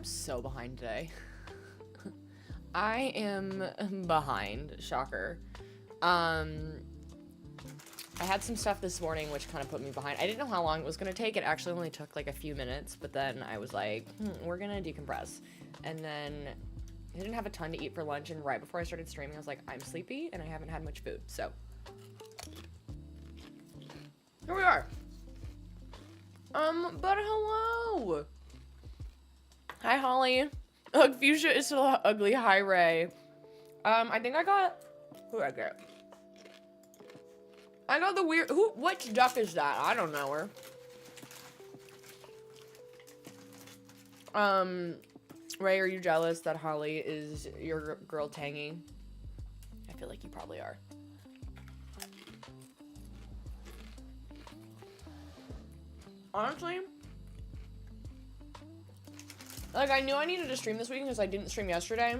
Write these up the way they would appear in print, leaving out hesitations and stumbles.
I'm so behind today. I am behind. Shocker. I had some stuff this morning which kind of put me behind. I didn't know how long it was going to take. It actually only took like a few minutes, but then I was like, we're going to decompress. And then I didn't have a ton to eat for lunch, and right before I started streaming, I was like, I'm sleepy and I haven't had much food. So here we are. But hello. Hi, Holly. Ugh, Fuchsia is still ugly. Hi, Ray. I think I got, who did I get? I got the weird, which duck is that? I don't know her. Ray, are you jealous that Holly is your girl Tangy? I feel like you probably are. Honestly, like, I knew I needed to stream this weekend because I didn't stream yesterday.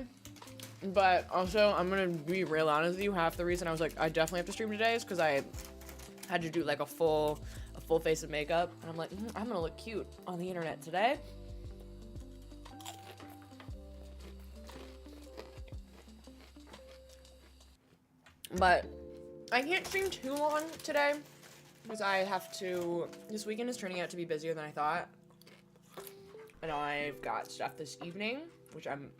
But also, I'm gonna be real honest with you, half the reason I was like, I definitely have to stream today is because I had to do like a full face of makeup. And I'm like, I'm gonna look cute on the internet today. But I can't stream too long today because I have to, this weekend is turning out to be busier than I thought. And I've got stuff this evening, which I'm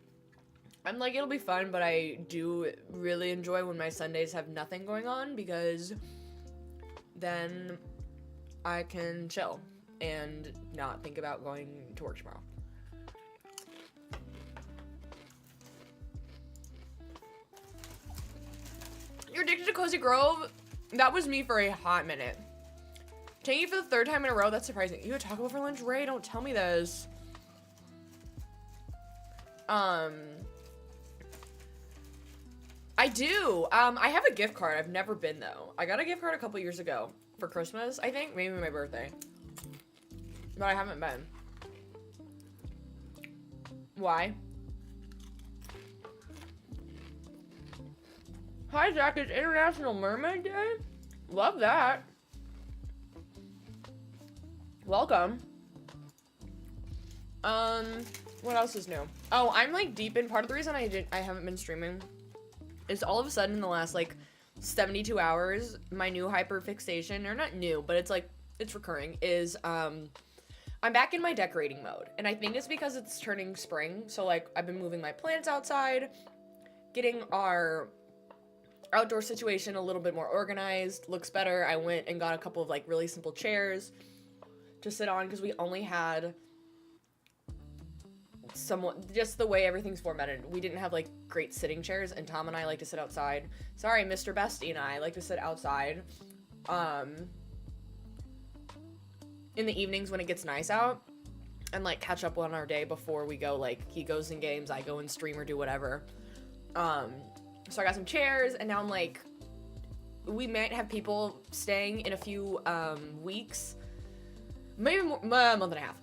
like, it'll be fun, but I do really enjoy when my Sundays have nothing going on because then I can chill and not think about going to work tomorrow. You're addicted to Cozy Grove? That was me for a hot minute. Taking you for the third time in a row? That's surprising. You had Taco Bell for lunch? Ray, don't tell me this. I do. I have a gift card. I've never been, though. I got a gift card a couple years ago for Christmas, I think. Maybe my birthday. But I haven't been. Why? Hi, Zach. It's International Mermaid Day? Love that. Welcome. What else is new? Oh, I'm like deep in, part of the reason I haven't been streaming is all of a sudden in the last like 72 hours, my new hyperfixation, or not new, but it's like, it's recurring, is I'm back in my decorating mode. And I think it's because it's turning spring. So like I've been moving my plants outside, getting our outdoor situation a little bit more organized, looks better. I went and got a couple of like really simple chairs to sit on because we only had somewhat, just the way everything's formatted, we didn't have like great sitting chairs, and Tom and I like to sit outside. Sorry, Mr. Bestie and I like to sit outside in the evenings when it gets nice out and like catch up on our day before we go, like he goes in games, I go in stream or do whatever. So I got some chairs, and now I'm like, we might have people staying in a few weeks, maybe more, a month and a half.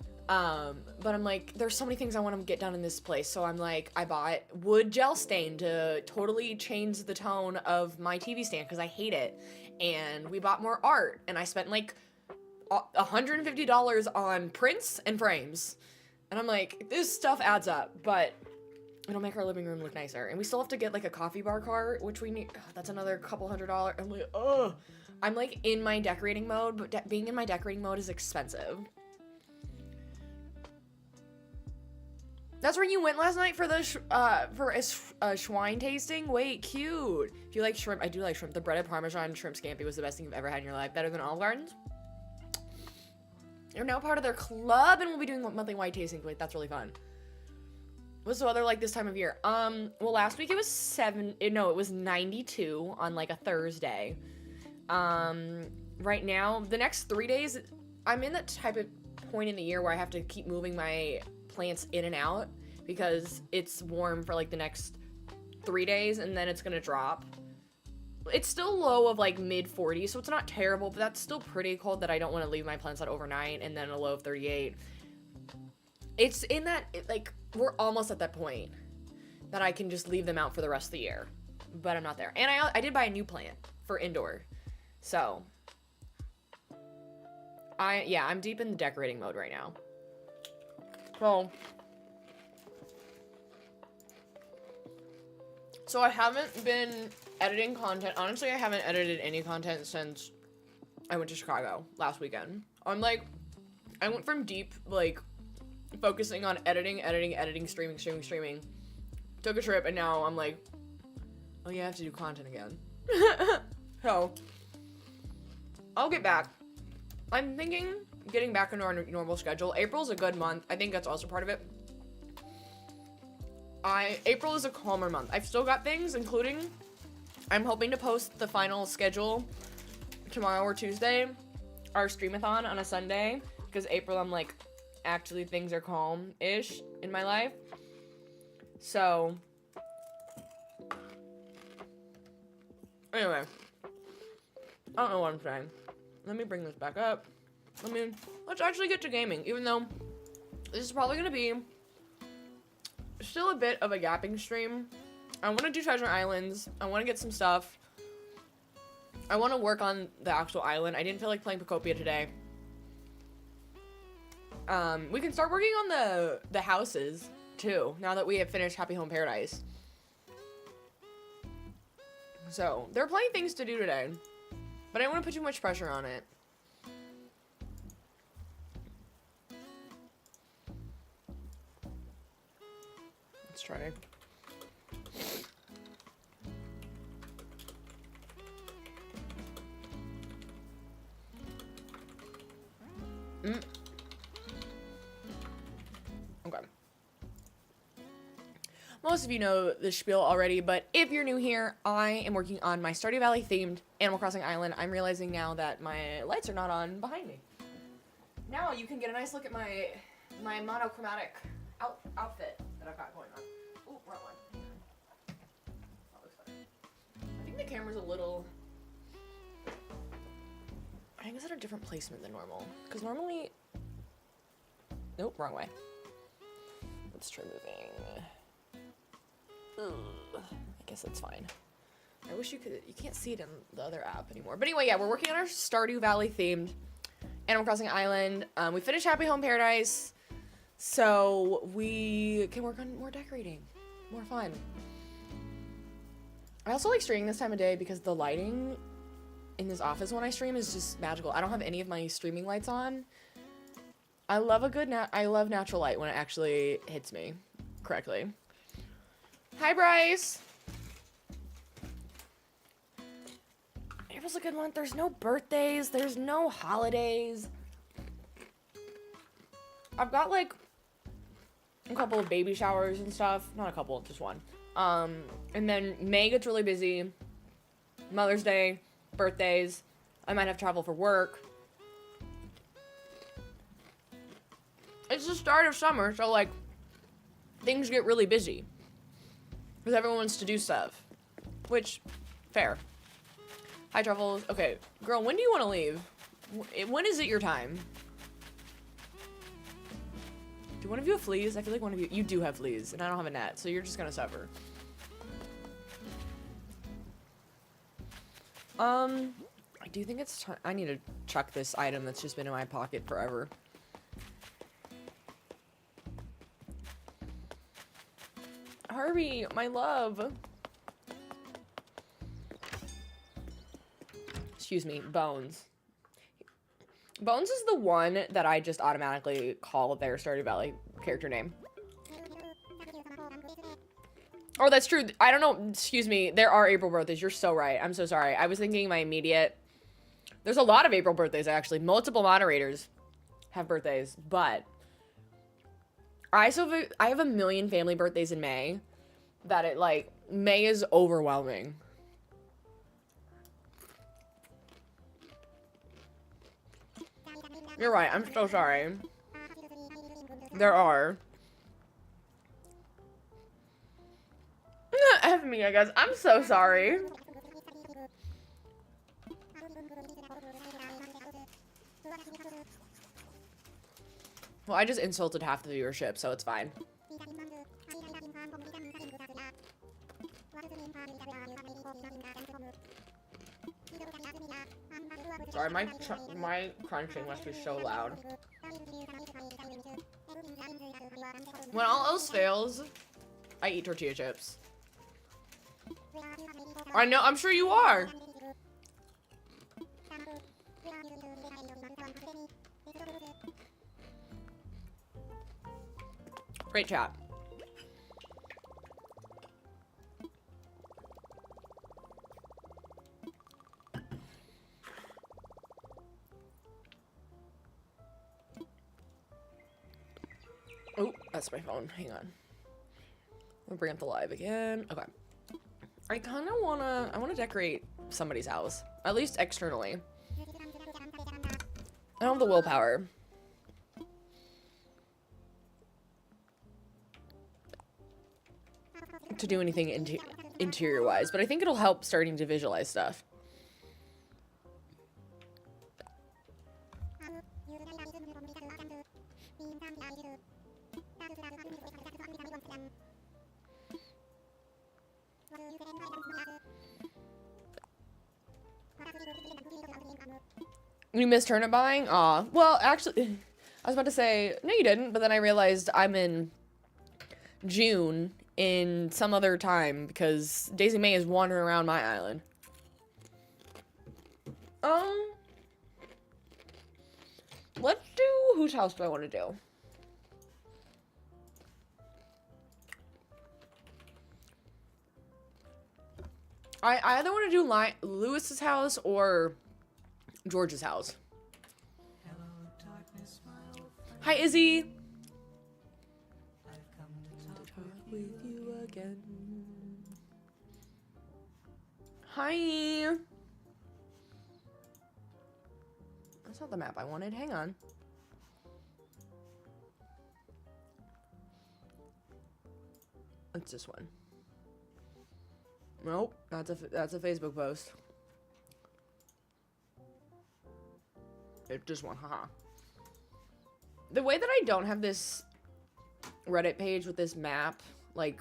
But I'm like, there's so many things I want to get done in this place. So I'm like, I bought wood gel stain to totally change the tone of my TV stand because I hate it. And we bought more art, and I spent like $150 on prints and frames. And I'm like, this stuff adds up, but it'll make our living room look nicer. And we still have to get like a coffee bar cart, which we need. That's another couple $100. I'm like, ugh. I'm like in my decorating mode, but being in my decorating mode is expensive. That's where you went last night for the swine tasting? Wait, cute. If you like shrimp, I do like shrimp. The breaded Parmesan shrimp scampi was the best thing you've ever had in your life. Better than Olive Gardens. You're now part of their club, and we'll be doing monthly wine tastings. Wait, that's really fun. What's the weather like this time of year? Well, last week it was it was 92 on like a Thursday. Right now, the next 3 days, I'm in that type of point in the year where I have to keep moving my plants in and out because it's warm for like the next 3 days, and then it's gonna drop. It's still low of like mid 40s, so it's not terrible, but that's still pretty cold that I don't want to leave my plants out overnight, and then a low of 38. It's in that, like, we're almost at that point that I can just leave them out for the rest of the year, but I'm not there. And I did buy a new plant for indoor, so I'm deep in the decorating mode right now. So So I haven't been editing content. Honestly, I haven't edited any content since I went to Chicago last weekend. I went from deep, like, focusing on editing, streaming. Took a trip, and now I'm like, oh yeah, I have to do content again. So, I'll get back. I'm thinking getting back into our normal schedule. April's a good month. I think that's also part of it. April is a calmer month. I've still got things, including I'm hoping to post the final schedule tomorrow or Tuesday, our streamathon on a Sunday, because April, I'm like, actually things are calm-ish in my life. So, anyway, I don't know what I'm saying. Let me bring this back up. Let's actually get to gaming, even though this is probably gonna be still a bit of a yapping stream. I want to do Treasure Islands. I want to get some stuff. I want to work on the actual island. I didn't feel like playing Pocopia today. We can start working on the houses, too, now that we have finished Happy Home Paradise. So, there are plenty of things to do today, but I don't want to put too much pressure on it. Let's try. Okay. Most of you know the spiel already, but if you're new here, I am working on my Stardew Valley themed Animal Crossing island. I'm realizing now that my lights are not on behind me. Now you can get a nice look at my monochromatic outfit that I've got going on. Ooh, wrong one. That looks better. I think the camera's a little... I think it's at a different placement than normal. Because normally... Nope, wrong way. Let's try moving. Ugh, I guess that's fine. I wish you can't see it in the other app anymore. But anyway, yeah, we're working on our Stardew Valley themed Animal Crossing island. We finished Happy Home Paradise, so we can work on more decorating, more fun. I also like streaming this time of day because the lighting in this office when I stream is just magical. I don't have any of my streaming lights on. I love I love natural light when it actually hits me correctly. Hi, Bryce. April's a good month. There's no birthdays. There's no holidays. I've got like a couple of baby showers and stuff. Not a couple, just one. And then May gets really busy. Mother's Day, birthdays. I might have to travel for work. It's the start of summer, so like things get really busy. Because everyone wants to do stuff. Which, fair. Hi, Truffles. Okay, girl, when do you want to leave? When is it your time? Do one of you have fleas? I feel like one of you do have fleas, and I don't have a net, so you're just gonna suffer. I do think it's time. I need to chuck this item that's just been in my pocket forever. Harvey, my love. Excuse me, Bones. Bones is the one that I just automatically call their Stardew Valley character name. Oh, that's true. I don't know. Excuse me. There are April birthdays. You're so right. I'm so sorry. I was thinking my immediate... There's a lot of April birthdays, actually. Multiple moderators have birthdays, but... I have a million family birthdays in May that it, like, May is overwhelming. You're right. I'm so sorry. There are. F me, I guess. I'm so sorry. Well, I just insulted half the viewership, so it's fine. Sorry, my crunching must be so loud. When all else fails, I eat tortilla chips. I know, I'm sure you are. Great chat. Oh, that's my phone. Hang on. We'll bring up the live again. Okay. I kind of I wanna decorate somebody's house. At least externally. I don't have the willpower. To do anything interior-wise, but I think it'll help starting to visualize stuff. You missed turnip buying? Aw. Well, actually, I was about to say, no you didn't, but then I realized I'm in June in some other time because Daisy May is wandering around my island. Let's do, whose house do I want to do? I either want to do Lewis's house or George's house. Hello, darkness, hi, Izzy. I've come to talk with you again. Hi. That's not the map I wanted. Hang on. It's this one. Nope, that's a Facebook post. It just one, haha. The way that I don't have this Reddit page with this map, like,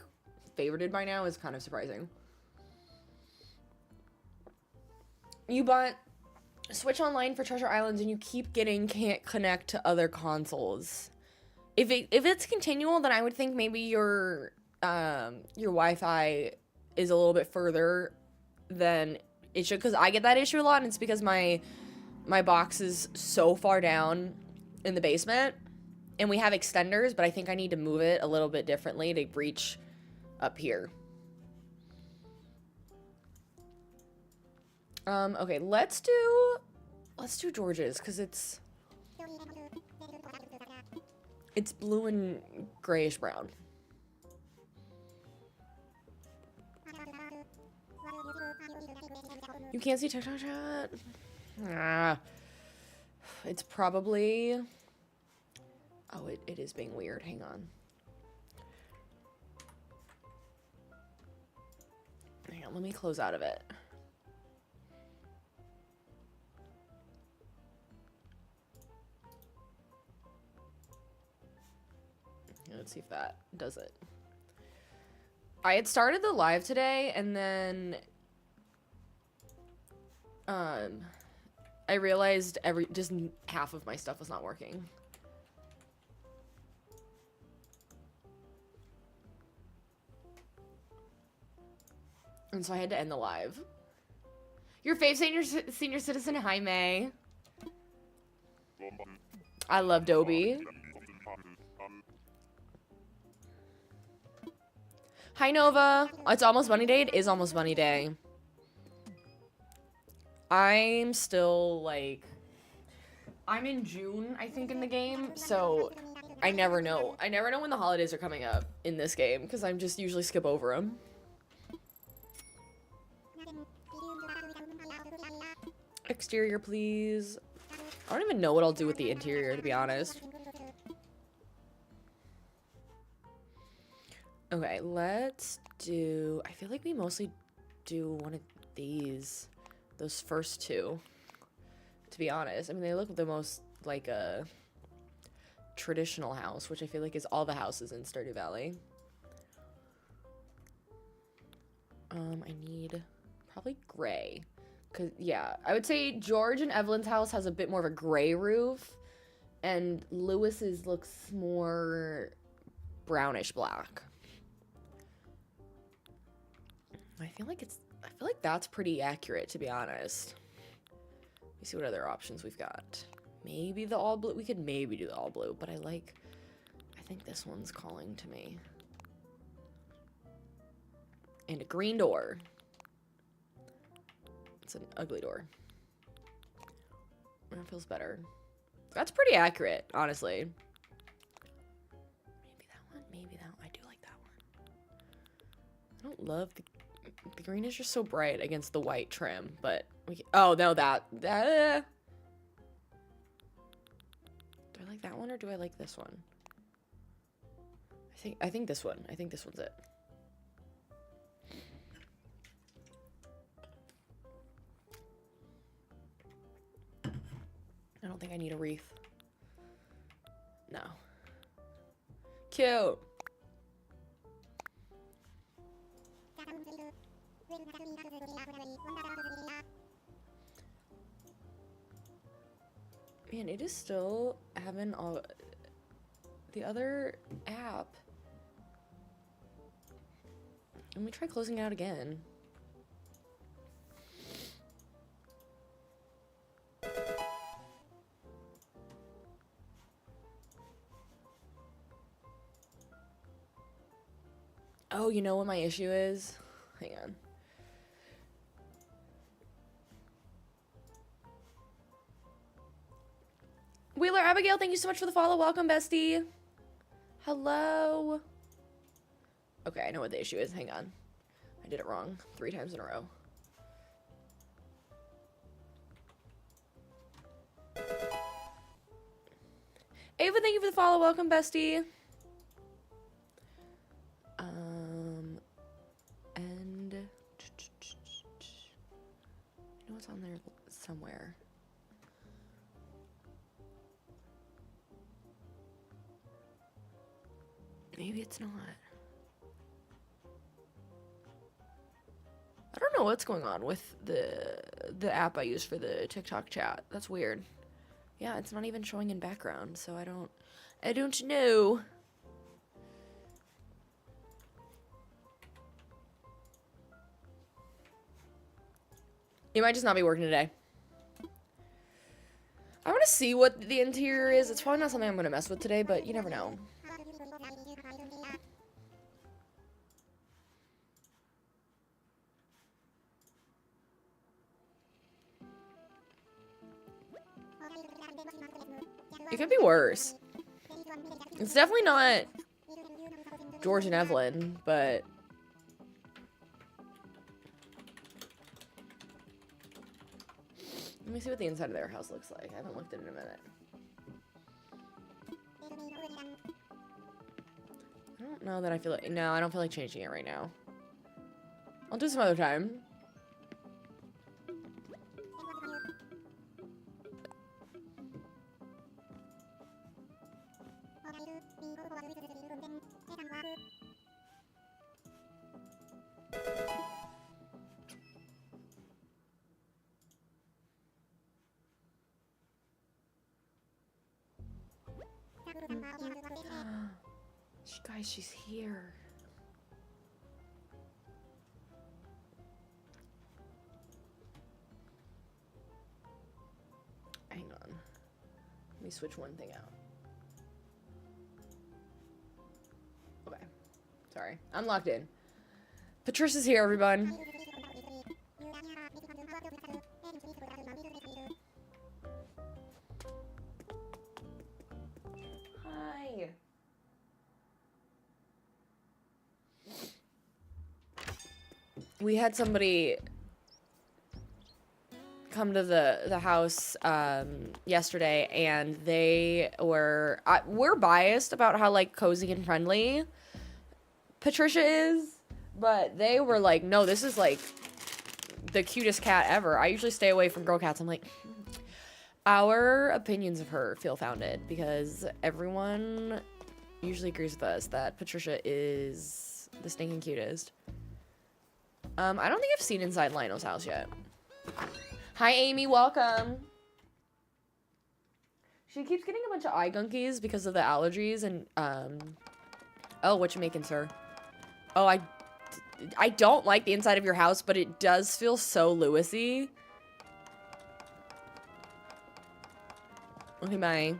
favorited by now is kind of surprising. You bought Switch Online for Treasure Islands and you keep getting can't connect to other consoles. If it's continual, then I would think maybe your Wi-Fi is a little bit further than it should, because I get that issue a lot, and it's because my box is so far down in the basement, and we have extenders, but I think I need to move it a little bit differently to reach up here. Okay, let's do George's, because it's blue and grayish brown. You can't see TikTok chat? Ah. It's probably... Oh, it is being weird. Hang on. Hang on, let me close out of it. Let's see if that does it. I had started the live today, and then I realized just half of my stuff was not working. And so I had to end the live. Your fave senior citizen, hi May. I love Dobie. Hi Nova. It's almost bunny day. It is almost bunny day. I'm still like, I'm in June, I think, in the game, so I never know. I never know when the holidays are coming up in this game, because I'm just usually skip over them. Exterior, please. I don't even know what I'll do with the interior, to be honest. Okay, let's do... I feel like we mostly do one of these. Those first two. To be honest. I mean, they look the most like a traditional house, which I feel like is all the houses in Stardew Valley. I need probably gray. Cause yeah, I would say George and Evelyn's house has a bit more of a gray roof, and Lewis's looks more brownish black. I feel like that's pretty accurate, to be honest. Let me see what other options we've got. Maybe the all blue. We could maybe do the all blue, but I think this one's calling to me. And a green door. It's an ugly door. That feels better. That's pretty accurate, honestly. Maybe that one. Maybe that one. I do like that one. I don't love the green is just so bright against the white trim, but oh no, that do I like that one or do I like this one? I think this one. I think this one's it. I don't think I need a wreath. No. Cute. Man, it is still having all the other app. Let me try closing it out again. Oh, you know what my issue is? Hang on. Wheeler Abigail, thank you so much for the follow. Welcome, bestie. Hello. Okay, I know what the issue is. Hang on. I did it wrong 3 times in a row. Ava, thank you for the follow. Welcome, bestie. And I know it's on there somewhere. Maybe it's not. I don't know what's going on with the app I use for the TikTok chat. That's weird. Yeah, it's not even showing in background, so I don't know. It might just not be working today. I want to see what the interior is. It's probably not something I'm going to mess with today, but you never know. It could be worse. It's definitely not George and Evelyn, but let me see what the inside of their house looks like. I haven't looked at it in a minute. I don't know that I feel like... No, I don't feel like changing it right now. I'll do some other time. Guys, she's here. Hang on. Let me switch one thing out. Okay. Sorry. I'm locked in. Patricia's here, everyone. Hi. We had somebody come to the house yesterday, and they were we're biased about how like cozy and friendly Patricia is, but they were like, no, this is like the cutest cat ever. I usually stay away from girl cats. I'm like, our opinions of her feel founded because everyone usually agrees with us that Patricia is the stinking cutest. I don't think I've seen inside Lionel's house yet. Hi, Amy. Welcome. She keeps getting a bunch of eye gunkies because of the allergies and, oh, what you making, sir? Oh, I don't like the inside of your house, but it does feel so Lewisy. Okay, bye.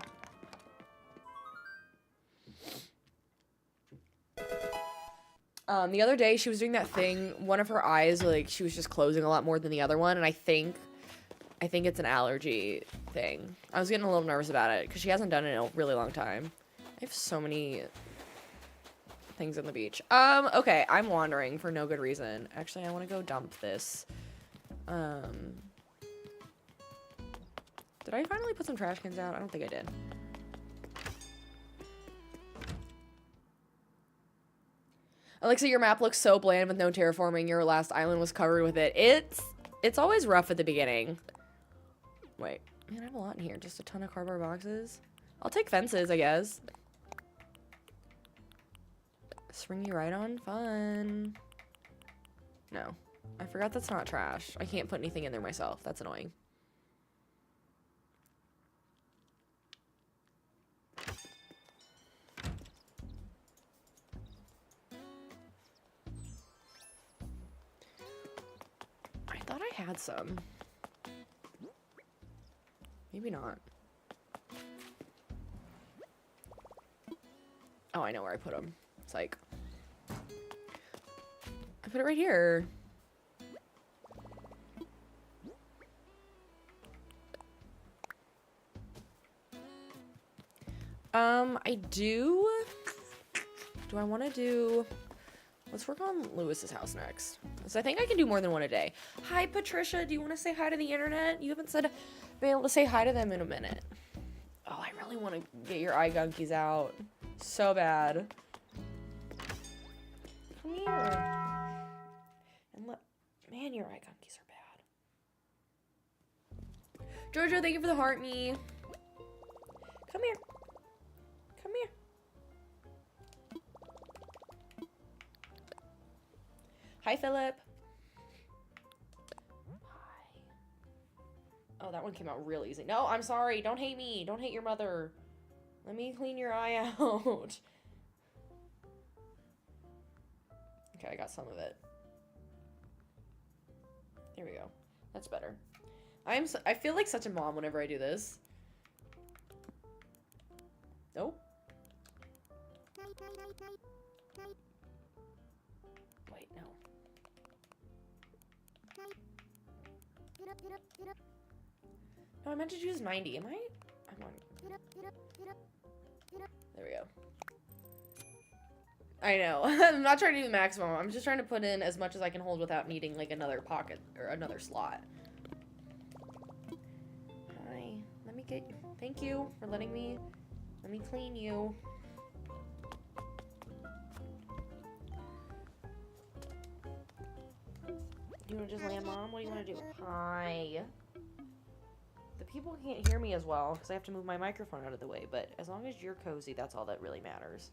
The other day she was doing that thing, one of her eyes, like, she was just closing a lot more than the other one, and I think it's an allergy thing. I was getting a little nervous about it, because she hasn't done it in a really long time. I have so many things on the beach. Okay, I'm wandering for no good reason. Actually, I want to go dump this. Did I finally put some trash cans out? I don't think I did. Alexa, your map looks so bland with no terraforming. Your last island was covered with it. It's always rough at the beginning. Wait, man, I have a lot in here. Just a ton of cardboard boxes. I'll take fences, I guess. Springy ride-on? Fun. No. I forgot that's not trash. I can't put anything in there myself. That's annoying. I thought I had some. Maybe not. Oh, I know where I put them. It's like... I put it right here. I do... Do I want to do... Let's work on Lewis's house next. So I think I can do more than one a day. Hi, Patricia. Do you want to say hi to the internet? You haven't been able to say hi to them in a minute. Oh, I really want to get your eye gunkies out. So bad. Come here. And look. Man, your eye gunkies are bad. Jojo, thank you for the heart me. Come here. Come here. Hi, Philip. Hi. Oh, that one came out real easy. No, I'm sorry. Don't hate me. Don't hate your mother. Let me clean your eye out. Okay, I got some of it. There we go. That's better. I feel like such a mom whenever I do this. Nope. Wait, no. No, I meant to choose 90. Am I? I'm on. There we go. I know. I'm not trying to do the maximum. I'm just trying to put in as much as I can hold without needing like another pocket or another slot. Hi. Let me get you. Thank you for letting me. Let me clean you. You want to just land, Mom? What do you want to do? Hi. The people can't hear me as well because I have to move my microphone out of the way, but as long as you're cozy, that's all that really matters.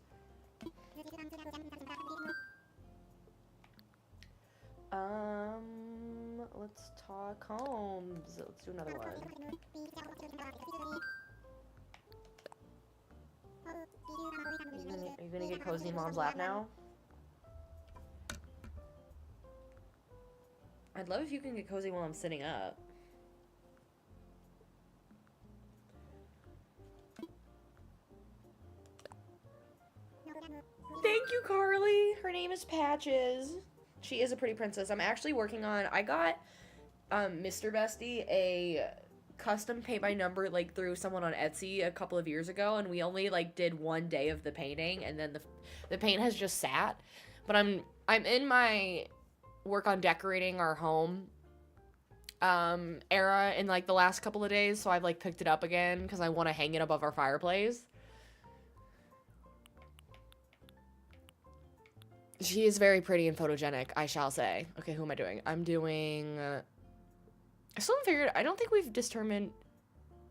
Let's talk homes. Let's do another one. Are you gonna get cozy in Mom's lap now? I'd love if you can get cozy while I'm sitting up. Thank you, Carly. Her name is Patches. She is a pretty princess. I'm actually working on... I got Mr. Bestie a custom paint by number like through someone on Etsy a couple of years ago, and we only like did one day of the painting, and then the paint has just sat. But I'm in my work on decorating our home era in like the last couple of days, so I've like picked it up again because I want to hang it above our fireplace. She is very pretty and photogenic, I shall say. Okay, who am I doing? I'm doing... I still haven't figured... I don't think we've determined...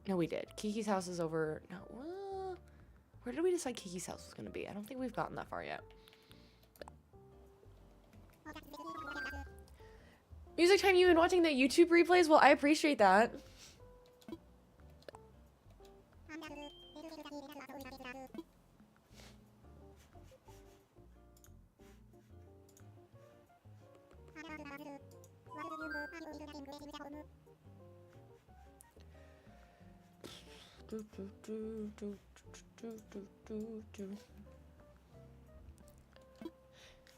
No, we did. Kiki's house is over... No, where did we decide Kiki's house was going to be? I don't think we've gotten that far yet. Music time, you've been watching the YouTube replays? Well, I appreciate that.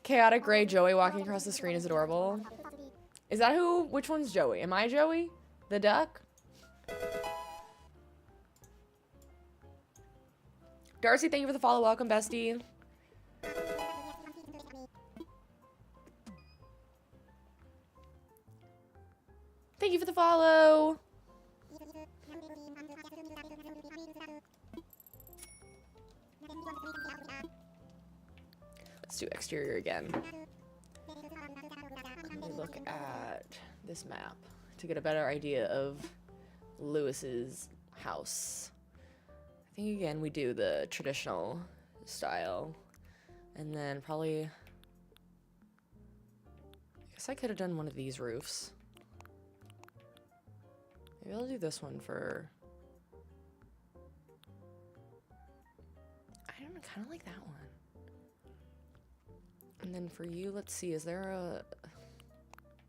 Chaotic gray Joey walking across the screen is adorable. Is that who? Which one's Joey? Am I Joey? The duck? Darcy, thank you for the follow. Welcome, bestie. Thank you for the follow. Let's do exterior again. Let me look at this map to get a better idea of Lewis's house. I think again we do the traditional style, and then probably, I guess I could have done one of these roofs. Maybe I'll do this one for, I don't know, kind of like that one. And then for you, let's see, is there a,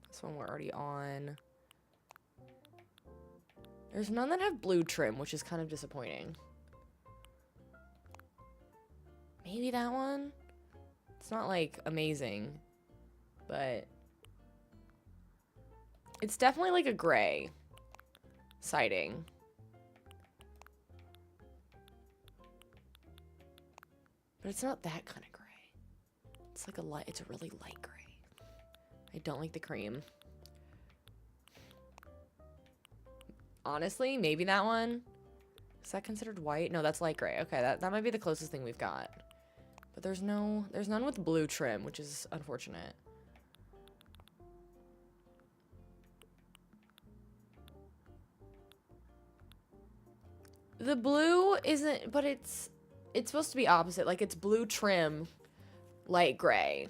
this one we're already on. There's none that have blue trim, which is kind of disappointing. Maybe that one? It's not, like, amazing, but it's definitely, like, a gray siding. But it's not that kind of gray. It's like a light, it's a really light gray. I don't like the cream. Honestly, maybe that one. Is that considered white? No, that's light gray. Okay, that might be the closest thing we've got. But there's none with blue trim, which is unfortunate. The blue isn't, but it's supposed to be opposite. Like, it's blue trim, light gray.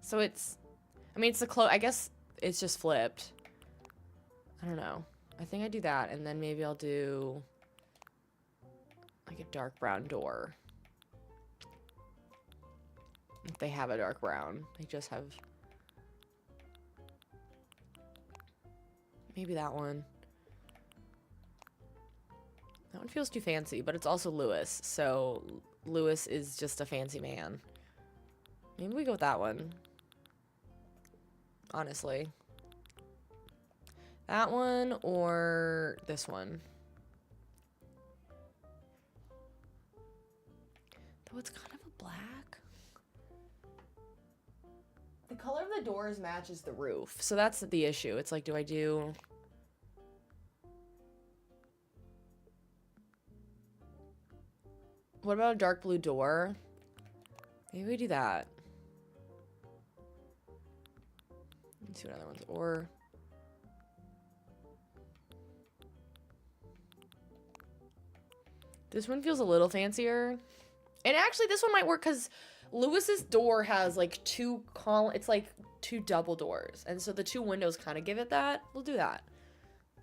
So it's, I mean, it's the I guess it's just flipped. I don't know. I think I do that, and then maybe I'll do like a dark brown door. If they have a dark brown. They just have, maybe that one. That one feels too fancy, but it's also Lewis, so Lewis is just a fancy man. Maybe we go with that one. Honestly. That one or this one. Though it's kind of a black. The color of the doors matches the roof, so that's the issue. It's like, do I do... What about a dark blue door? Maybe we do that. Let's see what other ones. Or... This one feels a little fancier. And actually, this one might work because Lewis's door has like two it's like two double doors. And so the two windows kind of give it that. We'll do that.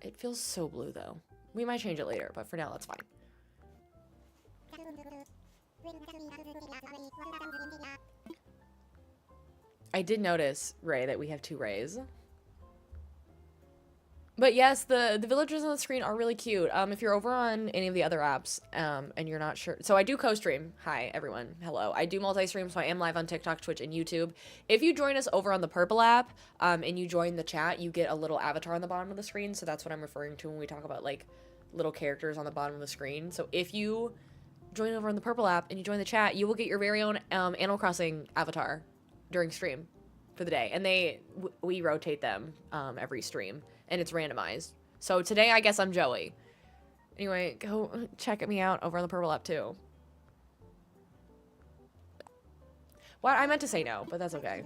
It feels so blue though. We might change it later, but for now, that's fine. I did notice, Ray, that we have two Rays. But yes, the villagers on the screen are really cute. If you're over on any of the other apps, and you're not sure, so I do co-stream. Hi, everyone. Hello. I do multi-stream, so I am live on TikTok, Twitch, and YouTube. If you join us over on the Purple app, and you join the chat, you get a little avatar on the bottom of the screen. So that's what I'm referring to when we talk about like little characters on the bottom of the screen. So if you join over on the Purple app and you join the chat, you will get your very own Animal Crossing avatar during stream for the day, and we rotate them every stream. And it's randomized. So today, I guess I'm Joey. Anyway, go check me out over on the Purple app, too. What? I meant to say no, but that's okay.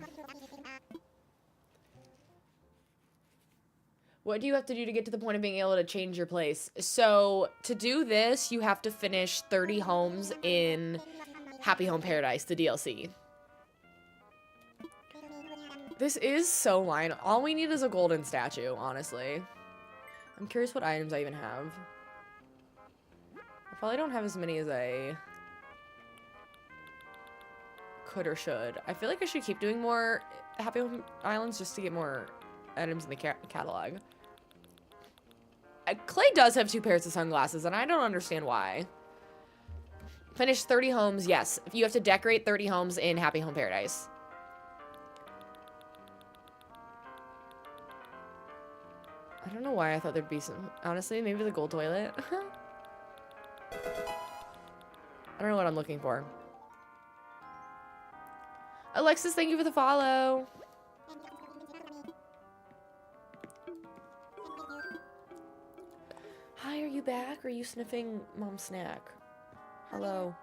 What do you have to do to get to the point of being able to change your place? So, to do this, you have to finish 30 homes in Happy Home Paradise, the DLC. This is so mine. All we need is a golden statue, honestly. I'm curious what items I even have. I probably don't have as many as I could or should. I feel like I should keep doing more Happy Home Islands just to get more items in the catalog. Clay does have 2 pairs of sunglasses, and I don't understand why. Finish 30 homes. Yes, you have to decorate 30 homes in Happy Home Paradise. I don't know why I thought there'd be some... Honestly, maybe the gold toilet. I don't know what I'm looking for. Alexis, thank you for the follow. Hi, are you back? Or are you sniffing mom's snack? Hello.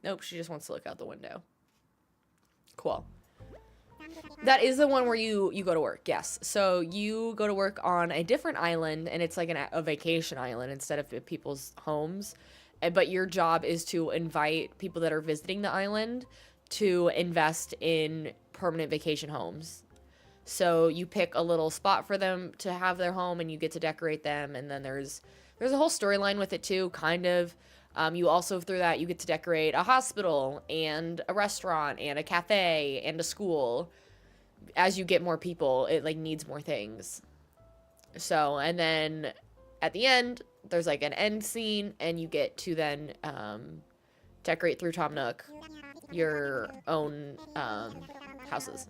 Nope, she just wants to look out the window. Cool. That is the one where you go to work, yes. So you go to work on a different island, and it's like a vacation island instead of people's homes. But your job is to invite people that are visiting the island to invest in permanent vacation homes. So you pick a little spot for them to have their home, and you get to decorate them. And then there's a whole storyline with it too, kind of. You also, through that, you get to decorate a hospital and a restaurant and a cafe and a school. As you get more people, it like needs more things. So, and then at the end, there's like an end scene, and you get to then decorate through Tom Nook your own houses.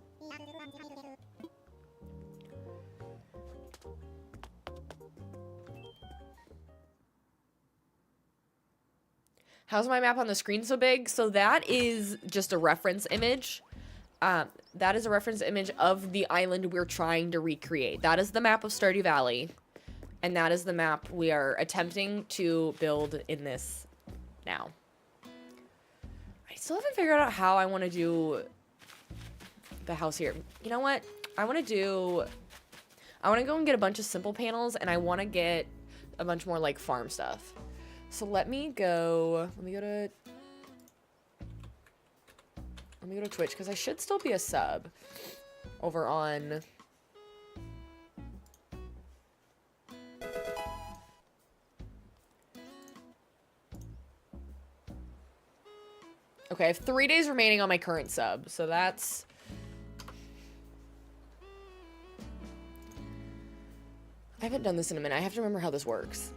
How's my map on the screen so big? So that is just a reference image. That is a reference image of the island we're trying to recreate. That is the map of Stardew Valley. And that is the map we are attempting to build in this now. I still haven't figured out how I want to do the house here. You know what? I want to go and get a bunch of simple panels, and I want to get a bunch more like farm stuff. So let me go to Twitch, because I should still be a sub over on... Okay, I have 3 days remaining on my current sub, so that's... I haven't done this in a minute. I have to remember how this works.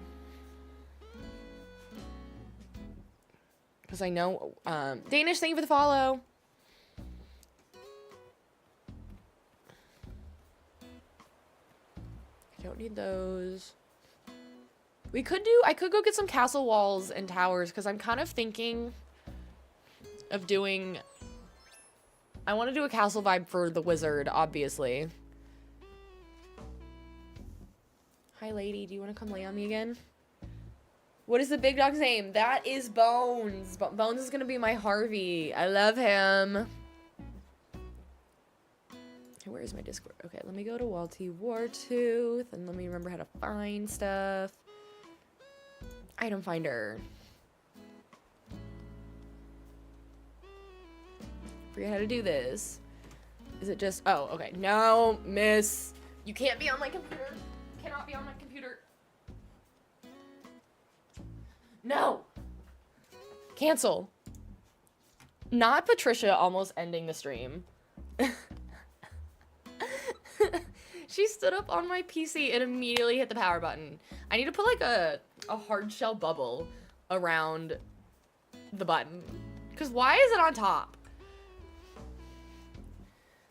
Because I know... Danish, thank you for the follow. I don't need those. I could go get some castle walls and towers, because I'm kind of thinking of doing... I want to do a castle vibe for the wizard, obviously. Hi, lady. Do you want to come lay on me again? What is the big dog's name? That is Bones. Bones is going to be my Harvey. I love him. Okay, where is my Discord? Okay, let me go to Walty Wartooth, and let me remember how to find stuff. Item finder. Forget how to do this. Is it just... Oh, okay. No, miss. You can't be on my computer. You cannot be on my computer. No. Cancel. Not Patricia almost ending the stream. She stood up on my PC and immediately hit the power button. I need to put like a hard shell bubble around the button. Because why is it on top?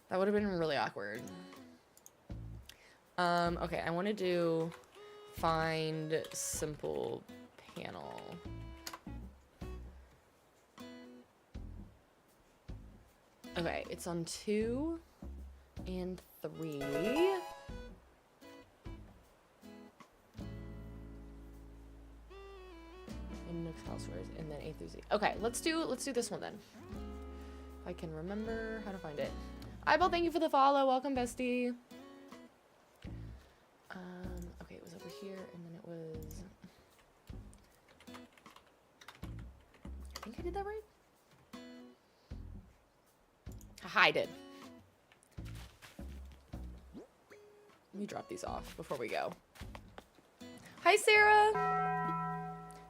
That would have been really awkward. Okay, I want to do find simple panel. Okay, it's on 2 and 3. In Nook's house, and then A through Z. Okay, let's do this one then. If I can remember how to find it. Eyeball, thank you for the follow. Welcome, bestie. Okay, it was over here, and then it was... I think I did that right? Haha, I did. Let me drop these off before we go. Hi, Sarah.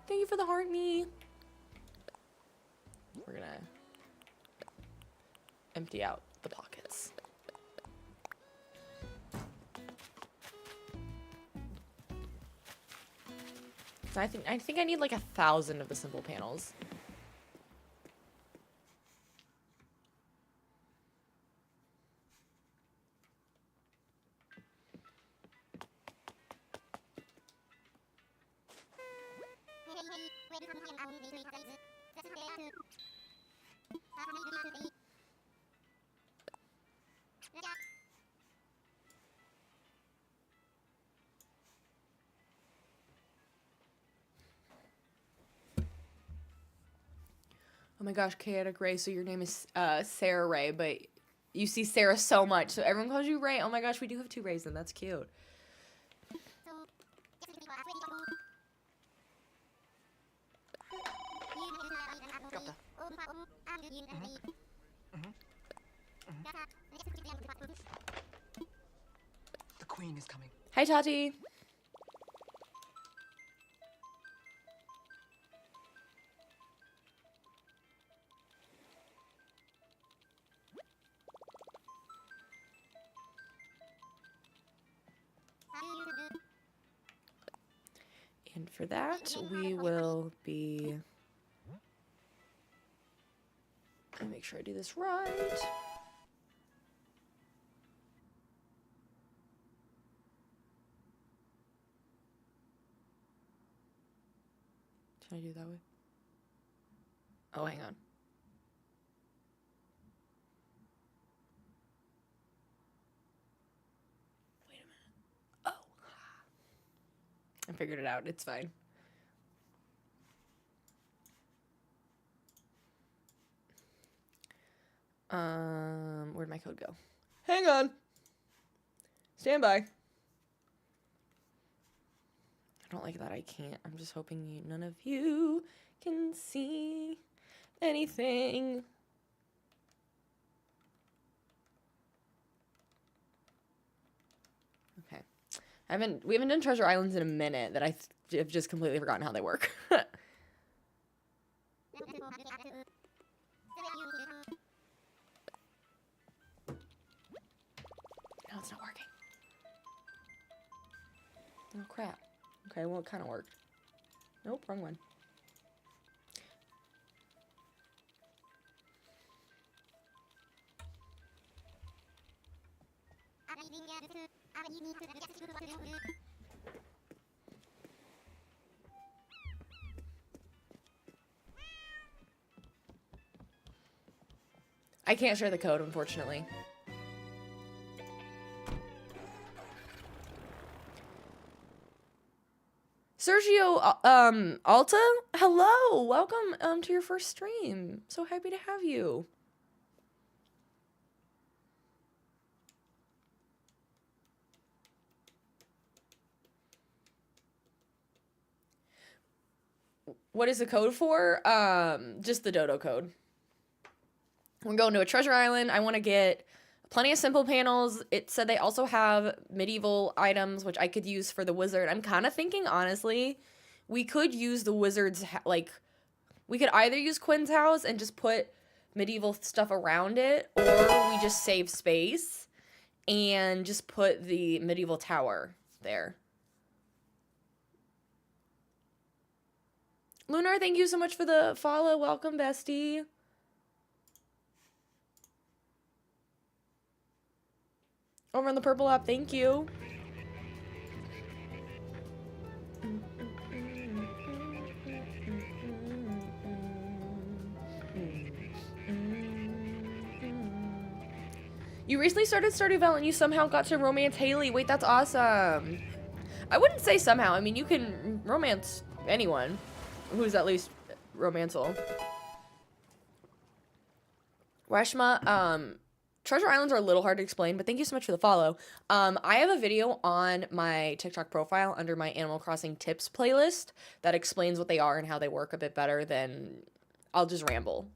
Thank you for the heart me. We're gonna empty out the pockets. So I think I need like 1,000 of the simple panels. Oh my gosh, Chaotic Ray, so your name is Sarah Ray, but you see Sarah so much, so everyone calls you Ray. Oh my gosh, we do have 2 Rays then, that's cute. The queen is coming. Hi, Tati. And for that, we will be... Let me make sure I do this right. Should I do it that way? Oh, hang on. Wait a minute. Oh. I figured it out. It's fine. Where'd my code go? Hang on. Stand by. I don't like that I can't. I'm just hoping none of you can see anything. Okay. We haven't done treasure islands in a minute that have just completely forgotten how they work. No, it's not working. Oh, crap. Okay, well, it kind of worked. Nope, wrong one. I can't share the code, unfortunately. Sergio, Alta, hello, welcome, to your first stream. So happy to have you. What is the code for? Just the dodo code. We're going to a treasure island. I want to get plenty of simple panels. It said they also have medieval items, which I could use for the wizard. I'm kind of thinking, honestly, we could use the wizard's, we could either use Quinn's house and just put medieval stuff around it, or we just save space and just put the medieval tower there. Lunar, thank you so much for the follow. Welcome, bestie. Over on the purple app, thank you. You recently started Stardew Valley and you somehow got to romance Haley. Wait, that's awesome. I wouldn't say somehow. I mean, you can romance anyone who's at least romanceable. Reshma, treasure islands are a little hard to explain, but thank you so much for the follow. I have a video on my TikTok profile under my Animal Crossing tips playlist that explains what they are and how they work a bit better than I'll just ramble.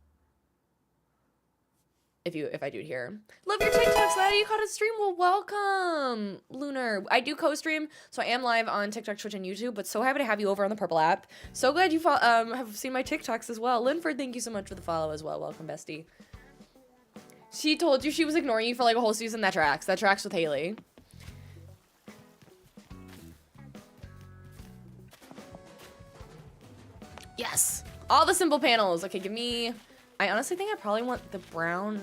If I do it here. Love your TikToks, Laddie. You caught a stream. Well, welcome, Lunar. I do co-stream, so I am live on TikTok, Twitch, and YouTube, but so happy to have you over on the purple app. So glad you have seen my TikToks as well. Linford, thank you so much for the follow as well. Welcome, bestie. She told you she was ignoring you for like a whole season. That tracks. That tracks with Haley. Yes. All the simple panels. Okay, give me... I honestly think I probably want the brown.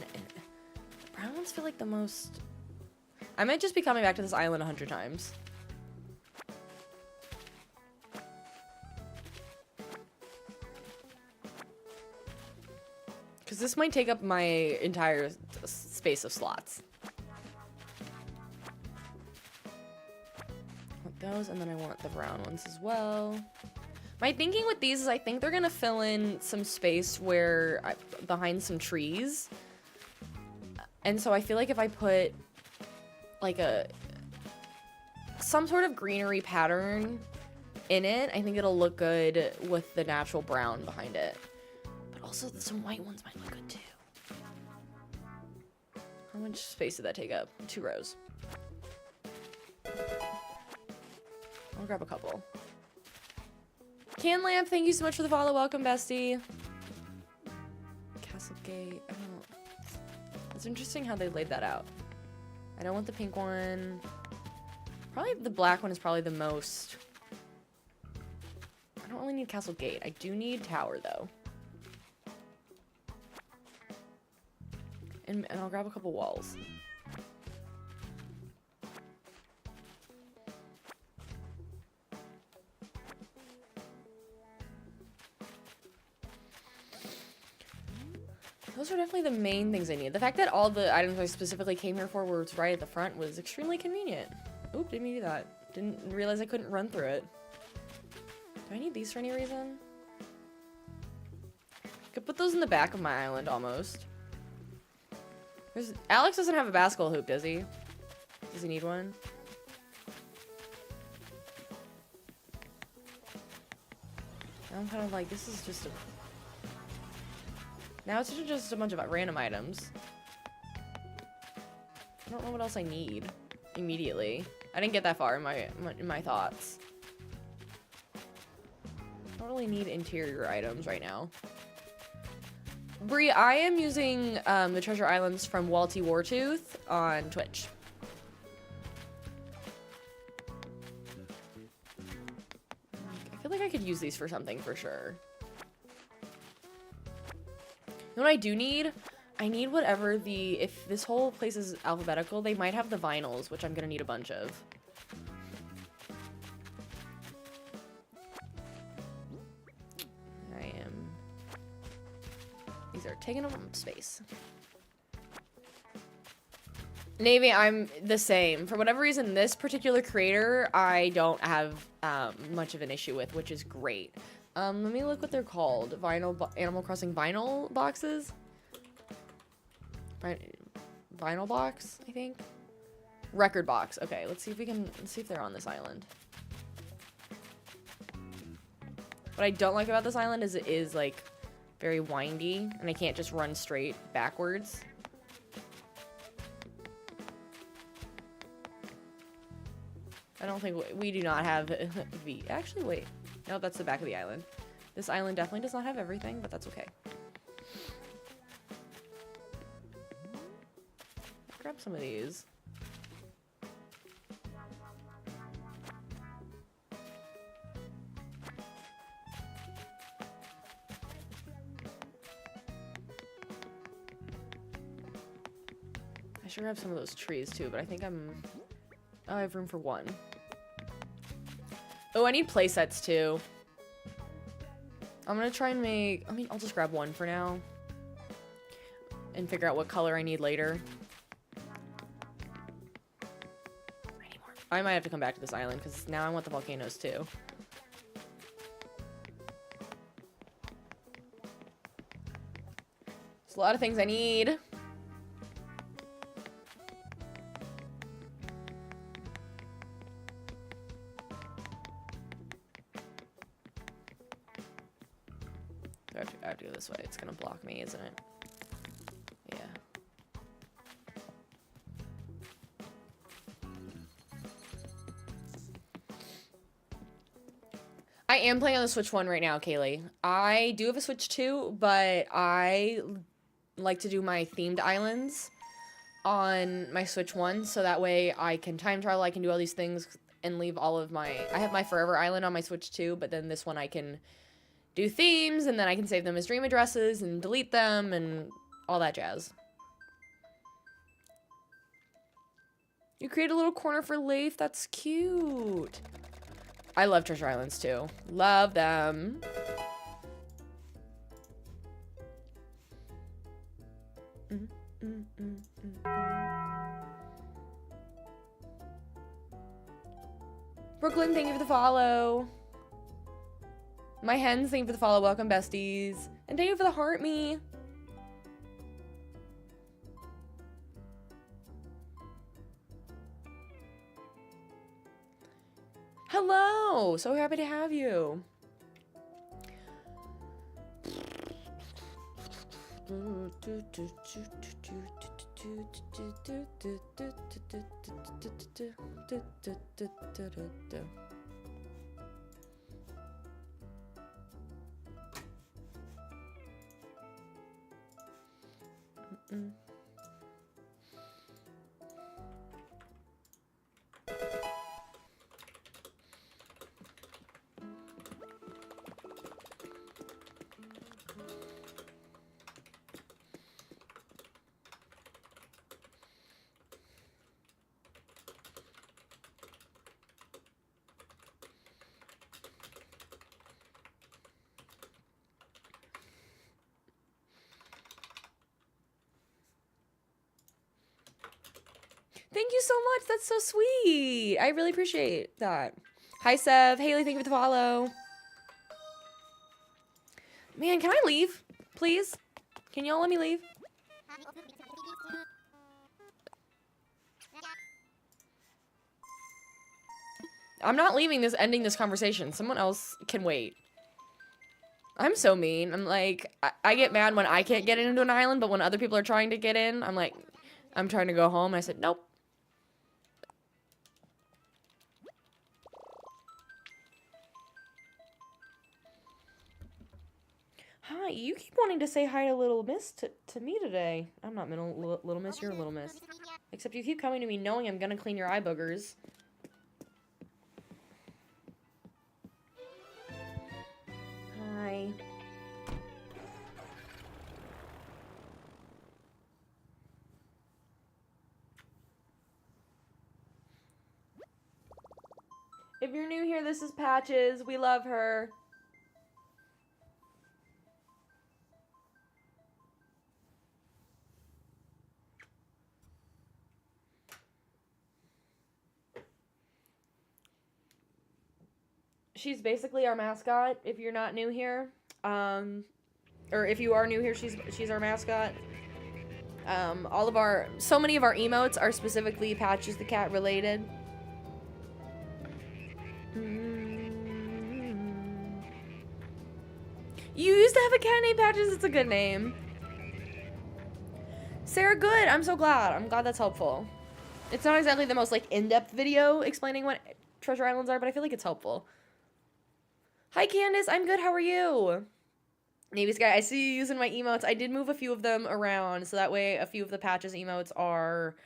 The brown ones feel like the most... I might just be coming back to this island 100 times. Because this might take up my entire space of slots. I want those, and then I want the brown ones as well. My thinking with these is I think they're going to fill in some space where behind some trees. And so I feel like if I put like some sort of greenery pattern in it, I think it'll look good with the natural brown behind it. Also, some white ones might look good too. How much space did that take up? 2 rows. I'll grab a couple. Can Lamp, thank you so much for the follow. Welcome, bestie. Castlegate. Oh. It's interesting how they laid that out. I don't want the pink one. Probably the black one is probably the most. I don't really need Castlegate. I do need Tower, though. And I'll grab a couple walls. Those are definitely the main things I need. The fact that all the items I specifically came here for were right at the front was extremely convenient. Oop, didn't mean to do that. Didn't realize I couldn't run through it. Do I need these for any reason? I could put those in the back of my island almost. Alex doesn't have a basketball hoop, does he? Does he need one? I'm kind of like, this is just a... Now it's just a bunch of random items. I don't know what else I need immediately. I didn't get that far in my thoughts. I don't really need interior items right now. Bree, I am using the Treasure Islands from Walty Wartooth on Twitch. I feel like I could use these for something for sure. You know what I do need? I need whatever the... If this whole place is alphabetical, they might have the vinyls, which I'm going to need a bunch of. These are taking up space. Navy, I'm the same. For whatever reason, this particular creator, I don't have much of an issue with, which is great. Let me look what they're called. Animal Crossing vinyl boxes? Vinyl box, I think? Record box. Okay, let's see if they're on this island. What I don't like about this island is it is, like, very windy, and I can't just run straight backwards. I don't think we do not have V. Actually, wait. No, that's the back of the island. This island definitely does not have everything, but that's okay. I'll grab some of these. I should grab some of those trees too, but I think I have room for one. Oh, I need play sets too. I'm gonna try and make... I mean, I'll just grab one for now. And figure out what color I need later. I need more. I might have to come back to this island, because now I want the volcanoes too. There's a lot of things I need. I have to go this way. It's gonna block me, isn't it? Yeah. I am playing on the Switch 1 right now, Kaylee. I do have a Switch 2, but I like to do my themed islands on my Switch 1, so that way I can time travel, I can do all these things, and leave all of my... I have my Forever Island on my Switch 2, but then this one I can do themes, and then I can save them as dream addresses, and delete them, and all that jazz. You create a little corner for Leif, that's cute. I love Treasure Islands too. Love them. Brooklyn, thank you for the follow. My hens, thank you for the follow. Welcome, besties. And thank you for the heart me. Hello! So happy to have you. Thank you so much. That's so sweet. I really appreciate that. Hi, Sev. Haley, thank you for the follow. Man, can I leave? Please? Can y'all let me leave? I'm not leaving this, ending this conversation. Someone else can wait. I'm so mean. I'm like, I get mad when I can't get into an island, but when other people are trying to get in, I'm like, I'm trying to go home. And I said, nope. Hi, you keep wanting to say hi to Little Miss to me today. I'm not Little Miss, you're Little Miss. Except you keep coming to me knowing I'm gonna clean your eye boogers. Hi. If you're new here, this is Patches. We love her. She's basically our mascot, if you're not new here. Or if you are new here, she's our mascot. So many of our emotes are specifically Patches the Cat related. You used to have a cat named Patches, it's a good name. Sarah, good, I'm so glad. I'm glad that's helpful. It's not exactly the most, like, in-depth video explaining what treasure islands are, but I feel like it's helpful. Hi, Candace. I'm good. How are you? Navy Sky, I see you using my emotes. I did move a few of them around, so that way a few of the Patches emotes are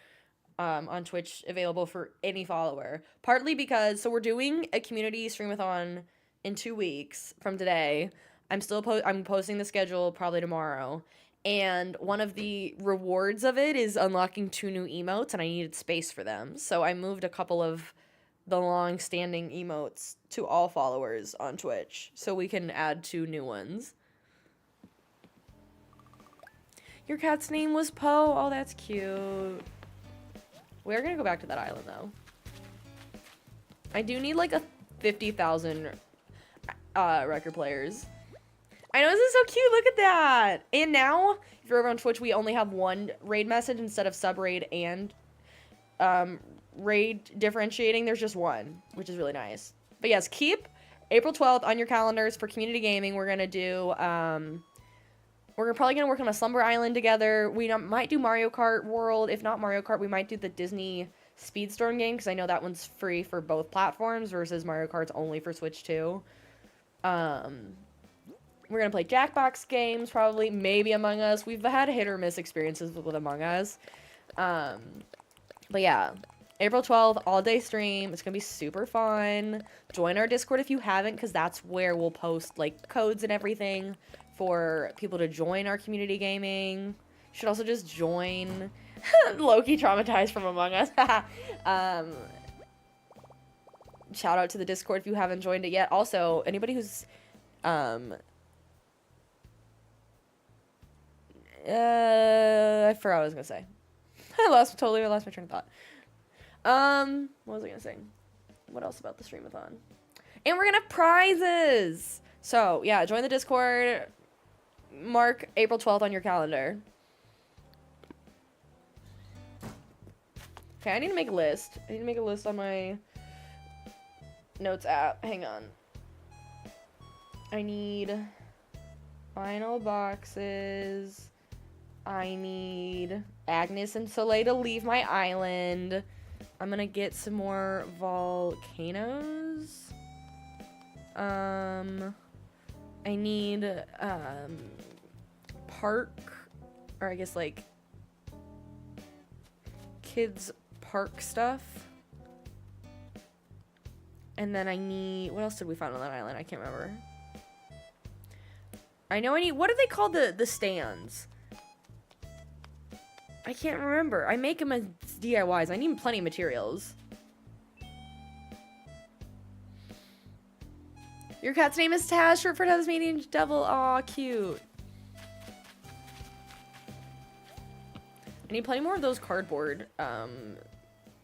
on Twitch available for any follower. Partly because, so we're doing a community streamathon in 2 weeks from today. I'm posting the schedule probably tomorrow. And one of the rewards of it is unlocking 2 new emotes, and I needed space for them. So I moved a couple of the long-standing emotes to all followers on Twitch, so we can add 2 new ones. Your cat's name was Poe. Oh, that's cute. We're gonna go back to that island, though. I do need, like, a 50,000 record players. I know, this is so cute. Look at that. And now, if you're over on Twitch, we only have 1 raid message instead of sub-raid and raid differentiating. There's just 1, which is really nice. But yes, keep April 12th on your calendars for community gaming. We're gonna do we're probably gonna work on a Slumber Island together. We might do Mario Kart World. If not Mario Kart, we might do the Disney Speedstorm game, because I know that one's free for both platforms versus Mario Kart's only for Switch 2. We're gonna play Jackbox games, probably, maybe Among Us. We've had hit or miss experiences with Among Us. But yeah, April 12th, all-day stream. It's gonna be super fun. Join our Discord if you haven't, because that's where we'll post, like, codes and everything for people to join our community gaming. You should also just join. Low-key traumatized from Among Us. Shout out to the Discord if you haven't joined it yet. Also, anybody who's I forgot what I was gonna say. I totally lost my train of thought. What was I gonna say? What else about the streamathon? And we're gonna have prizes! So, yeah, join the Discord. Mark April 12th on your calendar. Okay, I need to make a list. I need to make a list on my notes app. Hang on. I need final boxes. I need Agnes and Soleil to leave my island. I'm gonna get some more volcanoes. I need, park, or I guess, like, kids park stuff. And then I need, what else did we find on that island? I can't remember. I know I need, what are they called, the stands? I can't remember. I make them as DIYs. I need plenty of materials. Your cat's name is Taz, short for Tasmanian Devil. Aw, cute. I need plenty more of those cardboard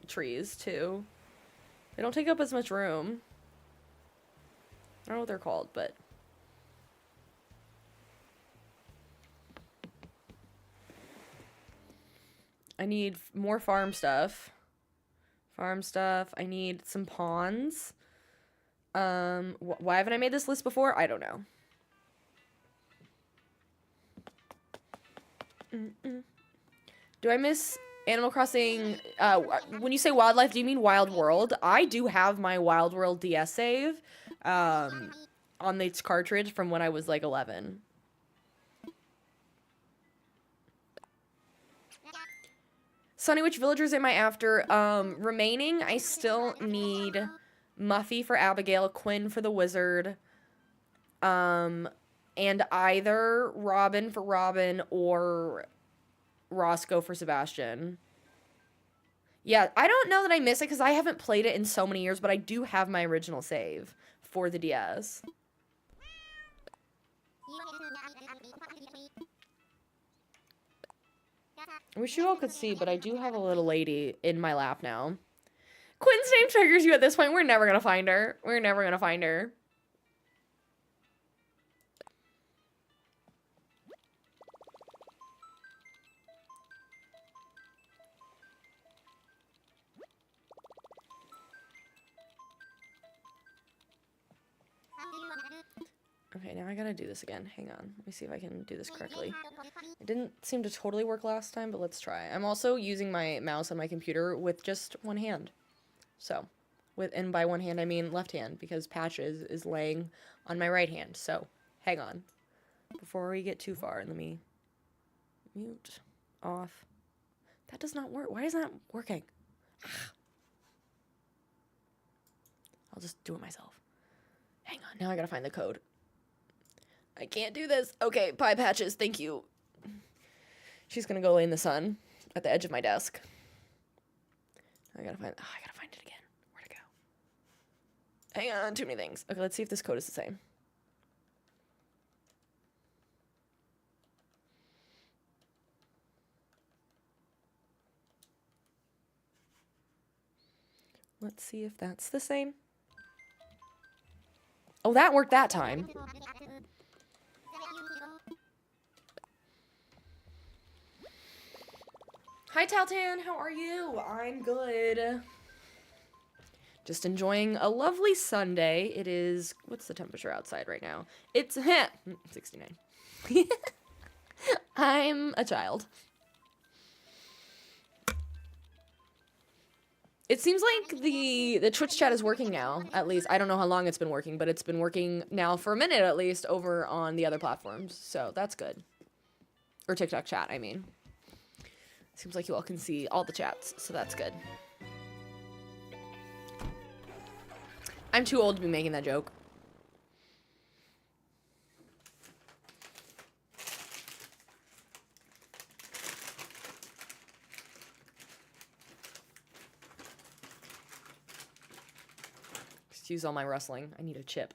trees, too. They don't take up as much room. I don't know what they're called, but... I need more farm stuff. I need some ponds. Why haven't I made this list before? I don't know. Do I miss Animal Crossing? When you say wildlife, do you mean Wild World? I do have my Wild World DS save on this cartridge from when I was like 11. Sunny, which villagers am I after? Remaining, I still need Muffy for Abigail, Quinn for the wizard, and either Robin for Robin or Roscoe for Sebastian. Yeah, I don't know that I miss it because I haven't played it in so many years, but I do have my original save for the DS. I wish you all could see, but I do have a little lady in my lap now. Quinn's name triggers you at this point. We're never gonna find her. We're never gonna find her. Okay, now I gotta do this again. Hang on. Let me see if I can do this correctly. It didn't seem to totally work last time, but let's try. I'm also using my mouse on my computer with just one hand. So, and by one hand I mean left hand, because Patches is laying on my right hand. So, hang on. Before we get too far, let me mute, off. That does not work. Why is that working? I'll just do it myself. Hang on. Now I gotta find the code. I can't do this. Okay, bye, Patches. Thank you. She's gonna go lay in the sun at the edge of my desk. I gotta find it again. Where'd it go? Hang on, too many things. Okay, let's see if this code is the same. Let's see if that's the same. Oh, that worked that time. Hi, Taltan. How are you? I'm good. Just enjoying a lovely Sunday. It is... What's the temperature outside right now? It's 69. I'm a child. It seems like the Twitch chat is working now, at least. I don't know how long it's been working, but it's been working now for a minute at least over on the other platforms. So that's good. Or TikTok chat, I mean. Seems like you all can see all the chats, so that's good. I'm too old to be making that joke. Excuse all my rustling. I need a chip.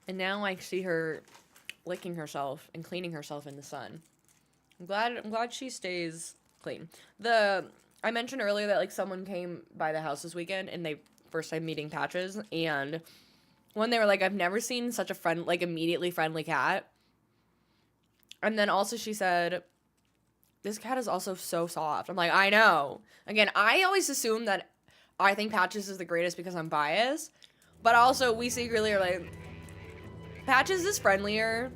And now I see her licking herself and cleaning herself in the sun. I'm glad she stays clean. I mentioned earlier that like someone came by the house this weekend and they first time meeting Patches, and when they were like, I've never seen such a immediately friendly cat. And then also she said, this cat is also so soft. I'm like, I know. Again, I always assume that I think Patches is the greatest because I'm biased, but also we secretly are like, Patches is friendlier.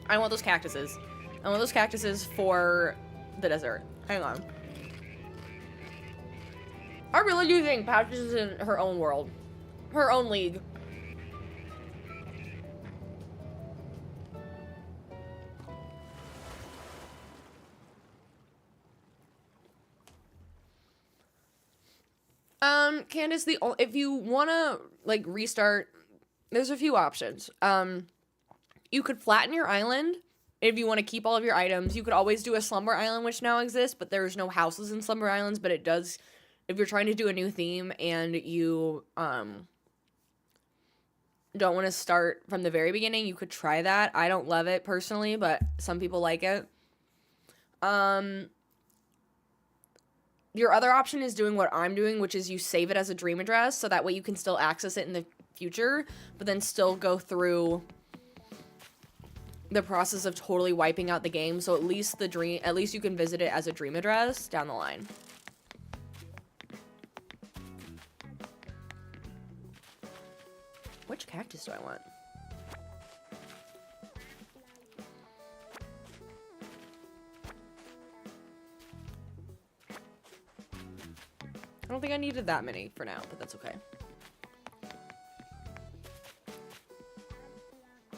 I want those cactuses. I want those cactuses for the desert. Hang on. I really do think Patches is in her own world. Her own league. Candace, if you wanna, like, restart, there's a few options. You could flatten your island if you want to keep all of your items. You could always do a Slumber Island, which now exists, but there's no houses in Slumber Islands, but it does, if you're trying to do a new theme and you, don't want to start from the very beginning, you could try that. I don't love it personally, but some people like it. Your other option is doing what I'm doing, which is you save it as a dream address, so that way you can still access it in the future, but then still go through the process of totally wiping out the game, so at least you can visit it as a dream address down the line. Which cactus do I want? I don't think I needed that many for now, but that's okay. I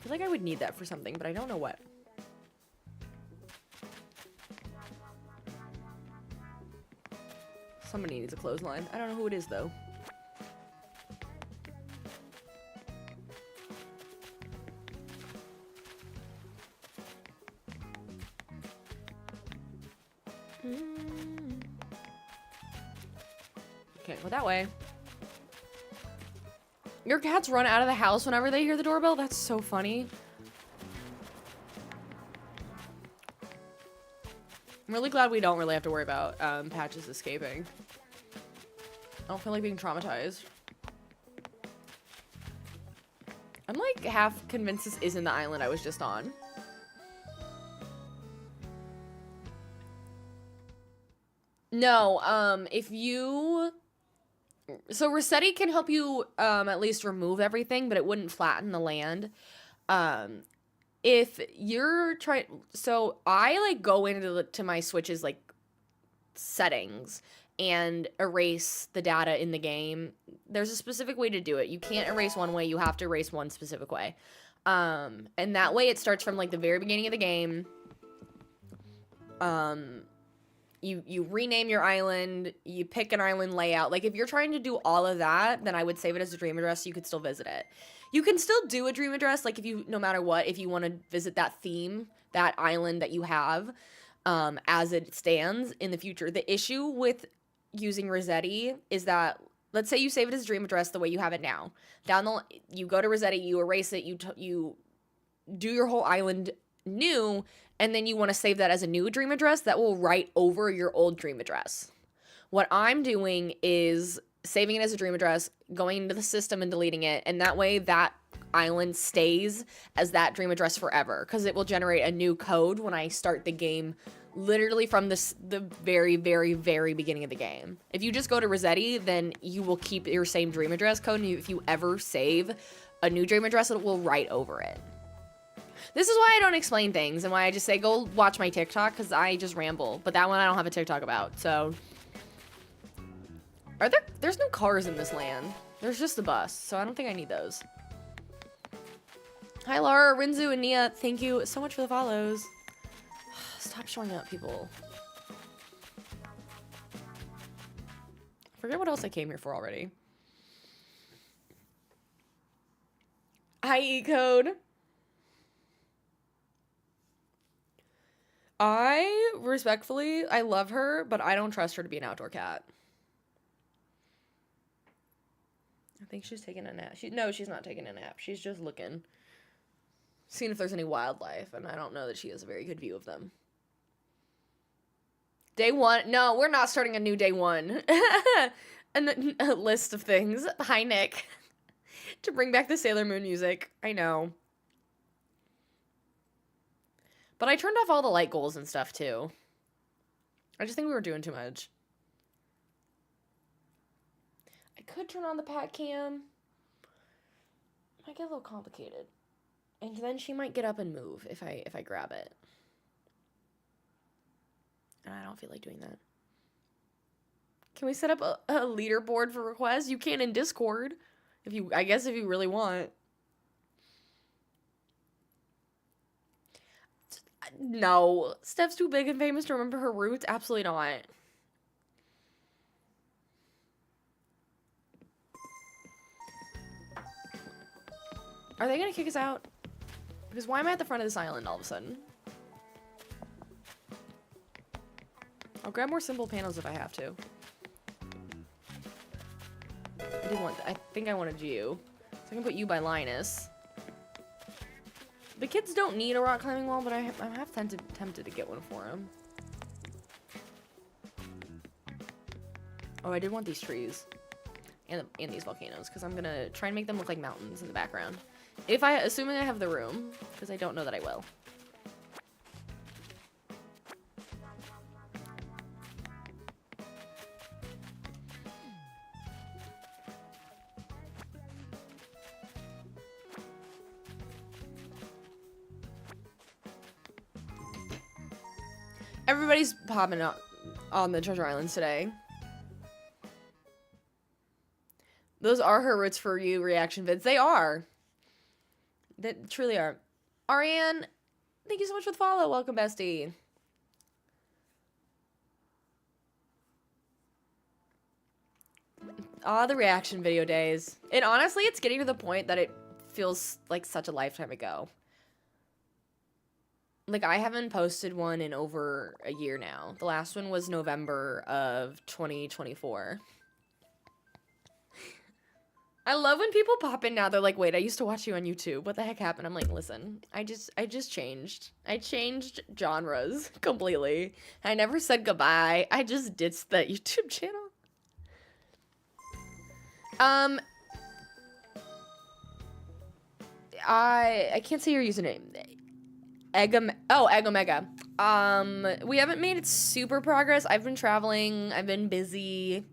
feel like I would need that for something, but I don't know what. Somebody needs a clothesline. I don't know who it is, though. Okay, go that way. Your cats run out of the house whenever they hear the doorbell? That's so funny. I'm really glad we don't really have to worry about Patches escaping. I don't feel like being traumatized. I'm like half convinced this isn't the island I was just on. No, if you... So Rossetti can help you at least remove everything, but it wouldn't flatten the land. If you're trying... So I, like, go into my Switch's, like, settings and erase the data in the game. There's a specific way to do it. You can't erase one way. You have to erase one specific way. And that way it starts from, like, the very beginning of the game. You rename your island, you pick an island layout. Like, if you're trying to do all of that, then I would save it as a dream address so you could still visit it. You can still do a dream address, like, no matter what, if you want to visit that theme, that island that you have, as it stands in the future. The issue with using Rossetti is that, let's say you save it as a dream address the way you have it now. You go to Rossetti, you erase it, you do your whole island new, and then you want to save that as a new dream address, that will write over your old dream address. What I'm doing is saving it as a dream address, going into the system and deleting it, and that way that island stays as that dream address forever, because it will generate a new code when I start the game literally from the very, very, very beginning of the game. If you just go to Rossetti, then you will keep your same dream address code, and if you ever save a new dream address, it will write over it. This is why I don't explain things, and why I just say, go watch my TikTok, because I just ramble. But that one I don't have a TikTok about, so. There's no cars in this land. There's just a bus, so I don't think I need those. Hi, Laura, Rinzu, and Nia. Thank you so much for the follows. Stop showing up, people. I forget what else I came here for already. Hi, E-Code. I love her, but I don't trust her to be an outdoor cat. I think she's taking a nap. No, she's not taking a nap. She's just looking. Seeing if there's any wildlife, and I don't know that she has a very good view of them. Day one. No, we're not starting a new day one. a list of things. Hi, Nick. To bring back the Sailor Moon music. I know. But I turned off all the light goals and stuff, too. I just think we were doing too much. I could turn on the pat cam. Might get a little complicated. And then she might get up and move if I grab it. And I don't feel like doing that. Can we set up a leaderboard for requests? You can in Discord. I guess if you really want. No. Steph's too big and famous to remember her roots? Absolutely not. Are they gonna kick us out? Because why am I at the front of this island all of a sudden? I'll grab more simple panels if I have to. I think I wanted you. So I can put you by Linus. The kids don't need a rock climbing wall, but I'm half tempted to get one for them. Oh, I did want these trees. And these volcanoes, because I'm gonna try and make them look like mountains in the background. Assuming I have the room, because I don't know that I will. Everybody's popping up on the treasure islands today. Those are her roots for you reaction vids. They are. They truly are. Ariane, thank you so much for the follow. Welcome, bestie. The reaction video days. And honestly, it's getting to the point that it feels like such a lifetime ago. Like, I haven't posted one in over a year now. The last one was November of 2024. I love when people pop in now. They're like, wait, I used to watch you on YouTube. What the heck happened? I'm like, listen, I just changed. I changed genres completely. I never said goodbye. I just ditched that YouTube channel. I can't say your username. Egomega. We haven't made it super progress. I've been traveling. I've been busy.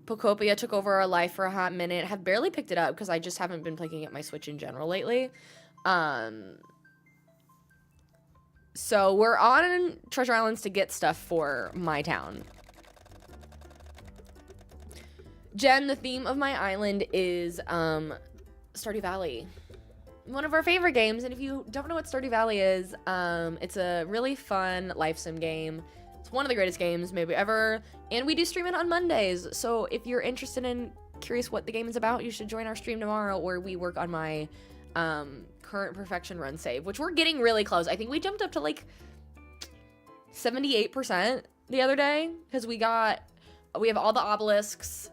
Pocopia took over our life for a hot minute. Have barely picked it up because I just haven't been picking up my Switch in general lately. So we're on Treasure Islands to get stuff for my town. Jen, the theme of my island is Stardew Valley. One of our favorite games, and if you don't know what Stardew Valley is, it's a really fun life sim game. It's one of the greatest games maybe ever, and we do stream it on Mondays. So if you're interested and curious what the game is about, you should join our stream tomorrow, where we work on my current perfection run save, which we're getting really close. I think we jumped up to like 78% the other day, because we have all the obelisks.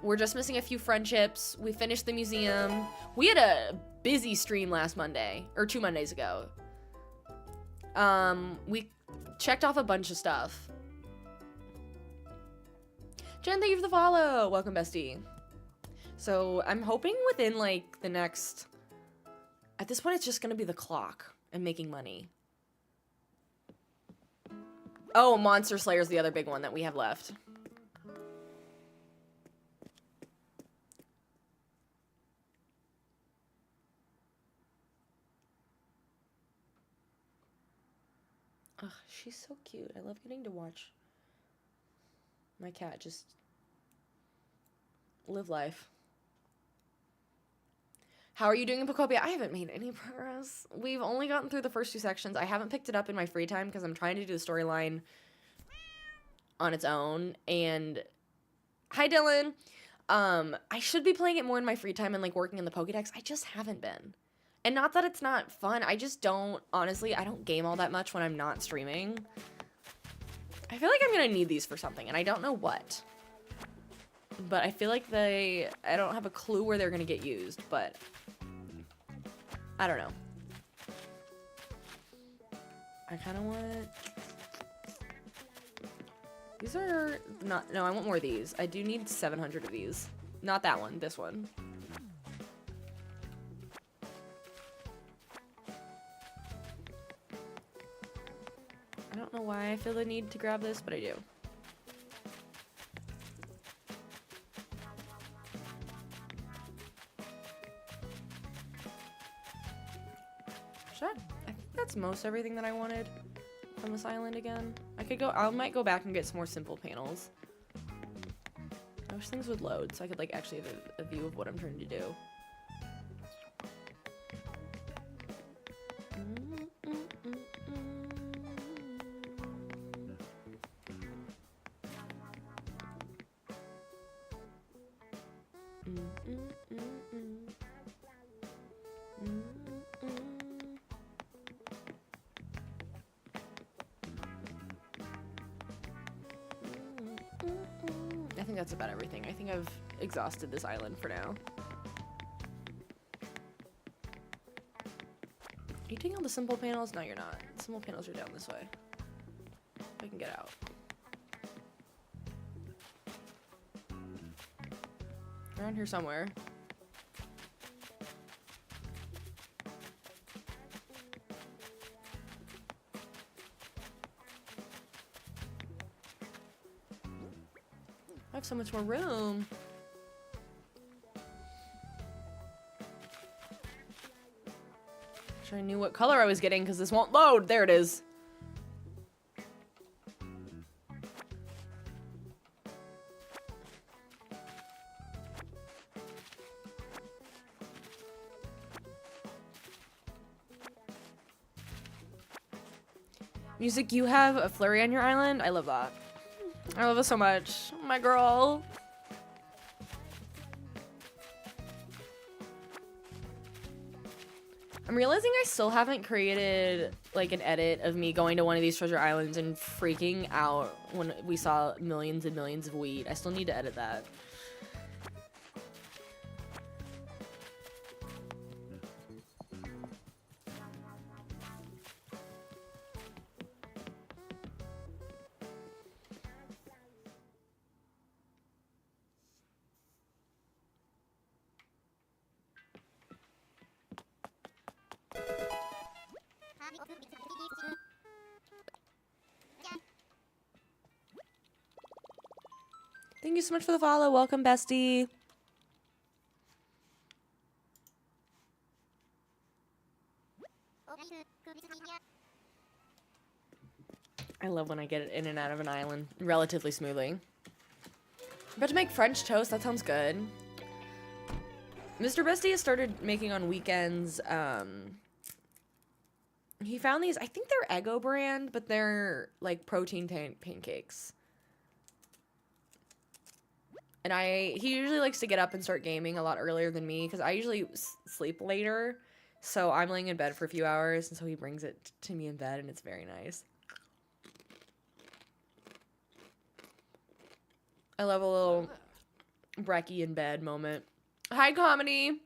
We're just missing a few friendships. We finished the museum. We had a busy stream last Monday, or 2 Mondays ago. We checked off a bunch of stuff. Jen, thank you for the follow. Welcome, bestie. So I'm hoping within like the next, at this point, it's just gonna be the clock and making money. Oh, Monster Slayer's the other big one that we have left. Ugh, she's so cute. I love getting to watch my cat just live life. How are you doing in Pokopia? I haven't made any progress. We've only gotten through the first 2 sections. I haven't picked it up in my free time because I'm trying to do the storyline on its own. And hi, Dylan. I should be playing it more in my free time and like working in the Pokédex. I just haven't been. And not that it's not fun. I just don't, honestly, I don't game all that much when I'm not streaming. I feel like I'm going to need these for something and I don't know what. But I feel like I don't have a clue where they're going to get used, but I don't know. I kind of want... These are not... No, I want more of these. I do need 700 of these. Not that one, this one. I don't know why I feel the need to grab this, but I do. I think that's most everything that I wanted from this island again. I might go back and get some more simple panels. I wish things would load so I could like actually have a view of what I'm trying to do. I think that's about everything. I think I've exhausted this island for now. Are you taking all the simple panels? No, you're not. The simple panels are down this way. If I can get out. Around here somewhere. I have so much more room. Sure I knew what color I was getting because this won't load. There it is. Music, you have a flurry on your island? I love that. I love it so much. My girl. I'm realizing I still haven't created like an edit of me going to one of these treasure islands and freaking out when we saw millions and millions of wheat. I still need to edit that. Thank you so much for the follow. Welcome, bestie. I love when I get in and out of an island relatively smoothly. I'm about to make French toast. That sounds good. Mr. Bestie has started making on weekends. He found these. I think they're Eggo brand, but they're like protein pancakes. And he usually likes to get up and start gaming a lot earlier than me because I usually sleep later. So I'm laying in bed for a few hours, and so he brings it to me in bed, and it's very nice. I love a little brekkie in bed moment. Hi, Comedy.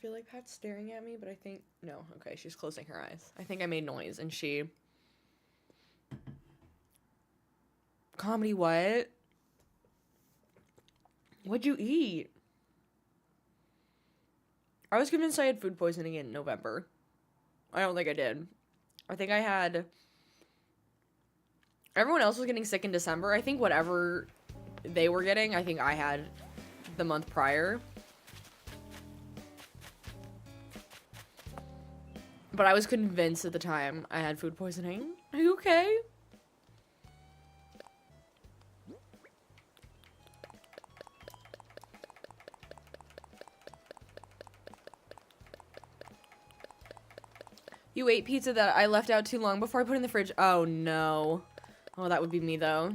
feel like Pat's staring at me, but I think... No, okay, she's closing her eyes. I think I made noise, and she... Comedy, what? What'd you eat? I was convinced I had food poisoning in November. I don't think I did. I think I had... Everyone else was getting sick in December. I think whatever they were getting, I think I had the month prior. But I was convinced at the time I had food poisoning. Are you okay? You ate pizza that I left out too long before I put it in the fridge. Oh, no. Oh, that would be me, though.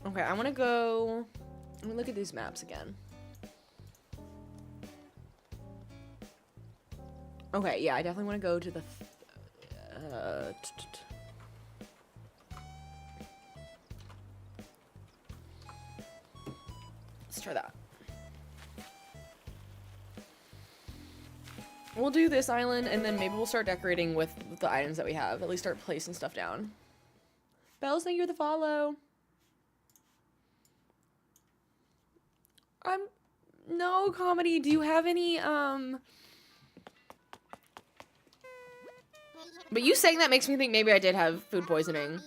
Okay, I want to go... Let me look at these maps again. Okay, yeah, I definitely want to go to the... Let's try that. We'll do this island, and then maybe we'll start decorating with the items that we have. At least start placing stuff down. Bells, thank you for the follow. No, Comedy, do you have any, But you saying that makes me think maybe I did have food poisoning.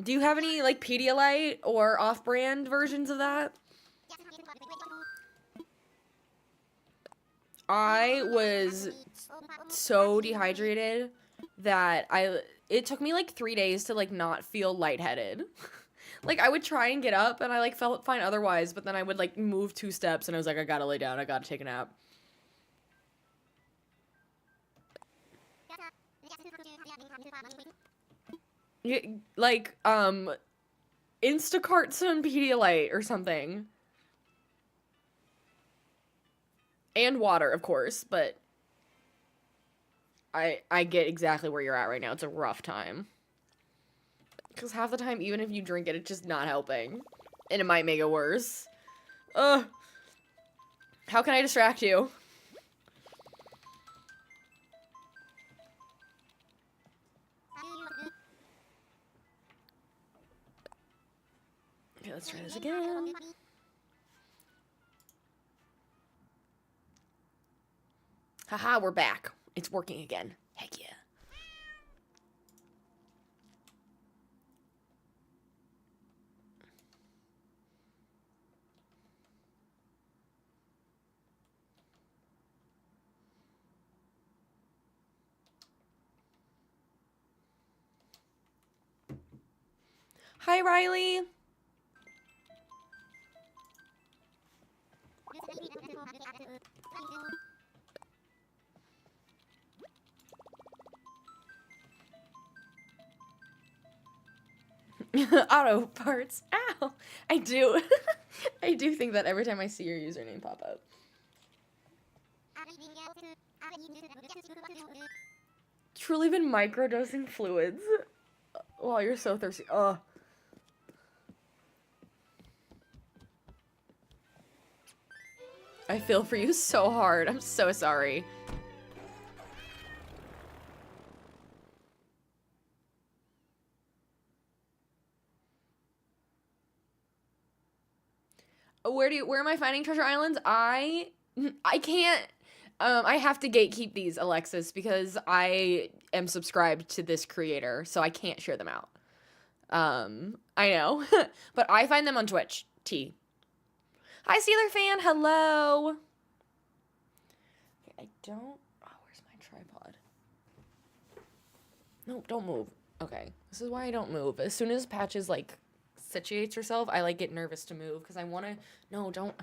Do you have any, like, Pedialyte or off-brand versions of that? I was so dehydrated that it took me, like, 3 days to, like, not feel lightheaded. Like, I would try and get up, and I, like, felt fine otherwise, but then I would, like, move 2 steps, and I was like, I gotta lay down, I gotta take a nap. Yeah, like, Instacart some Pedialyte or something. And water, of course, but I get exactly where you're at right now. It's a rough time. Because half the time, even if you drink it, it's just not helping. And it might make it worse. Ugh. How can I distract you? Okay, let's try this again. Haha, we're back. It's working again. Heck yeah. Hi, Riley. Auto parts. Ow. I do. I do think that every time I see your username pop up. Truly been microdosing fluids. Oh, you're so thirsty. Ugh. I feel for you so hard. I'm so sorry. Where am I finding treasure islands? I can't, I have to gatekeep these, Alexis, because I am subscribed to this creator, so I can't share them out. I know, but I find them on Twitch, T. Hi, Steeler fan, hello. Okay, I don't, oh, where's my tripod? No, don't move. Okay, this is why I don't move. As soon as Patches, like, situates herself, I, like, get nervous to move, because I want to, no, don't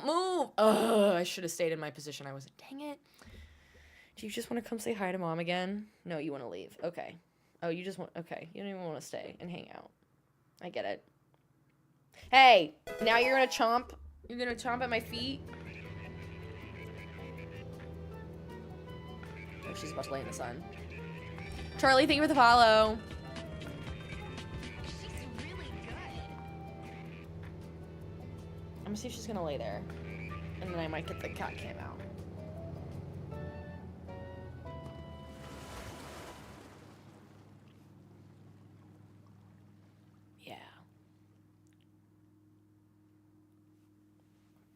move. Ugh, I should have stayed in my position. I wasn't, dang it. Do you just want to come say hi to Mom again? No, you want to leave. Okay. Oh, you just want, okay, you don't even want to stay and hang out. I get it. Hey, now you're gonna chomp? You're gonna chomp at my feet? Oh, she's about to lay in the sun. Charlie, thank you for the follow. gonna see if she's gonna lay there. And then I might get the cat cam out. Yeah.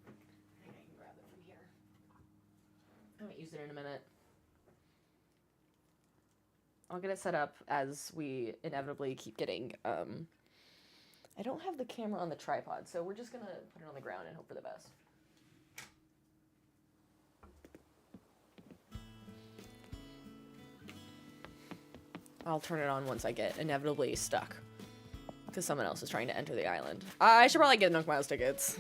I think I can grab it from here. I haven't used it in a minute. I'll get it set up as we inevitably keep getting, I don't have the camera on the tripod, so we're just gonna put it on the ground and hope for the best. I'll turn it on once I get inevitably stuck. Because someone else is trying to enter the island. I should probably get Nook Miles tickets.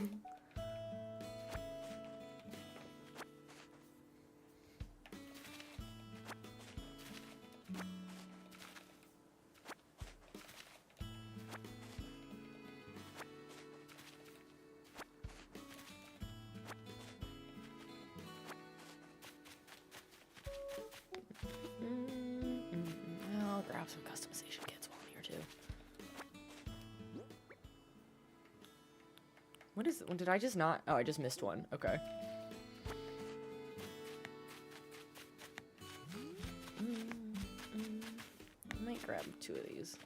I'll grab some customization kits while I'm here too. What is, did I just not? Oh, I just missed one. Okay. I might grab 2 of these.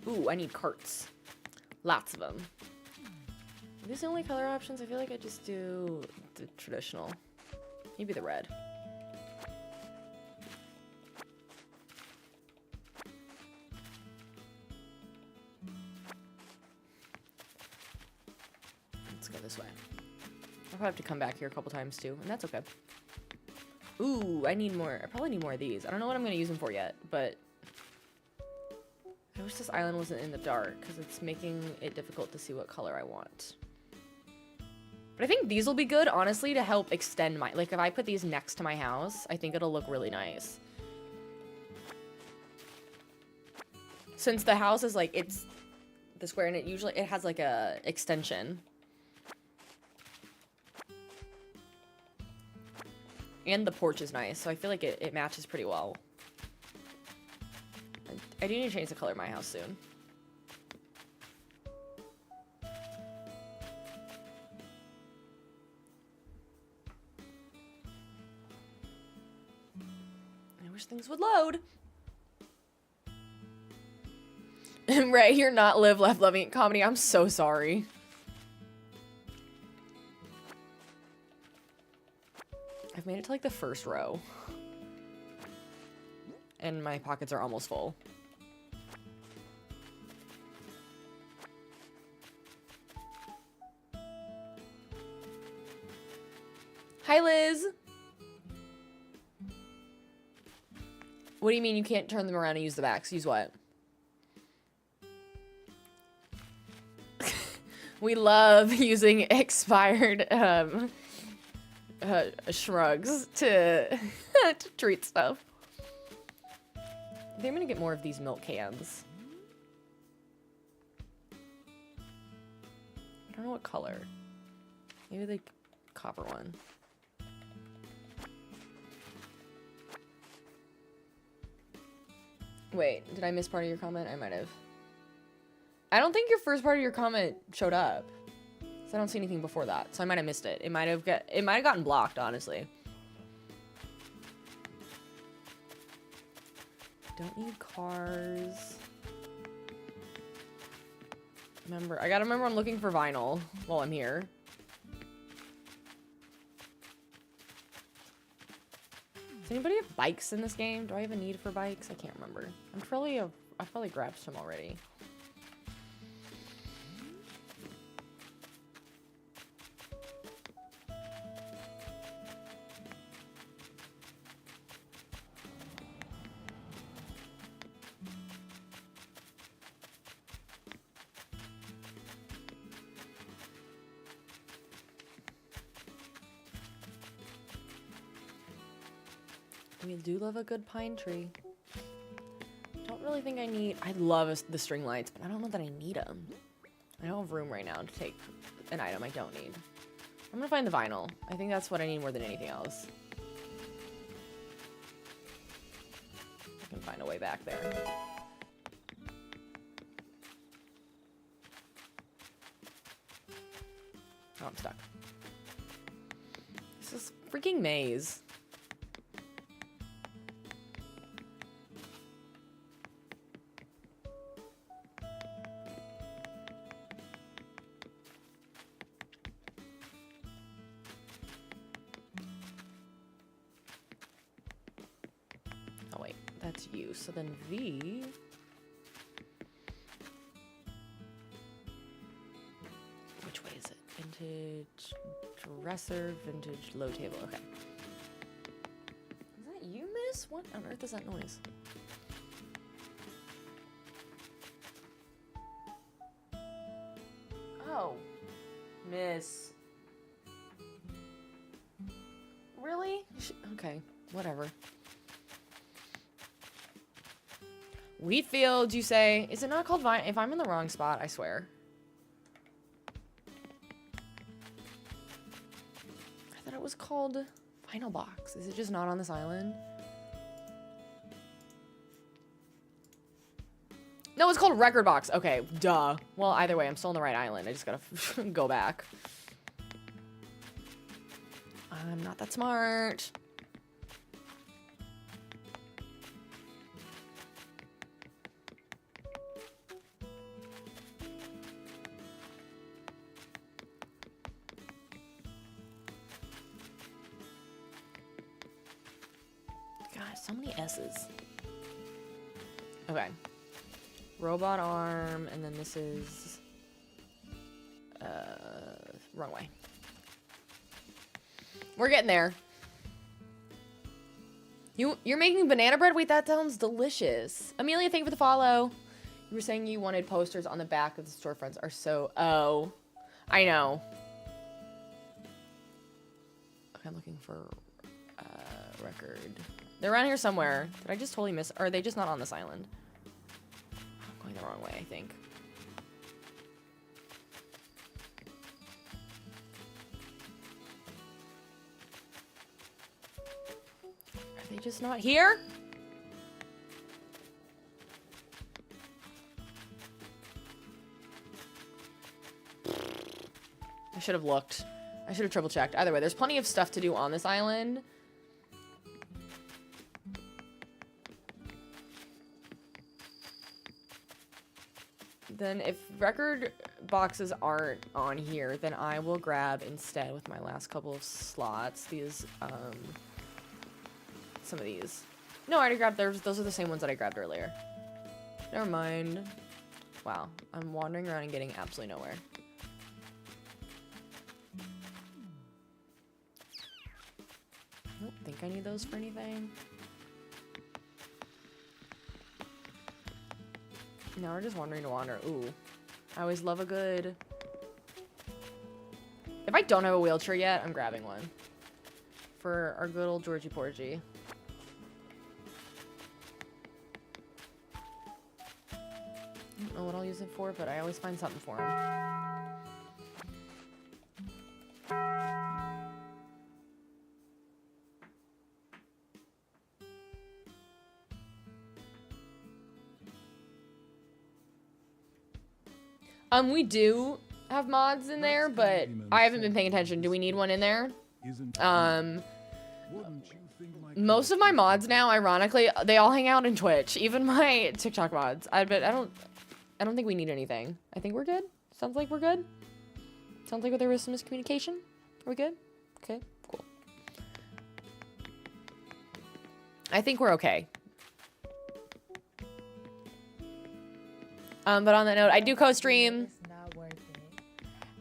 Ooh, I need carts. Lots of them. Are these the only color options? I feel like I just do the traditional. Maybe the red. Let's go this way. I'll probably have to come back here a couple times too, and that's okay. Ooh, I need more. I probably need more of these. I don't know what I'm going to use them for yet, but I wish this island wasn't in the dark because it's making it difficult to see what color I want. But I think these will be good, honestly, to help extend my... Like, if I put these next to my house, I think it'll look really nice. Since the house is, like, it's the square, and it has, like, a extension. And the porch is nice, so I feel like it matches pretty well. I do need to change the color of my house soon. I wish things would load. Ray, you're not live, left, loving comedy. I'm so sorry. I've made it to like the first row. And my pockets are almost full. Hi, Liz. What do you mean you can't turn them around and use the backs? Use what? We love using expired shrugs to to treat stuff. I think I'm gonna get more of these milk cans. I don't know what color. Maybe the copper one. Wait, did I miss part of your comment? I might have. I don't think your first part of your comment showed up. So I don't see anything before that. So I might have missed it. It might have gotten blocked, honestly. Don't need cars. I gotta remember I'm looking for vinyl while I'm here. Does anybody have bikes in this game? Do I have a need for bikes? I can't remember. I've probably grabbed some already. We do love a good pine tree. Don't really think I need... I love the string lights, but I don't know that I need them. I don't have room right now to take an item I don't need. I'm gonna find the vinyl. I think that's what I need more than anything else. I can find a way back there. freaking maze. Oh wait, that's you. So then V. Which way is it? Vintage dresser, vintage low table. Okay. Is that you, miss? What on earth is that noise? Oh, miss. Really? Okay, whatever. Wheatfield, you say? Is it not called Vine? If I'm in the wrong spot, I swear. I thought it was called Final Box. Is it just not on this island? No, it's called Record Box. Okay, duh. Well, either way, I'm still on the right island. I just gotta go back. I'm not that smart. God, so many S's. Okay. Robot arm, and then this is wrong way. We're getting there. You're making banana bread? Wait, that sounds delicious. Amelia, thank you for the follow. You were saying you wanted posters on the back of the storefronts are so... Oh. I know. Okay, I'm looking for record. They're around here somewhere. Did I just totally miss... Or are they just not on this island? I'm going the wrong way, I think. Are they just not here? I should have looked. I should have triple checked. Either way, there's plenty of stuff to do on this island. Then if record boxes aren't on here, then I will grab instead with my last couple of slots these, some of these. No, I already grabbed those. Those are the same ones that I grabbed earlier. Never mind. Wow, I'm wandering around and getting absolutely nowhere. I don't think I need those for anything. Now we're just wandering to wander. Ooh. I always love a good... If I don't have a wheelchair yet, I'm grabbing one. For our good old Georgie Porgy. I don't know what I'll use it for, but I always find something for him. We do have mods in there, but I haven't been paying attention. Do we need one in there? Most of my mods now, ironically, they all hang out in Twitch. Even my TikTok mods. But I don't think we need anything. I think we're good. Sounds like we're good. Sounds like there was some miscommunication. Are we good? Okay, cool. I think we're okay. But on that note, I do co-stream.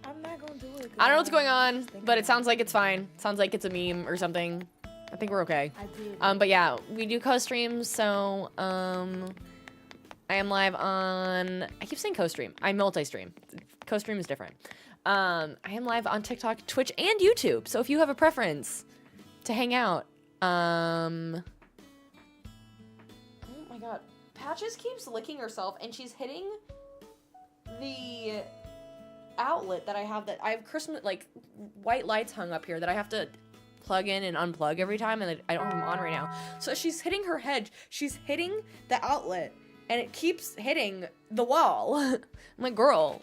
I'm not gonna do it. I don't know what's going on, but it sounds like it's fine. Sounds like it's a meme or something. I think we're okay. But yeah, we do co-stream, so I am live on... I keep saying co-stream. I multi-stream. Co-stream is different. I am live on TikTok, Twitch, and YouTube. So if you have a preference to hang out, oh my god. Patches keeps licking herself, and she's hitting the outlet that I have Christmas, like, white lights hung up here that I have to plug in and unplug every time, and I don't have them on right now. So she's hitting her head. She's hitting the outlet, and it keeps hitting the wall. I'm like, girl.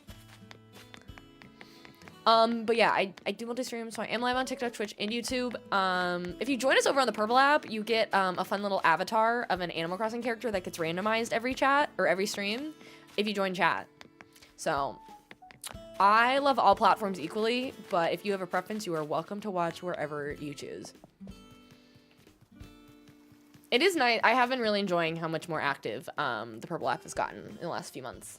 But yeah, I do multi-stream, so I am live on TikTok, Twitch, and YouTube. If you join us over on the Purple app, you get a fun little avatar of an Animal Crossing character that gets randomized every chat or every stream if you join chat. So I love all platforms equally, but if you have a preference, you are welcome to watch wherever you choose. It is nice. I have been really enjoying how much more active the Purple app has gotten in the last few months.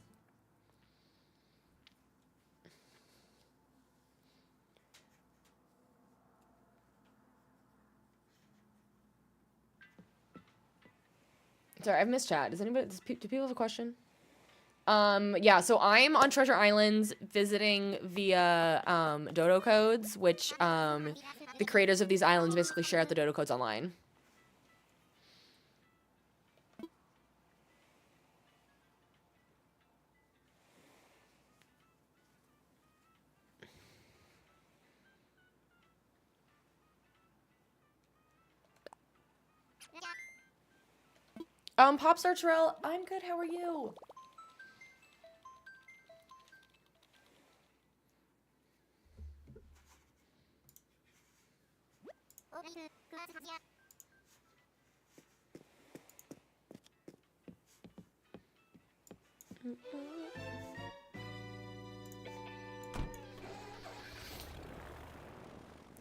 Sorry, I've missed chat. Do people have a question? Yeah, so I'm on Treasure Islands visiting via dodo codes, which the creators of these islands basically share out the dodo codes online. Popstar Terrell, I'm good, how are you?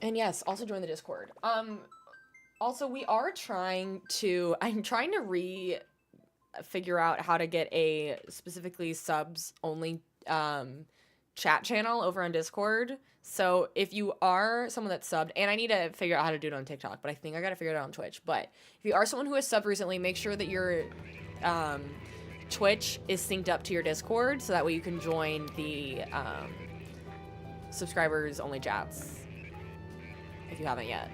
And yes, also join the Discord. Also, I'm trying to figure out how to get a specifically subs only chat channel over on Discord. So if you are someone that's subbed, and I need to figure out how to do it on TikTok, but I think I gotta figure it out on Twitch. But if you are someone who has subbed recently, make sure that your Twitch is synced up to your Discord, so that way you can join the subscribers only chats if you haven't yet.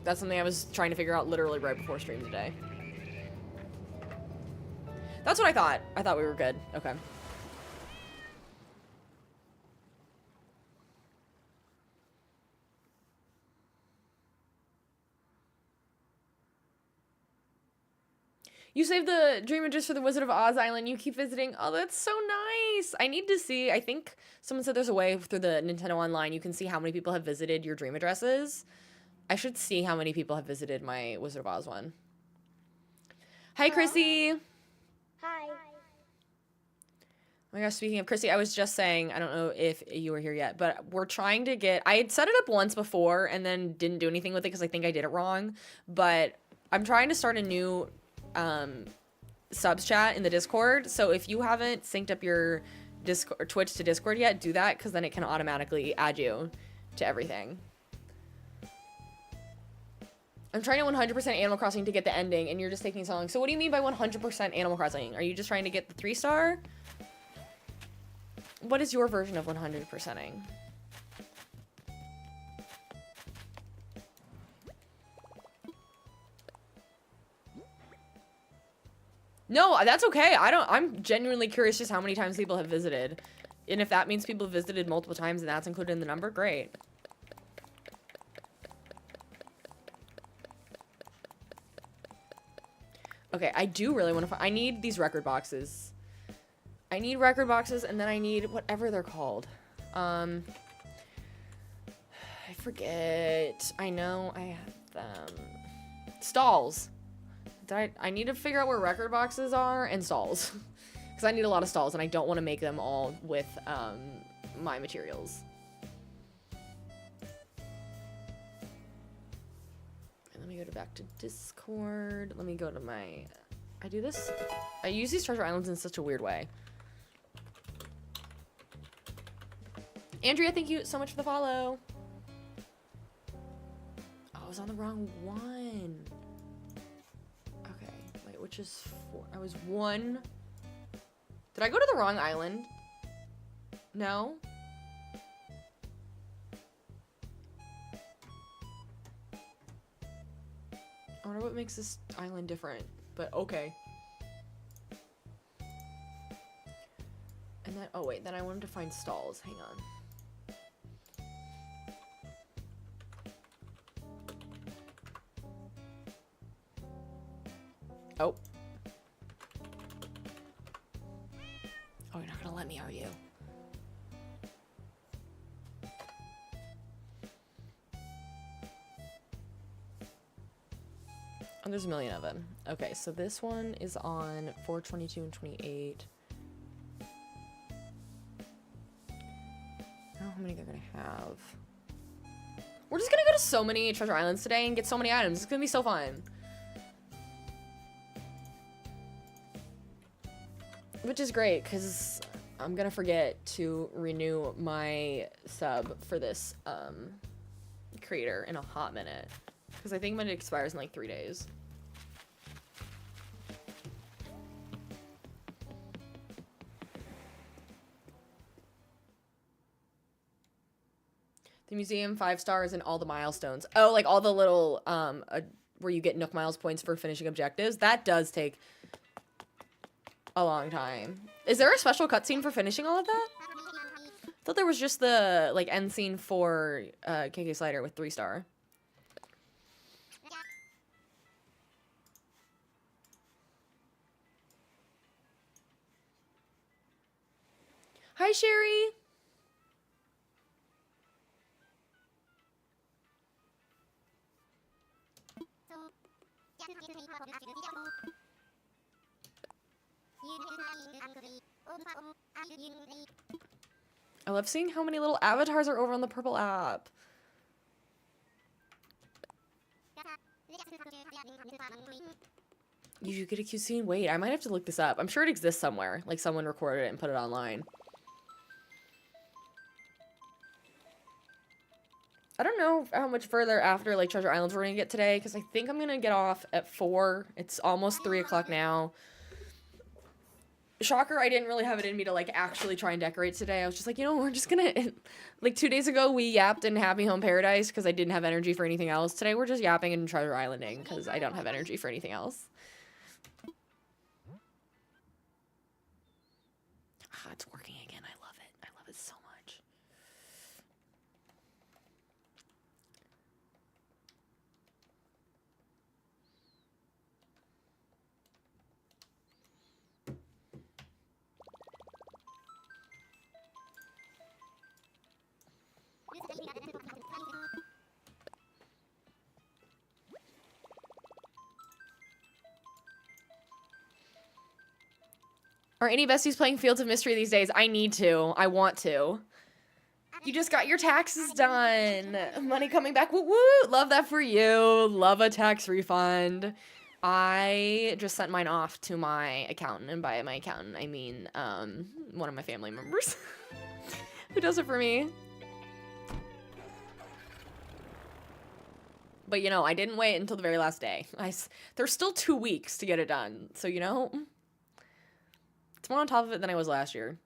That's something I was trying to figure out literally right before stream today. That's what I thought. I thought we were good. Okay. You saved the dream address for the Wizard of Oz Island. You keep visiting. Oh, that's so nice. I need to see. I think someone said there's a way through the Nintendo Online you can see how many people have visited your dream addresses. I should see how many people have visited my Wizard of Oz one. Hi, Chrissy. Hi. Oh my gosh, speaking of Chrissy, I was just saying, I don't know if you were here yet, but we're trying to get, I had set it up once before and then didn't do anything with it because I think I did it wrong, but I'm trying to start a new subs chat in the Discord. So if you haven't synced up your Discord, Twitch to Discord yet, do that because then it can automatically add you to everything. I'm trying to 100% Animal Crossing to get the ending, and you're just taking so long. So what do you mean by 100% Animal Crossing? Are you just trying to get the 3-star? What is your version of 100%ing? No, that's okay. I'm genuinely curious just how many times people have visited. And if that means people have visited multiple times and that's included in the number, great. Okay, I do really want to find... I need these record boxes. I need record boxes, and then I need whatever they're called. I forget. I know I have them. Stalls. I need to figure out where record boxes are and stalls. Because I need a lot of stalls, and I don't want to make them all with my materials. Let me go back to Discord. Let me go to my... I use these treasure islands in such a weird way. Andrea, thank you so much for the follow. Oh, I was on the wrong one. Okay, wait, which is 4? I was 1. Did I go to the wrong island? No? I wonder what makes this island different, but okay. And then, oh wait, then I wanted to find stalls. Hang on. Oh. Oh, you're not gonna let me, are you? Oh, there's a million of them. Okay, so this one is on 4/22 and 28. I don't know how many they're gonna have. We're just gonna go to so many treasure islands today and get so many items. It's gonna be so fun. Which is great, because I'm gonna forget to renew my sub for this creator in a hot minute. Because I think when it expires in like 3 days. The museum, 5 stars, and all the milestones. Oh, like all the little, where you get Nook Miles points for finishing objectives. That does take a long time. Is there a special cutscene for finishing all of that? I thought there was just the, like, end scene for KK Slider with 3-star. Hi, Sherry! I love seeing how many little avatars are over on the purple app. You should get a cute scene. Wait, I might have to look this up. I'm sure it exists somewhere. Like someone recorded it and put it online. I don't know how much further after like Treasure Islands we're gonna get today, because I think I'm gonna get off at 4. It's almost 3 o'clock now. Shocker, I didn't really have it in me to like actually try and decorate today. I was just like, you know, we're just gonna like 2 days ago we yapped in Happy Home Paradise because I didn't have energy for anything else. Today we're just yapping and Treasure Islanding because I don't have energy for anything else. Ah, it's working again. I love it. I love it so much. Are any besties playing Fields of Mystery these days? I need to. I want to. You just got your taxes done. Money coming back. Woo woo. Love that for you. Love a tax refund. I just sent mine off to my accountant. And by my accountant, I mean one of my family members who does it for me. But, you know, I didn't wait until the very last day. There's still 2 weeks to get it done. So, you know, it's more on top of it than I was last year.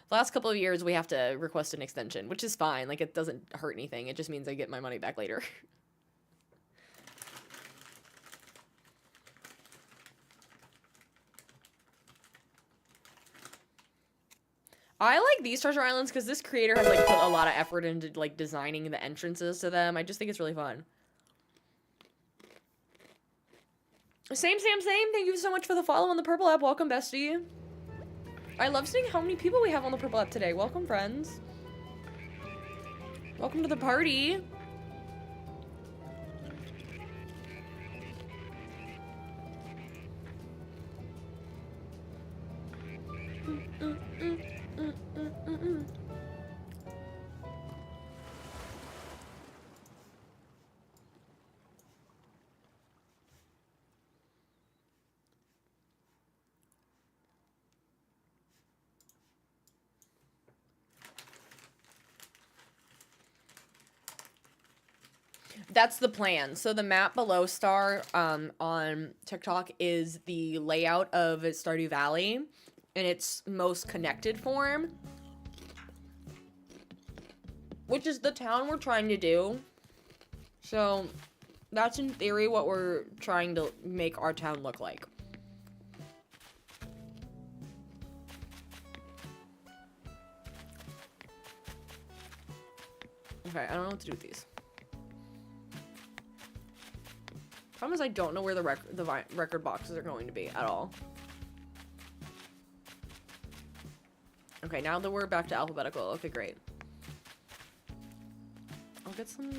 The last couple of years, we have to request an extension, which is fine. Like, it doesn't hurt anything. It just means I get my money back later. I like these treasure islands because this creator has, like, put a lot of effort into, like, designing the entrances to them. I just think it's really fun. Same, Sam, same. Thank you so much for the follow on the purple app. Welcome, bestie. I love seeing how many people we have on the purple app today. Welcome, friends. Welcome to the party. That's the plan. So the map below Star on TikTok is the layout of Stardew Valley in its most connected form, which is the town we're trying to do. So that's in theory what we're trying to make our town look like. Okay, I don't know what to do with these. Problem is I don't know where the record boxes are going to be at all. Okay, now that we're back to alphabetical. Okay, great. I'll get some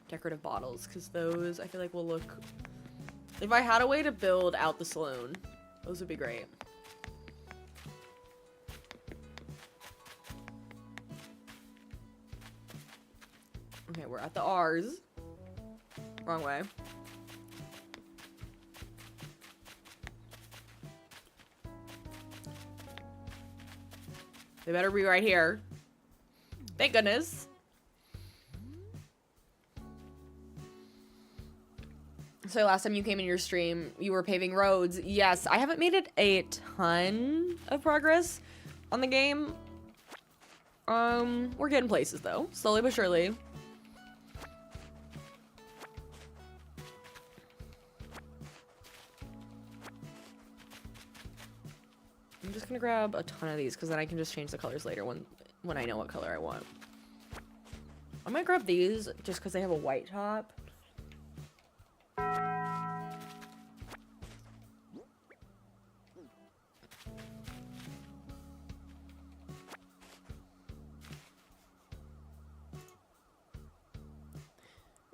decorative bottles because those I feel like will look If I had a way to build out the saloon, those would be great. Okay, we're at the R's. Wrong way. They better be right here. Thank goodness. So last time you came in your stream, you were paving roads. Yes, I haven't made it a ton of progress on the game. We're getting places though, slowly but surely. I'm just gonna grab a ton of these because then I can just change the colors later when I know what color I want. I might grab these just because they have a white top.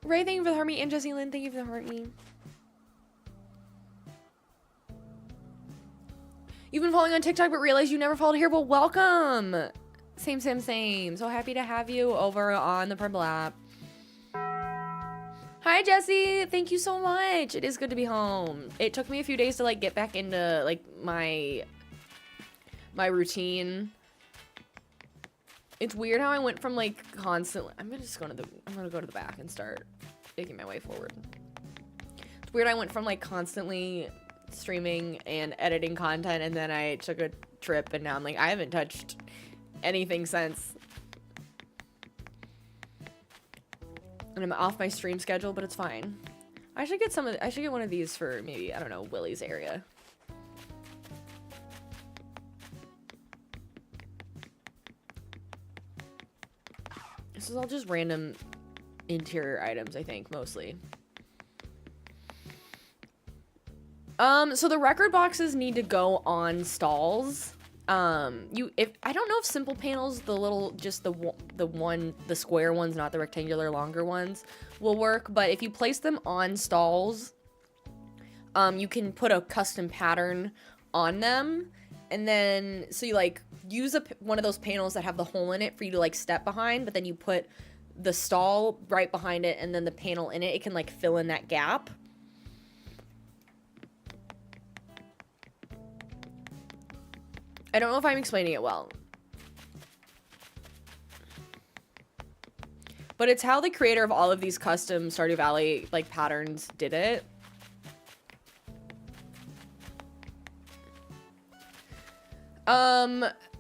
Ray, thank you for the heart me, and Jessie Lynn, thank you for the heart me. You've been following on TikTok but realized you never followed here. Well, welcome. Same, same, same. So happy to have you over on the Purple app. Hi, Jessie. Thank you so much. It is good to be home. It took me a few days to like get back into like my routine. It's weird how I went from like constantly. I'm gonna go to the back and start making my way forward. It's weird. I went from like constantly streaming and editing content, and then I took a trip, and now I'm like I haven't touched anything since. And I'm off my stream schedule, but it's fine. I should get one of these for maybe, I don't know, Willie's area. This is all just random interior items, I think, mostly. So the record boxes need to go on stalls. I don't know if simple panels, the little, just the square ones, not the rectangular longer ones, will work, but if you place them on stalls, you can put a custom pattern on them, and then, so you like use one of those panels that have the hole in it for you to like step behind, but then you put the stall right behind it, and then the panel in it, it can like fill in that gap. I don't know if I'm explaining it well. But it's how the creator of all of these custom Stardew Valley like patterns did it.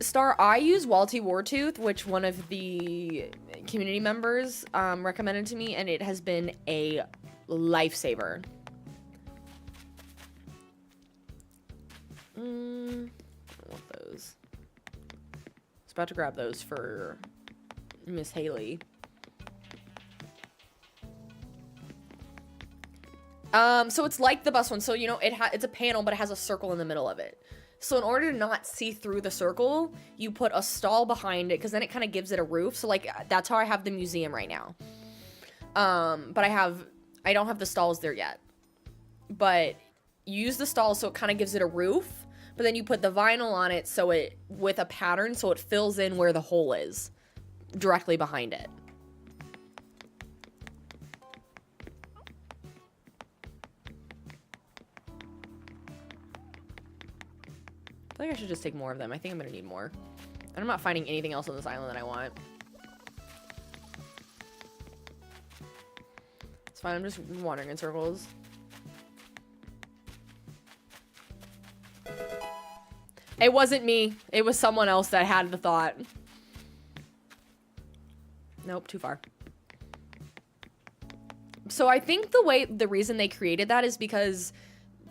Star, I use Walty Wartooth, which one of the community members recommended to me, and it has been a lifesaver. I want those. I was about to grab those for Miss Haley. So it's like the bus one. So, you know, it's a panel, but it has a circle in the middle of it. So in order to not see through the circle, you put a stall behind it, because then it kind of gives it a roof. So, like, that's how I have the museum right now. But I don't have the stalls there yet. But you use the stalls so it kind of gives it a roof. But then you put the vinyl on it so it, with a pattern, so it fills in where the hole is, directly behind it. I feel like I should just take more of them. I think I'm gonna need more. And I'm not finding anything else on this island that I want. It's fine, I'm just wandering in circles. It wasn't me. It was someone else that had the thought. Nope, too far. So I think the reason they created that is because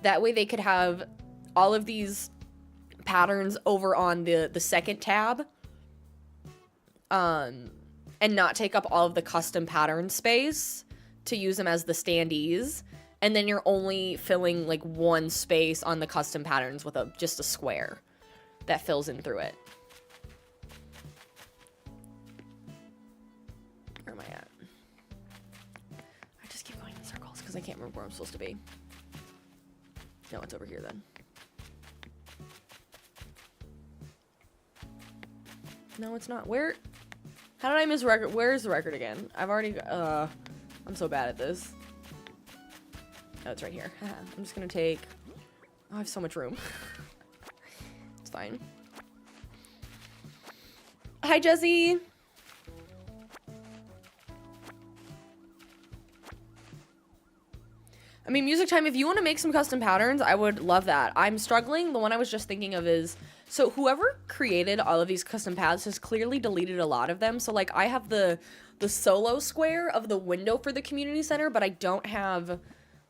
that way they could have all of these patterns over on the second tab, and not take up all of the custom pattern space to use them as the standees, and then you're only filling like one space on the custom patterns with just a square that fills in through it. Where am I at? I just keep going in circles because I can't remember where I'm supposed to be. No, it's over here then. No, it's not. Where? How did I miss record? Where's the record again? I've already, I'm so bad at this. Oh, it's right here. I'm just gonna take, oh, I have so much room. It's fine. Hi, Jesse. I mean, music time, if you want to make some custom patterns, I would love that. I'm struggling. The one I was just thinking of is, so whoever created all of these custom paths has clearly deleted a lot of them. So like I have the solo square of the window for the community center, but I don't know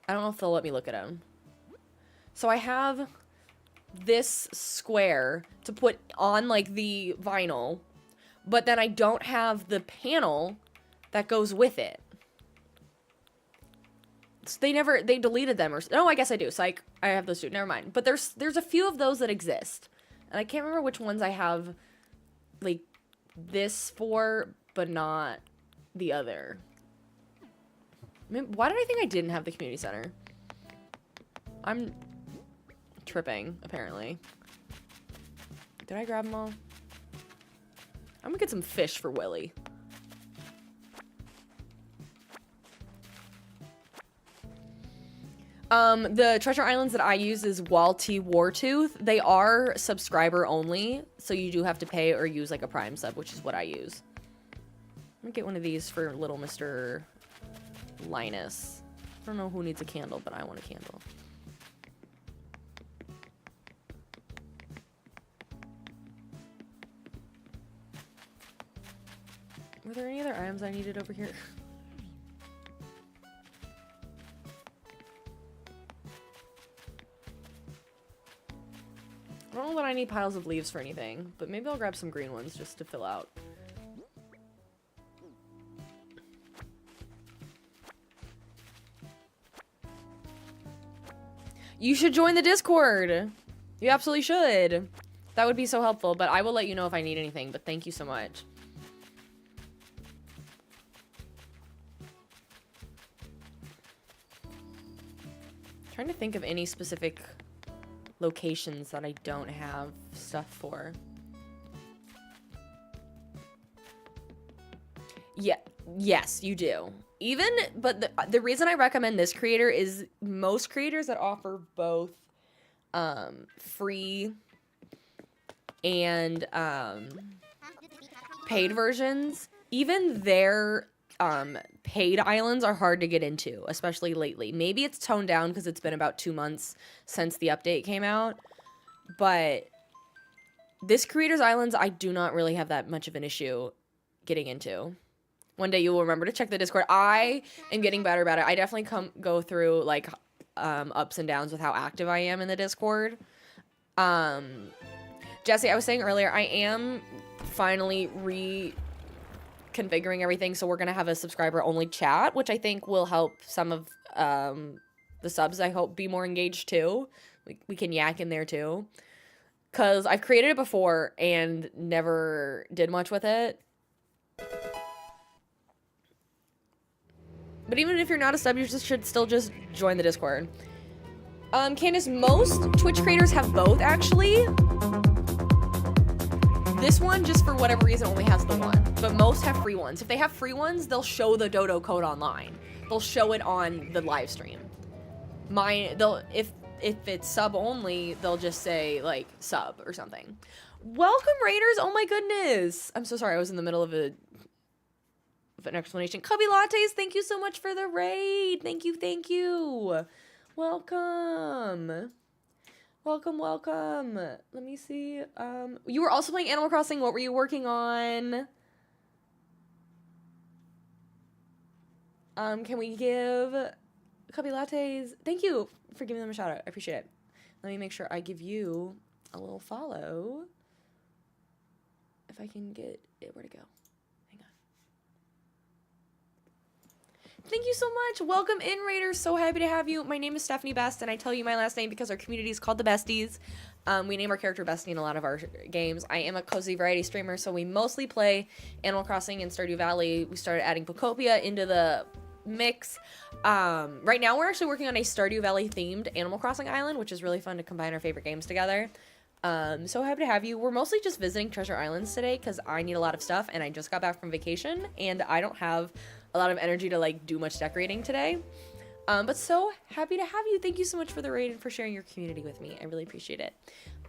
if they'll let me look at them. So I have this square to put on like the vinyl, but then I don't have the panel that goes with it. So they deleted them, or no, I guess I do. So I have those two. Never mind. But there's a few of those that exist, and I can't remember which ones I have like this for, but not the other. I mean, why did I think I didn't have the community center? I'm tripping, apparently. Did I grab them all? I'm gonna get some fish for Willy. The treasure islands that I use is Walty Wartooth. They are subscriber only, so you do have to pay or use like a Prime sub, which is what I use. I'm gonna get one of these for little Mr. Linus. I don't know who needs a candle, but I want a candle. Were there any other items I needed over here? I don't know that I need piles of leaves for anything, but maybe I'll grab some green ones just to fill out. You should join the Discord. You absolutely should. That would be so helpful, but I will let you know if I need anything, but thank you so much. Trying to think of any specific locations that I don't have stuff for. Yeah, yes, you do. But the reason I recommend this creator is most creators that offer both free and paid versions, even their paid islands are hard to get into, especially lately. Maybe it's toned down because it's been about 2 months since the update came out, but this creator's islands I do not really have that much of an issue getting into. One day you will remember to check the Discord. I am getting better about it. I definitely go through like ups and downs with how active I am in the Discord. Jesse, I was saying earlier, I am finally reconfiguring everything, so we're gonna have a subscriber only chat, which I think will help some of the subs, I hope, be more engaged too. We can yak in there too, because I've created it before and never did much with it. But even if you're not a sub, you should still just join the Discord. Candace, most Twitch creators have both, actually. This one, just for whatever reason, only has the one. But most have free ones. If they have free ones, they'll show the dodo code online. They'll show it on the live stream. If it's sub only, they'll just say, like, sub or something. Welcome, Raiders! Oh my goodness! I'm so sorry, I was in the middle of an explanation. Cubby Lattes, thank you so much for the raid. Thank you, thank you. Welcome. Welcome, welcome. Let me see. You were also playing Animal Crossing. What were you working on? Can we give Cubby Lattes? Thank you for giving them a shout out. I appreciate it. Let me make sure I give you a little follow. If I can get it, where to go? Thank you so much. Welcome in, Raiders. So happy to have you. My name is Stephanie Best, and I tell you my last name because our community is called the Besties. We name our character Bestie in a lot of our games. I am a cozy variety streamer, so we mostly play Animal Crossing and Stardew Valley. We started adding Pocopia into the mix. Right now we're actually working on a Stardew Valley themed Animal Crossing island, which is really fun to combine our favorite games together. So happy to have you. We're mostly just visiting Treasure Islands today because I need a lot of stuff and I just got back from vacation and I don't have a lot of energy to like do much decorating today. But so happy to have you. Thank you so much for the raid and for sharing your community with me. I really appreciate it.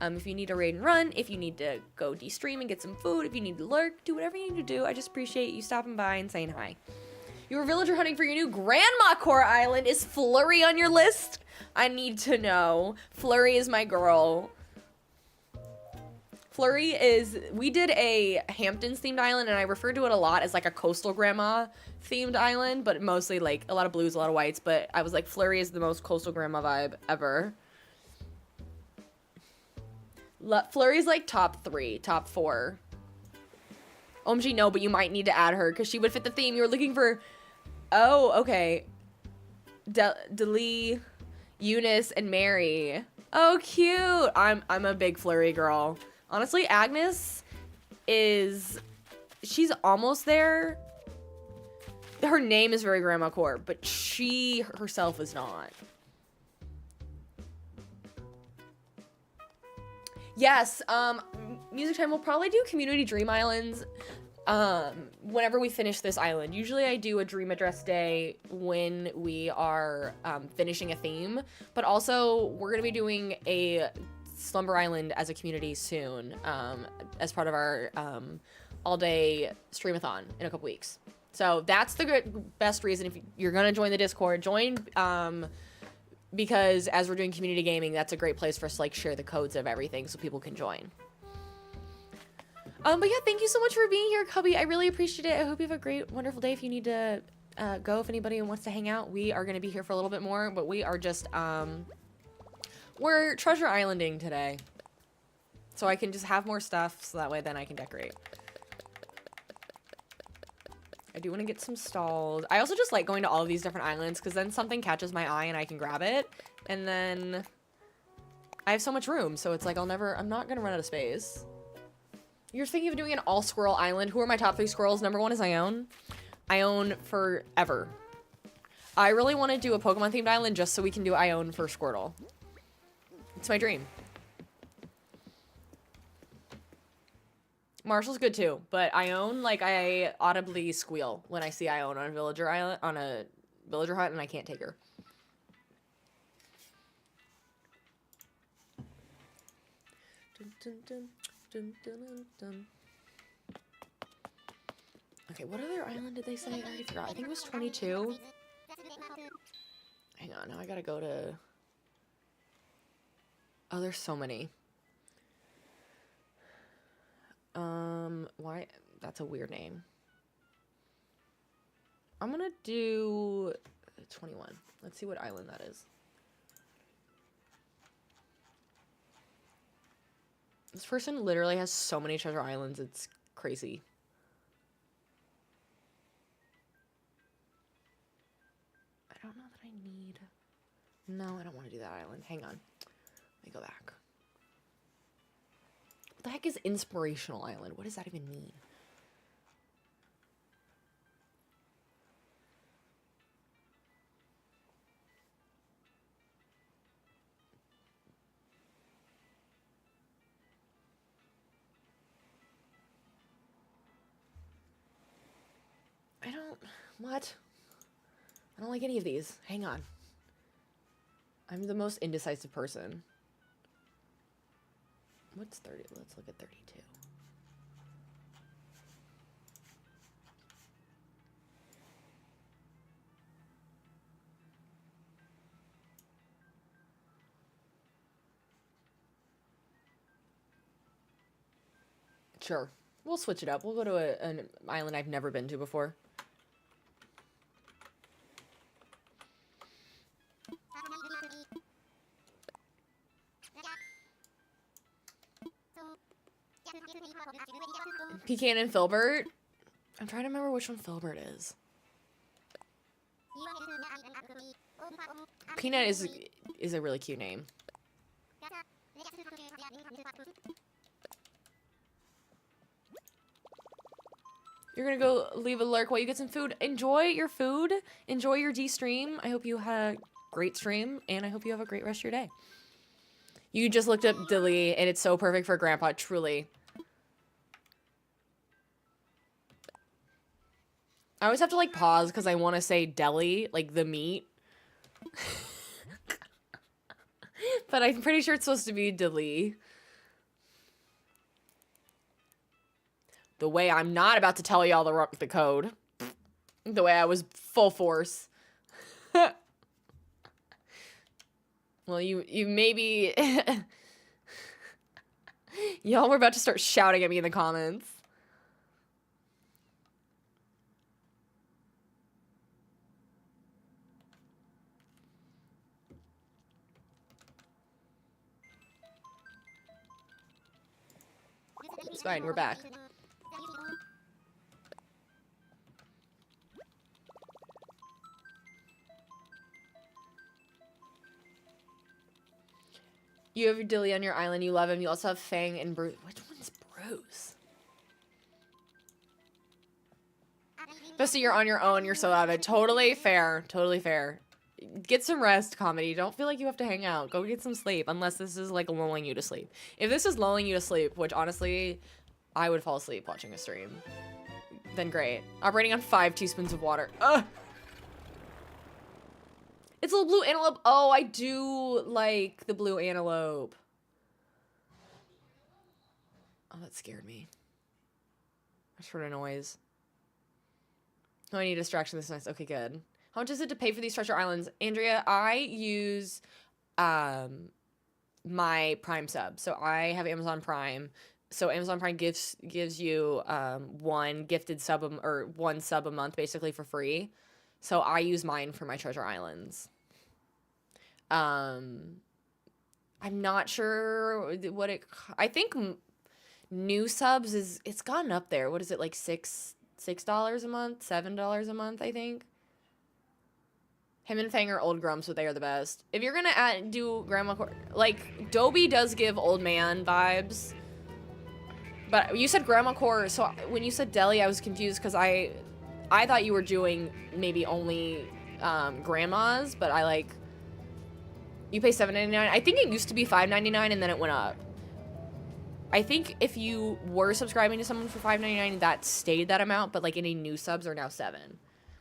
If you need to raid and run, if you need to go de-stream and get some food, if you need to lurk, do whatever you need to do. I just appreciate you stopping by and saying hi. You were villager hunting for your new Grandma Core Island. Is Flurry on your list? I need to know. Flurry is my girl. Flurry is, we did a Hamptons themed island and I refer to it a lot as like a coastal grandma themed island, but mostly like a lot of blues, a lot of whites, but I was like, Flurry is the most coastal grandma vibe ever. Flurry's like top 3, top 4. OMG, no, but you might need to add her because she would fit the theme. You were looking for, oh, okay. Delee, Eunice, and Mary. Oh, cute. I'm a big Flurry girl. Honestly, Agnes is, she's almost there. Her name is very Grandma Core, but she herself is not. Yes, music time, we'll probably do community dream islands whenever we finish this island. Usually I do a dream address day when we are finishing a theme, but also we're gonna be doing a Slumber Island as a community soon, as part of our all-day streamathon in a couple weeks. So that's the best reason. If you're gonna join the Discord, join, because as we're doing community gaming, that's a great place for us to like share the codes of everything so people can join. But yeah, thank you so much for being here, Cubby. I really appreciate it. I hope you have a great, wonderful day. If you need to go, if anybody wants to hang out, we are gonna be here for a little bit more, but we are just we're treasure islanding today. So I can just have more stuff so that way then I can decorate. I do want to get some stalls. I also just like going to all of these different islands because then something catches my eye and I can grab it. And then I have so much room. So it's like I'm not going to run out of space. You're thinking of doing an all squirrel island. Who are my top 3 squirrels? Number 1 is Ione. Ione forever. I really want to do a Pokemon themed island just so we can do Ione for Squirtle. It's my dream. Marshall's good too, but Ione, like, I audibly squeal when I see Ione on a villager island, on a villager hunt, and I can't take her. Dun, dun, dun, dun, dun, dun. Okay, what other island did they say? I already forgot. I think it was 22. Hang on, now I gotta go to... Oh, there's so many. Why? That's a weird name. I'm gonna do 21. Let's see what island that is. This person literally has so many treasure islands, it's crazy. I don't know that I need... No, I don't want to do that island. Hang on. Let me go back. What the heck is Inspirational Island? What does that even mean? What? I don't like any of these. Hang on. I'm the most indecisive person. What's 30? Let's look at 32. Sure. We'll switch it up. We'll go to an island I've never been to before. Pecan and Filbert. I'm trying to remember which one Filbert is. Peanut is a really cute name. You're gonna go leave a lurk while you get some food. Enjoy your food. Enjoy your D-stream. I hope you had a great stream, and I hope you have a great rest of your day. You just looked up Dilly, and it's so perfect for Grandpa, truly. I always have to, like, pause because I want to say deli, like the meat. But I'm pretty sure it's supposed to be Dilly. The way I'm not about to tell y'all the code. The way I was full force. Well, you maybe... Y'all were about to start shouting at me in the comments. It's fine, we're back. You have Dilly on your island. You love him. You also have Fang and Bruce. Which one's Bruce? Bestie, you're on your own. You're so out of it. Totally fair. Totally fair. Get some rest, Comedy. Don't feel like you have to hang out. Go get some sleep. Unless this is, like, lulling you to sleep. If this is lulling you to sleep, which, honestly, I would fall asleep watching a stream, then great. Operating on 5 teaspoons of water. Ugh! It's a little blue antelope. Oh, I do like the blue antelope. Oh, that scared me. I just heard a noise. Oh, I need a distraction. This is nice. Okay, good. How much is it to pay for these treasure islands? Andrea, I use my Prime sub. So I have Amazon Prime. So Amazon Prime gives you one gifted sub or one sub a month basically for free. So I use mine for my treasure islands. I'm not sure what it... I think new subs it's gotten up there. What is it, like $6 a month? $7 a month, I think. Him and Fang are old grumps, but they are the best. If you're gonna do Grandma... Like, Dobie does give old man vibes. But you said Grandma Core, so when you said deli, I was confused because I thought you were doing maybe only grandmas, but I like... You pay $7.99. I think it used to be $5.99 and then it went up. I think if you were subscribing to someone for $5.99, that stayed that amount, but like any new subs are now $7,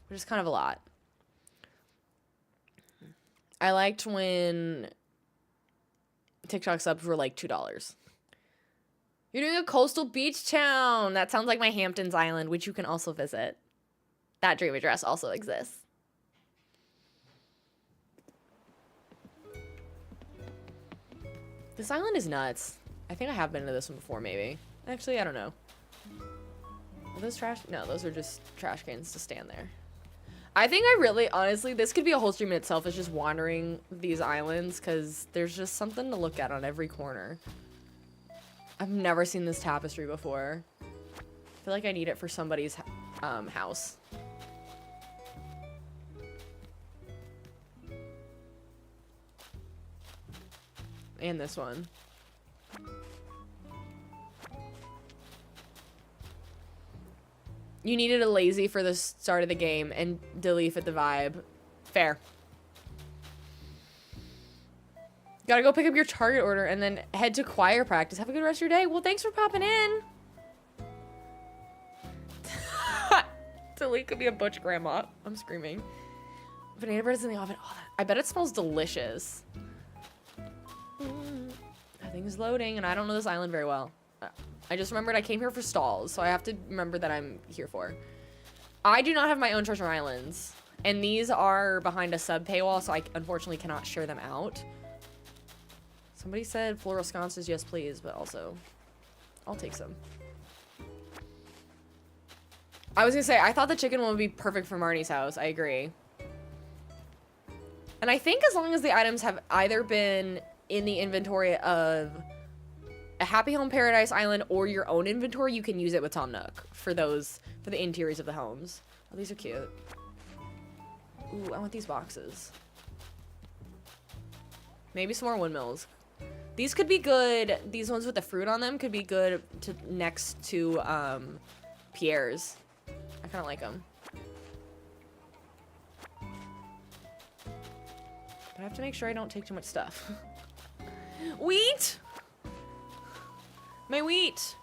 which is kind of a lot. I liked when TikTok subs were like $2. You're doing a coastal beach town. That sounds like my Hamptons Island, which you can also visit. That dream address also exists. This island is nuts. I think I have been to this one before, maybe. Actually, I don't know. Are those trash? No, those are just trash cans to stand there. I think I really, honestly, this could be a whole stream in itself, is just wandering these islands, because there's just something to look at on every corner. I've never seen this tapestry before. I feel like I need it for somebody's house. And this one. You needed a lazy for the start of the game, and Dilly fit the vibe. Fair. Gotta go pick up your Target order and then head to choir practice. Have a good rest of your day. Well, thanks for popping in. Dilly could be a butch grandma. I'm screaming. Banana bread is in the oven. Oh, I bet it smells delicious. Everything's loading, and I don't know this island very well. I just remembered I came here for stalls, so I have to remember that I'm here for. I do not have my own treasure islands, and these are behind a sub paywall, so I unfortunately cannot share them out. Somebody said floral sconces, yes please, but also, I'll take some. I was gonna say, I thought the chicken one would be perfect for Marnie's house. I agree. And I think as long as the items have either been in the inventory of a Happy Home Paradise Island or your own inventory, you can use it with Tom Nook for those, for the interiors of the homes. Oh, these are cute. Ooh, I want these boxes. Maybe some more windmills. These could be good. These ones with the fruit on them could be good to next to Pierre's. kind of like them. But I have to make sure I don't take too much stuff. Wheat! My wheat!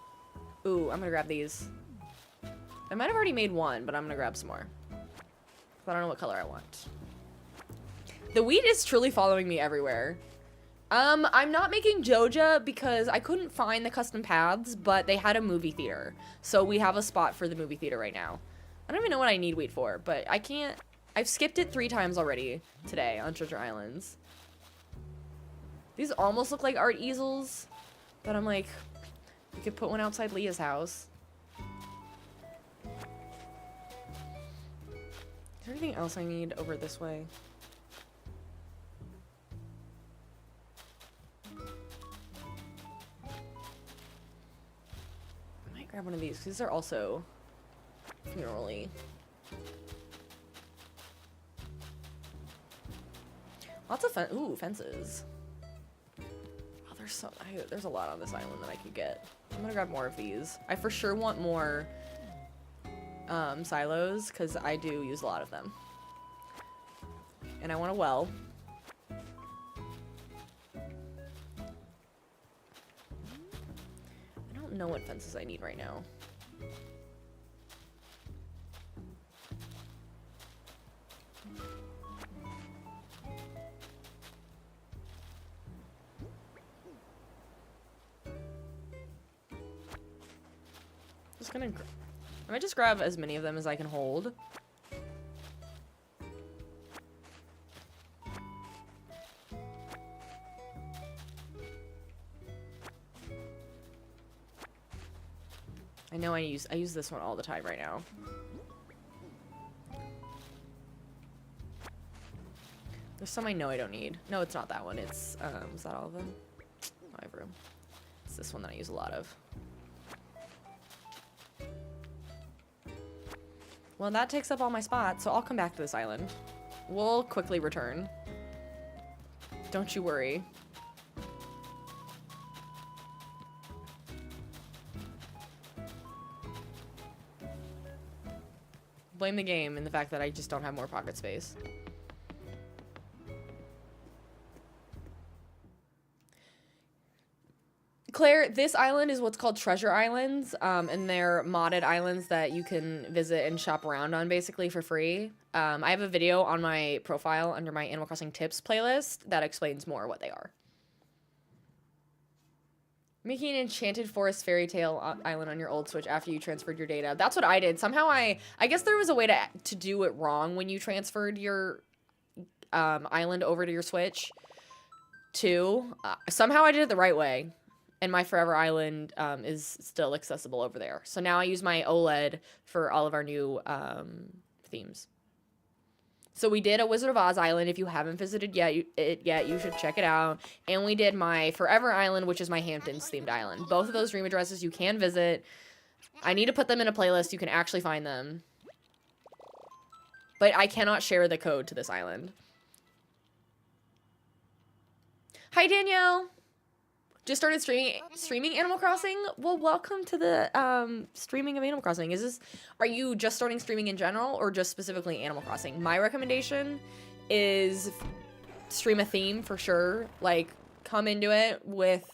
Ooh, I'm gonna grab these. I might have already made one, but I'm gonna grab some more. I don't know what color I want. The wheat is truly following me everywhere. I'm not making Joja because I couldn't find the custom paths, but they had a movie theater. So we have a spot for the movie theater right now. I don't even know what I need wheat for, but I can't... I've skipped it 3 times already today on Treasure Islands. These almost look like art easels, but I'm like, you could put one outside Leah's house. Is there anything else I need over this way? I might grab one of these, because these are also funeral-y. Lots of fences. Oh, there's a lot on this island that I could get. I'm gonna grab more of these. I for sure want more silos, because I do use a lot of them. And I want a well. I don't know what fences I need right now. I might just grab as many of them as I can hold. I know I use this one all the time right now. There's some I know I don't need. No, it's not that one. It's is that all of them? Oh, I have room. It's this one that I use a lot of. Well, that takes up all my spots, so I'll come back to this island. We'll quickly return. Don't you worry. Blame the game and the fact that I just don't have more pocket space. Claire, this island is what's called Treasure Islands, and they're modded islands that you can visit and shop around on basically for free. I have a video on my profile under my Animal Crossing tips playlist that explains more what they are. Making an enchanted forest fairy tale island on your old Switch after you transferred your data. That's what I did. Somehow I guess there was a way to do it wrong when you transferred your island over to your Switch too. Somehow I did it the right way. And my Forever Island is still accessible over there. So now I use my OLED for all of our new themes. So we did a Wizard of Oz Island. If you haven't visited it yet, you should check it out. And we did my Forever Island, which is my Hamptons themed island. Both of those dream addresses you can visit. I need to put them in a playlist. You can actually find them. But I cannot share the code to this island. Hi, Danielle. Just started streaming Animal Crossing? Well, welcome to the streaming of Animal Crossing. Are you just starting streaming in general or just specifically Animal Crossing? My recommendation is stream a theme for sure. Like, come into it with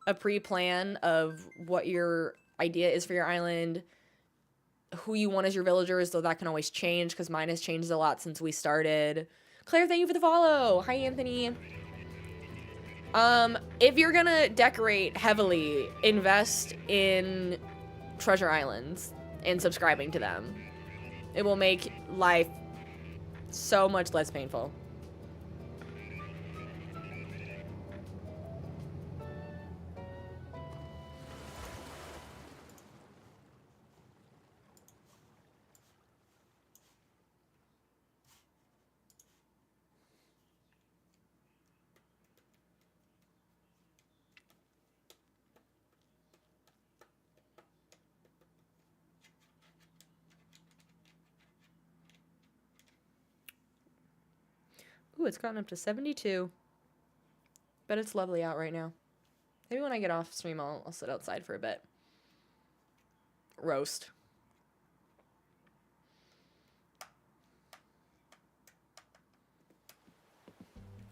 a pre-plan of what your idea is for your island, who you want as your villagers, though that can always change because mine has changed a lot since we started. Claire, thank you for the follow. Hi, Anthony. If you're gonna decorate heavily, invest in Treasure Islands and subscribing to them. It will make life so much less painful. Ooh, it's gotten up to 72. But it's lovely out right now. Maybe when I get off stream, I'll sit outside for a bit. Roast.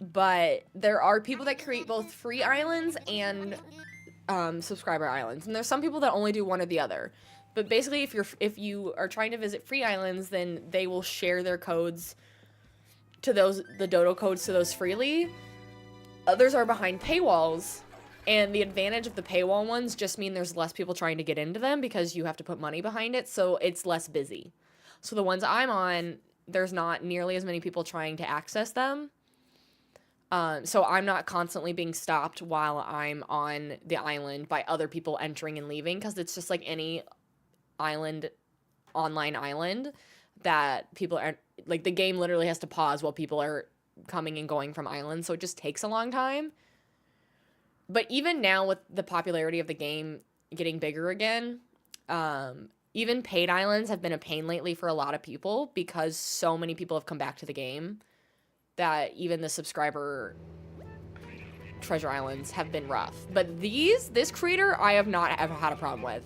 but there are people that create both free islands and subscriber islands, and there's some people that only do one or the other. But basically, if you are trying to visit free islands, then they will share their codes to the dodo codes to those freely. Others are behind paywalls, and the advantage of the paywall ones just mean there's less people trying to get into them because you have to put money behind it, so it's less busy. So the ones I'm on, there's not nearly as many people trying to access them. So I'm not constantly being stopped while I'm on the island by other people entering and leaving, because it's just like any online island, that people are, like, the game literally has to pause while people are coming and going from islands, so it just takes a long time. But even now, with the popularity of the game getting bigger again, even paid islands have been a pain lately for a lot of people, because so many people have come back to the game that even the subscriber treasure islands have been rough. But this creator, I have not ever had a problem with.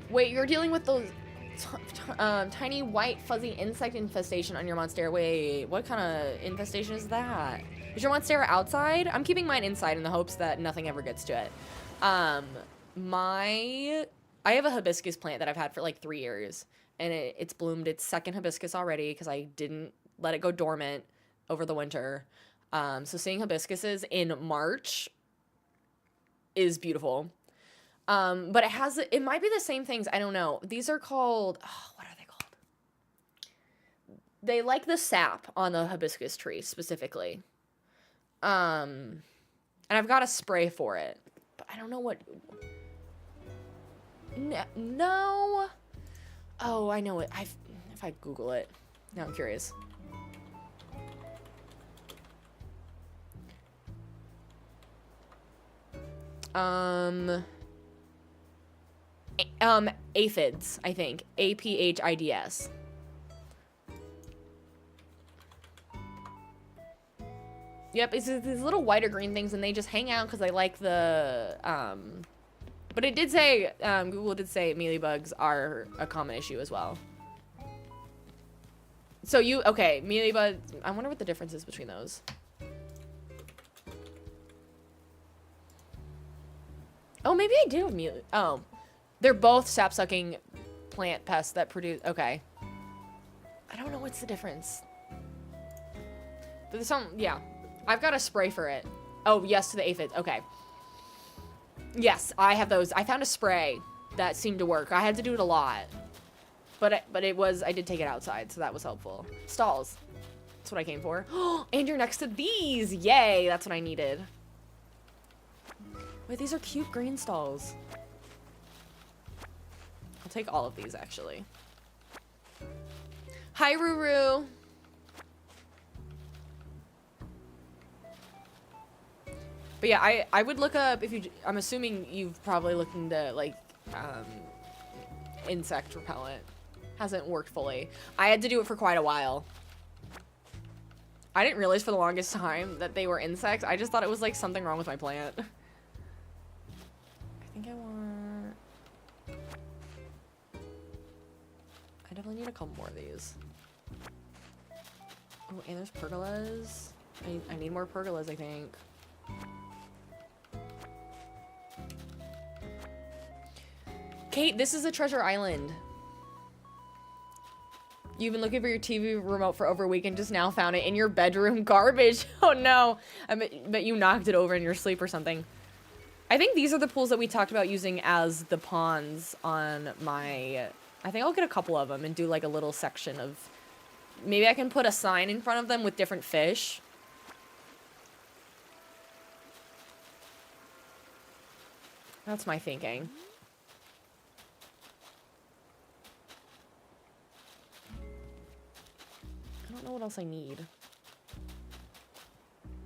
Wait, you're dealing with those tiny white fuzzy insect infestation on your Monstera. Wait, what kind of infestation is that? Is your Monstera outside? I'm keeping mine inside in the hopes that nothing ever gets to it. I have a hibiscus plant that I've had for like 3 years, and it's bloomed its second hibiscus already because I didn't let it go dormant over the winter. So seeing hibiscuses in March is beautiful. But it might be the same things. I don't know. These are called, what are they called? They like the sap on the hibiscus tree specifically. And I've got a spray for it, but I don't know what. No. Oh, I know it. If I Google it. Now I'm curious. Aphids, I think. APHIDS. Yep, it's these little white or green things, and they just hang out because they like the, but it did say, Google did say mealybugs are a common issue as well. So okay, mealybugs, I wonder what the difference is between those. Oh, maybe I do have oh. They're both sap-sucking plant pests that produce, okay. I don't know what's the difference. But there's some, yeah. I've got a spray for it. Oh, yes to the aphids, okay. Yes, I have those. I found a spray that seemed to work. I had to do it a lot. But I did take it outside, so that was helpful. Stalls. That's what I came for. And you're next to these! Yay, that's what I needed. Wait, these are cute green stalls. I'll take all of these, actually. Hi, Ruru. But yeah, I would look up, I'm assuming you've probably looked into, like, insect repellent. Hasn't worked fully. I had to do it for quite a while. I didn't realize for the longest time that they were insects. I just thought it was, like, something wrong with my plant. I think I want... I definitely need a couple more of these. Oh, and there's pergolas. I need more pergolas, I think. Kate, this is a treasure island. You've been looking for your TV remote for over a week and just now found it in your bedroom. Garbage. Oh no. I bet you knocked it over in your sleep or something. I think these are the pools that we talked about using as the ponds on my... I think I'll get a couple of them and do like a little section of... Maybe I can put a sign in front of them with different fish. That's my thinking. I don't know what else I need.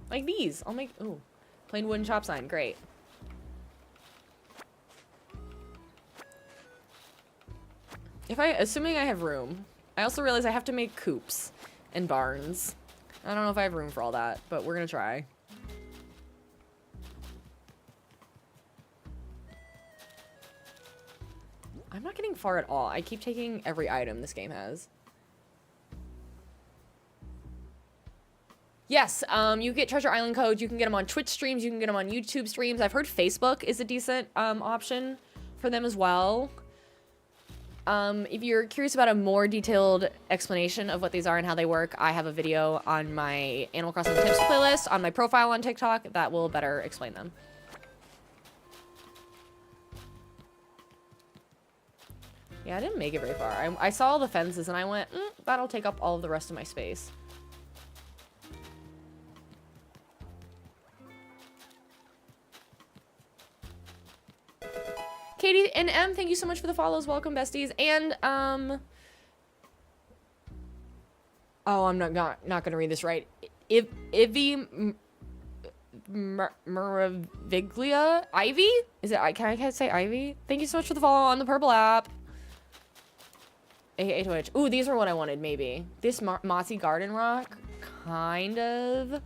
Like these. I'll make... Ooh. Plain wooden chop sign. Great. Assuming I have room. I also realize I have to make coops and barns. I don't know if I have room for all that, but we're gonna try. I'm not getting far at all. I keep taking every item this game has. Yes, you get Treasure Island codes. You can get them on Twitch streams. You can get them on YouTube streams. I've heard Facebook is a decent option for them as well. If you're curious about a more detailed explanation of what these are and how they work, I have a video on my Animal Crossing tips playlist on my profile on TikTok that will better explain them. Yeah, I didn't make it very far. I saw all the fences and I went, that'll take up all of the rest of my space. Katie and M, thank you so much for the follows. Welcome, besties. And, oh, I'm not gonna read this right. Ivy Muraviglia? Ivy? Is it, can I say Ivy? Thank you so much for the follow on the purple app. A Twitch. Ooh, these are what I wanted, maybe. This mossy garden rock kind of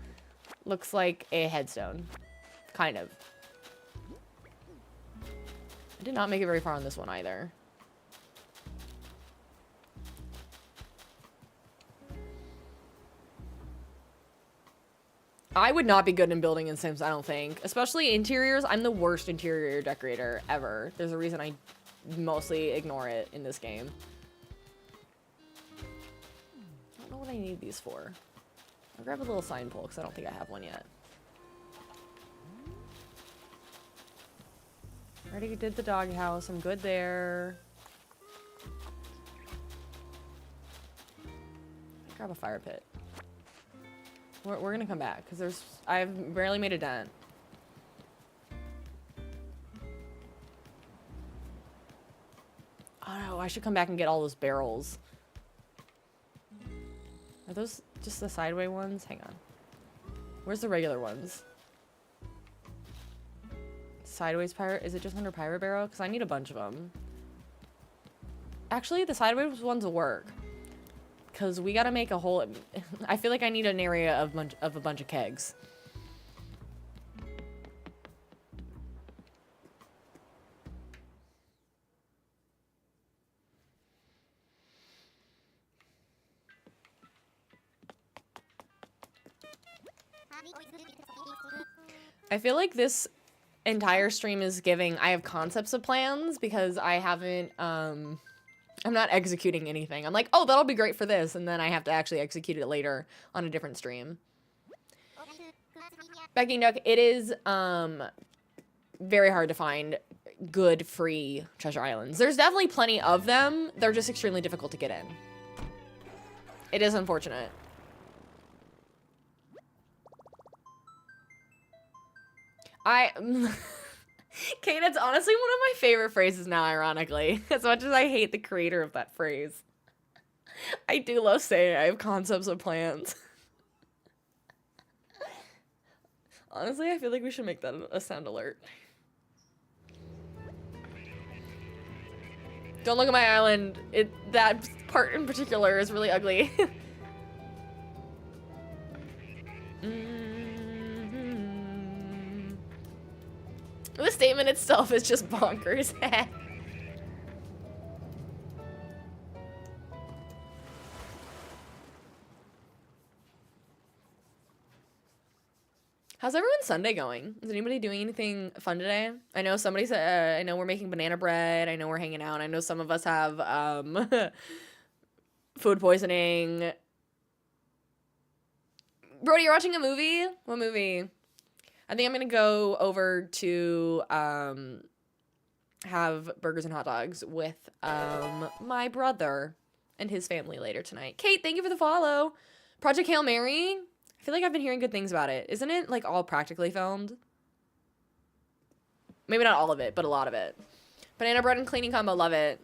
looks like a headstone. Kind of. I did not make it very far on this one either. I would not be good in building in Sims, I don't think. Especially interiors. I'm the worst interior decorator ever. There's a reason I mostly ignore it in this game. I don't know what I need these for. I'll grab a little sign pole because I don't think I have one yet. Already did the doghouse. I'm good there. Grab a fire pit. We're gonna come back because I've barely made a dent. Oh no, I should come back and get all those barrels. Are those just the sideway ones? Hang on. Where's the regular ones? Sideways pirate? Is it just under pirate barrel? Because I need a bunch of them. Actually, the sideways ones will work. Because we gotta make a whole... I feel like I need an area of a bunch of kegs. I feel like this entire stream is giving... I have concepts of plans because I haven't... I'm not executing anything. I'm like, oh, that'll be great for this. And then I have to actually execute it later on a different stream. Becky Nook, it is very hard to find good free treasure islands. There's definitely plenty of them. They're just extremely difficult to get in. It is unfortunate. Kate, it's honestly one of my favorite phrases now, ironically. As much as I hate the creator of that phrase. I do love saying I have concepts of plans. Honestly, I feel like we should make that a sound alert. Don't look at my island. That part in particular is really ugly. The statement itself is just bonkers. How's everyone's Sunday going? Is anybody doing anything fun today? I know somebody said, I know we're making banana bread. I know we're hanging out. I know some of us have food poisoning. Brody, you're watching a movie? What movie? I think I'm gonna go over to have burgers and hot dogs with my brother and his family later tonight. Kate, thank you for the follow. Project Hail Mary. I feel like I've been hearing good things about it. Isn't it like all practically filmed? Maybe not all of it, but a lot of it. Banana bread and cleaning combo, love it.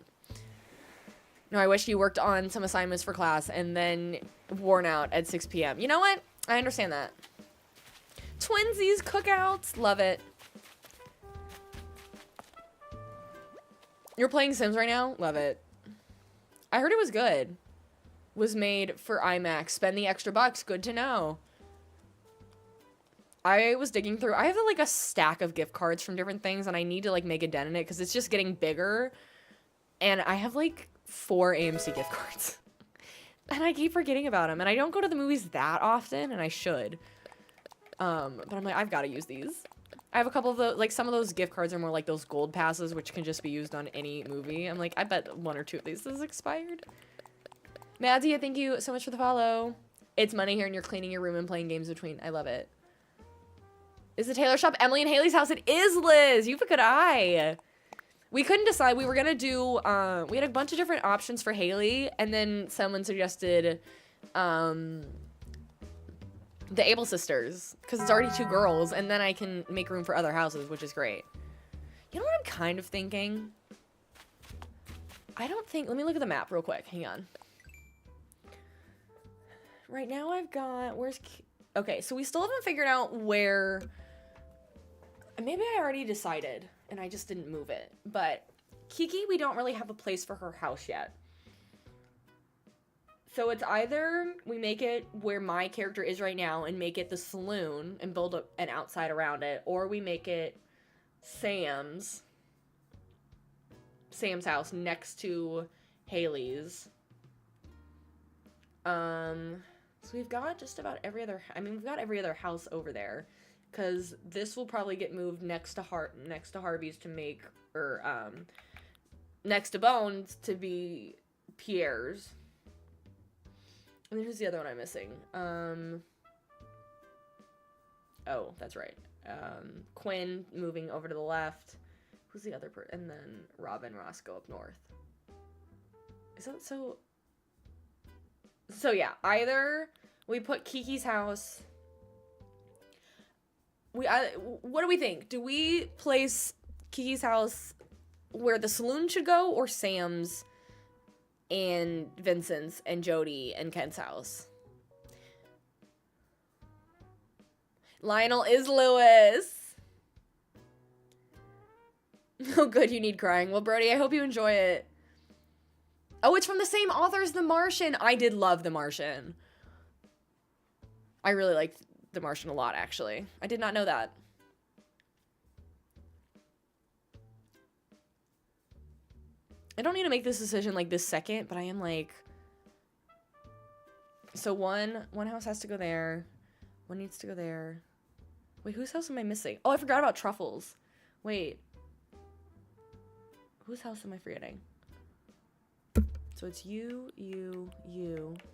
No, I wish you worked on some assignments for class and then worn out at 6 p.m. You know what? I understand that. Twinsies, cookouts, love it. You're playing Sims right now? Love it. I heard it was good. Was made for IMAX. Spend the extra bucks. Good to know. I was digging through. I have like a stack of gift cards from different things, and I need to like make a dent in it because it's just getting bigger. And I have like 4 AMC gift cards. And I keep forgetting about them. And I don't go to the movies that often, and I should. But I'm like, I've got to use these. I have a couple of the, like, some of those gift cards are more like those gold passes, which can just be used on any movie. I'm like, I bet 1 or 2 of these is expired. Madzie, thank you so much for the follow. It's Monday here, and you're cleaning your room and playing games between. I love it. Is the tailor shop Emily and Haley's house? It is, Liz. You have a good eye. We couldn't decide. We were going to do, we had a bunch of different options for Haley, and then someone suggested, the Able Sisters, because it's already 2 girls, and then I can make room for other houses, which is great. You know what I'm kind of thinking? I don't think... Let me look at the map real quick. Hang on. Right now I've got... Where's... Okay, so we still haven't figured out where... Maybe I already decided, and I just didn't move it. But Kiki, we don't really have a place for her house yet. So it's either we make it where my character is right now and make it the saloon and build an outside around it, or we make it Sam's house next to Haley's. So we've got just about every other, I mean, we've got every other house over there, because this will probably get moved next to Harvey's to make, or next to Bones to be Pierre's. And then who's the other one I'm missing? Oh, that's right. Quinn moving over to the left. Who's the other person? And then Robin Roscoe up north. Is that so? So yeah, either we put Kiki's house. What do we think? Do we place Kiki's house where the saloon should go, or Sam's and Vincent's and Jody and Ken's house? Lionel is Lewis. Oh, good, you need crying. Well, Brody, I hope you enjoy it. Oh, it's from the same author as The Martian. I did love The Martian. I really liked The Martian a lot, actually. I did not know that. I don't need to make this decision like this second, but I am like... So one house has to go there. One needs to go there. Wait, whose house am I missing? Oh, I forgot about Truffles. Wait. Whose house am I forgetting? So it's you.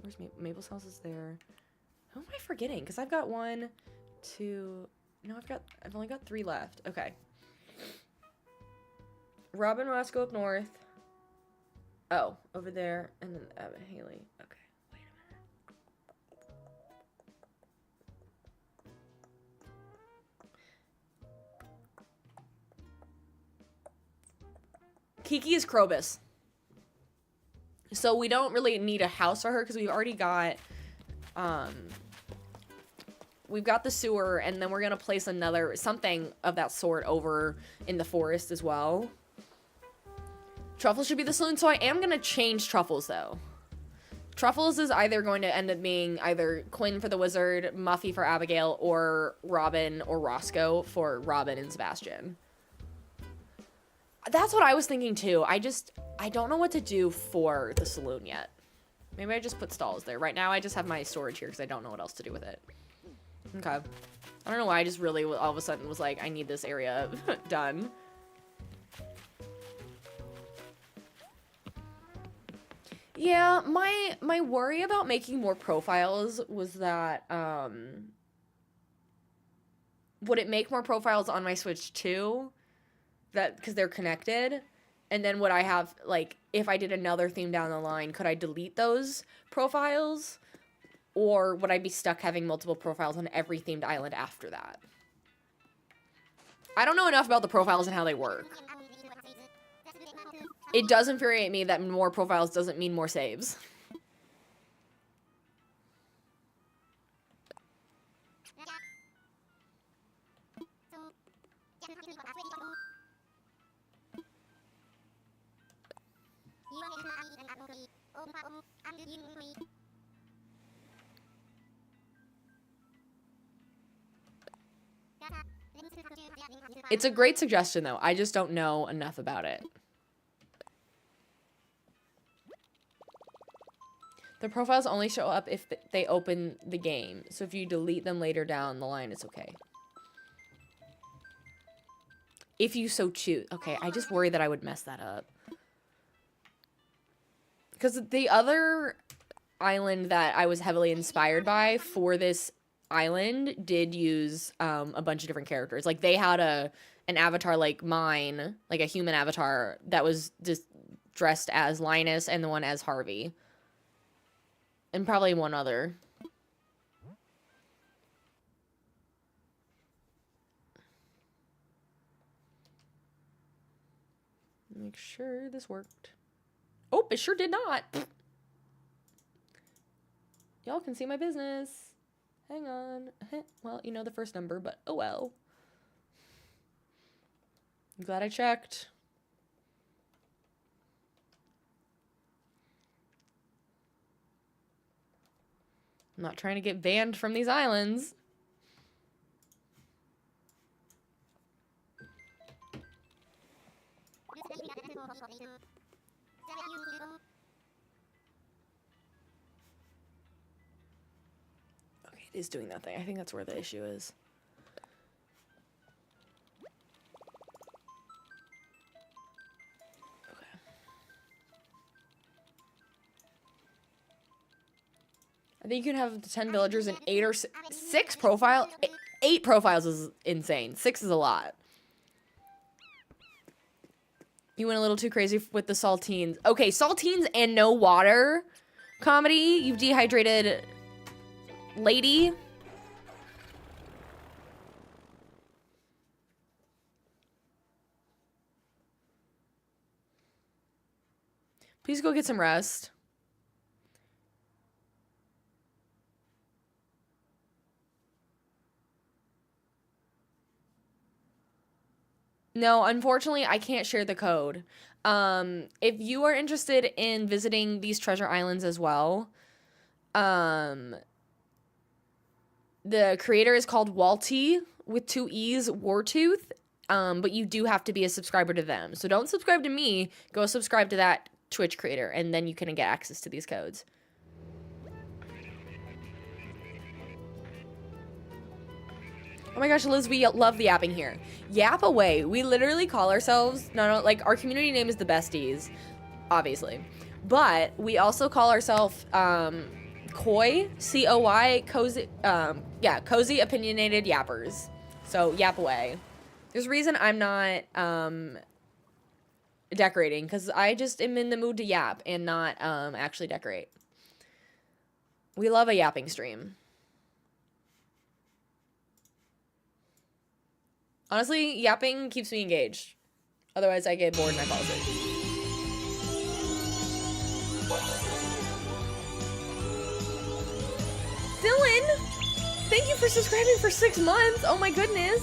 Where's Mabel's house is there. Who am I forgetting? Because I've got 1, 2... No, I've only got 3 left. Okay. Robin Roscoe up north. Oh, over there, and then Haley. Okay, wait a minute. Kiki is Krobus. So we don't really need a house for her because we've already got, we've got the sewer, and then we're gonna place something of that sort over in the forest as well. Truffles should be the saloon, so I am going to change Truffles, though. Truffles is either going to end up being either Quinn for the wizard, Muffy for Abigail, or Robin or Roscoe for Robin and Sebastian. That's what I was thinking, too. I don't know what to do for the saloon yet. Maybe I just put stalls there. Right now, I just have my storage here because I don't know what else to do with it. Okay. I don't know why I just really all of a sudden was like, I need this area done. Yeah, my worry about making more profiles was that, would it make more profiles on my Switch too? Because they're connected? And then would I have, like, if I did another theme down the line, could I delete those profiles? Or would I be stuck having multiple profiles on every themed island after that? I don't know enough about the profiles and how they work. It does infuriate me that more profiles doesn't mean more saves. It's a great suggestion, though. I just don't know enough about it. The profiles only show up if they open the game. So if you delete them later down the line, it's okay. If you so choose. Okay, I just worry that I would mess that up. Because the other island that I was heavily inspired by for this island did use a bunch of different characters. Like, they had an avatar like mine, like a human avatar, that was just dressed as Linus and the one as Harvey. And probably one other. Make sure this worked. Oh, it sure did not. Y'all can see my business. Hang on. Well, you know the first number, but oh well. I'm glad I checked. I'm not trying to get banned from these islands. Okay, it is doing that thing. I think that's where the issue is. I think you can have 10 villagers and 8 or 6 profile. 8 profiles is insane. 6 is a lot. You went a little too crazy with the saltines. Okay, saltines and no water comedy. You've dehydrated lady. Please go get some rest. No, unfortunately, I can't share the code. If you are interested in visiting these treasure islands as well, the creator is called Walty with 2 E's, Wartooth, but you do have to be a subscriber to them. So don't subscribe to me. Go subscribe to that Twitch creator, and then you can get access to these codes. Oh my gosh, Liz, we love the yapping here. Yap away. We literally call ourselves, like, our community name is the Besties, obviously. But we also call ourselves, Coy, C-O-Y, cozy, cozy opinionated yappers. So, yap away. There's a reason I'm not, decorating, because I just am in the mood to yap and not, actually decorate. We love a yapping stream. Honestly, yapping keeps me engaged. Otherwise, I get bored and I fall asleep. Dylan! Thank you for subscribing for 6 months! Oh my goodness!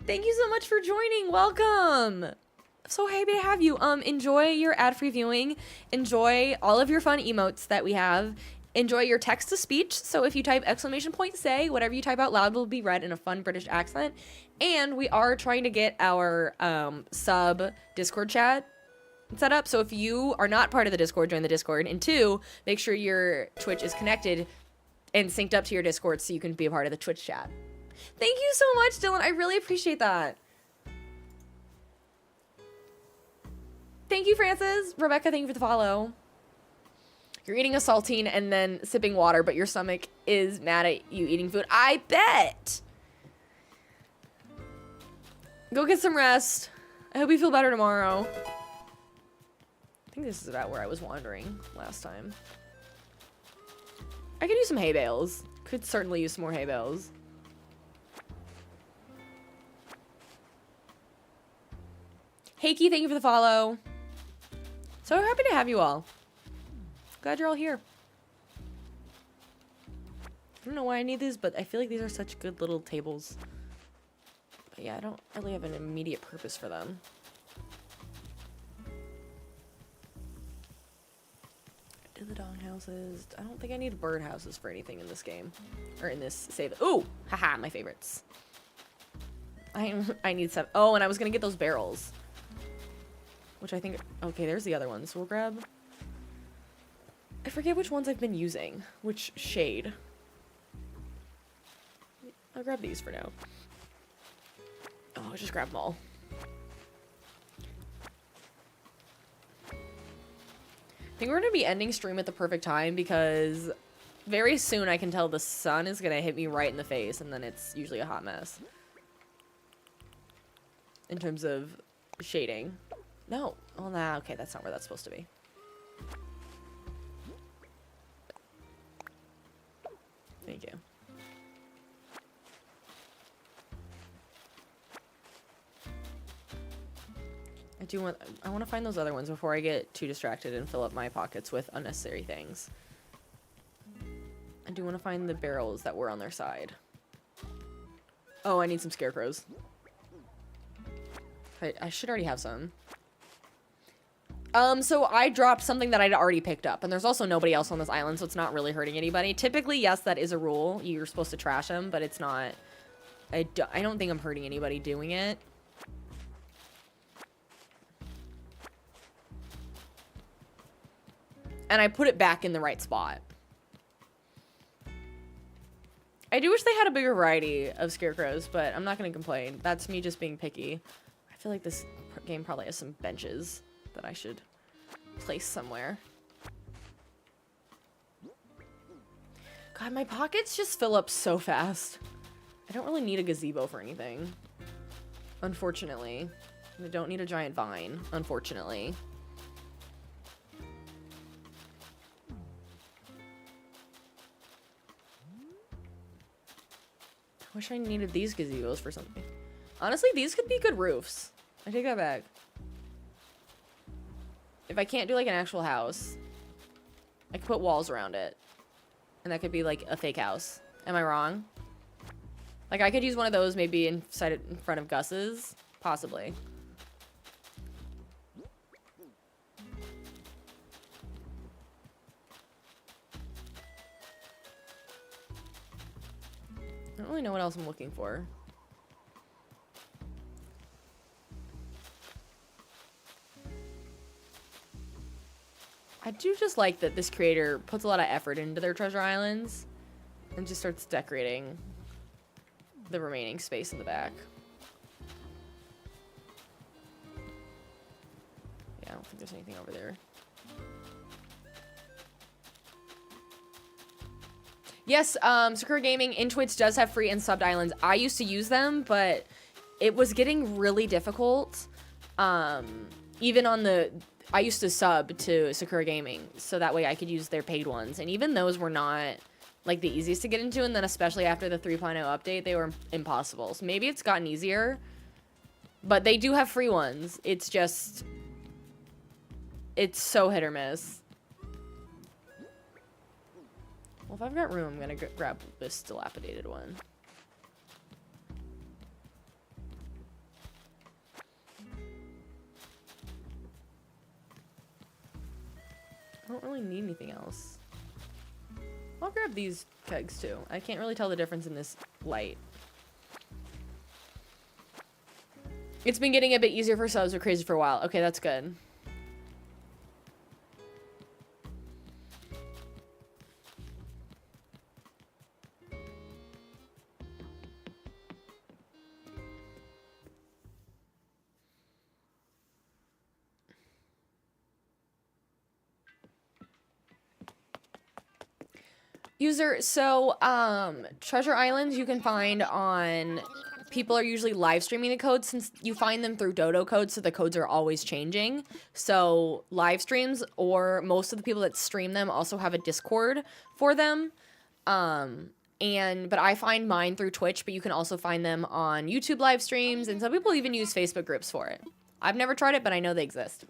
Thank you so much for joining! Welcome! So happy to have you. Enjoy your ad-free viewing. Enjoy all of your fun emotes that we have. Enjoy your text-to-speech, so if you type !say, whatever you type out loud will be read in a fun British accent. And we are trying to get our sub Discord chat set up, so if you are not part of the Discord, join the Discord. And 2, make sure your Twitch is connected and synced up to your Discord so you can be a part of the Twitch chat. Thank you so much, Dylan. I really appreciate that. Thank you, Francis. Rebecca, thank you for the follow. You're eating a saltine and then sipping water, but your stomach is mad at you eating food. I bet! Go get some rest. I hope you feel better tomorrow. I think this is about where I was wandering last time. I could use some hay bales. Could certainly use some more hay bales. Heiki, thank you for the follow. So happy to have you all. Glad you're all here. I don't know why I need these, but I feel like these are such good little tables. But yeah, I don't really have an immediate purpose for them. I did the dog houses. I don't think I need bird houses for anything in this game. Or in this save. Ooh! Haha, my favorites. I need some. Oh, and I was gonna get those barrels. Which I think... Okay, there's the other ones. We'll grab... I forget which ones I've been using. Which shade. I'll grab these for now. Oh, I'll just grab them all. I think we're going to be ending stream at the perfect time because very soon I can tell the sun is going to hit me right in the face, and then it's usually a hot mess. In terms of shading. No. Oh, nah. Okay, that's not where that's supposed to be. Thank you. I want to find those other ones before I get too distracted and fill up my pockets with unnecessary things. I do want to find the barrels that were on their side. Oh, I need some scarecrows. I should already have some. So I dropped something that I'd already picked up, and there's also nobody else on this island, so it's not really hurting anybody. Typically, yes, that is a rule. You're supposed to trash them, but it's not. I don't think I'm hurting anybody doing it. And I put it back in the right spot. I do wish they had a bigger variety of scarecrows, but I'm not going to complain. That's me just being picky. I feel like this game probably has some benches that I should place somewhere. God, my pockets just fill up so fast. I don't really need a gazebo for anything. Unfortunately. I don't need a giant vine, unfortunately. I wish I needed these gazebos for something. Honestly, these could be good roofs. I take that back. If I can't do like an actual house, I could put walls around it. And that could be like a fake house. Am I wrong? Like I could use one of those maybe in front of Gus's. Possibly. I don't really know what else I'm looking for. I do just like that this creator puts a lot of effort into their treasure islands and just starts decorating the remaining space in the back. Yeah, I don't think there's anything over there. Yes, Sakura Gaming in Twitch does have free and subbed islands. I used to use them, but it was getting really difficult. Even on the... I used to sub to Sakura Gaming, so that way I could use their paid ones. And even those were not, like, the easiest to get into. And then especially after the 3.0 update, they were impossible. So maybe it's gotten easier. But they do have free ones. It's just... It's so hit or miss. Well, if I've got room, I'm gonna grab this dilapidated one. I don't really need anything else. I'll grab these kegs too. I can't really tell the difference in this light. It's been getting a bit easier for subs, but crazy for a while. Okay, that's good. User, so, treasure islands you can find on, people are usually live streaming the codes since you find them through Dodo codes, so the codes are always changing. So, live streams, or most of the people that stream them also have a Discord for them. But I find mine through Twitch, but you can also find them on YouTube live streams, and some people even use Facebook groups for it. I've never tried it, but I know they exist.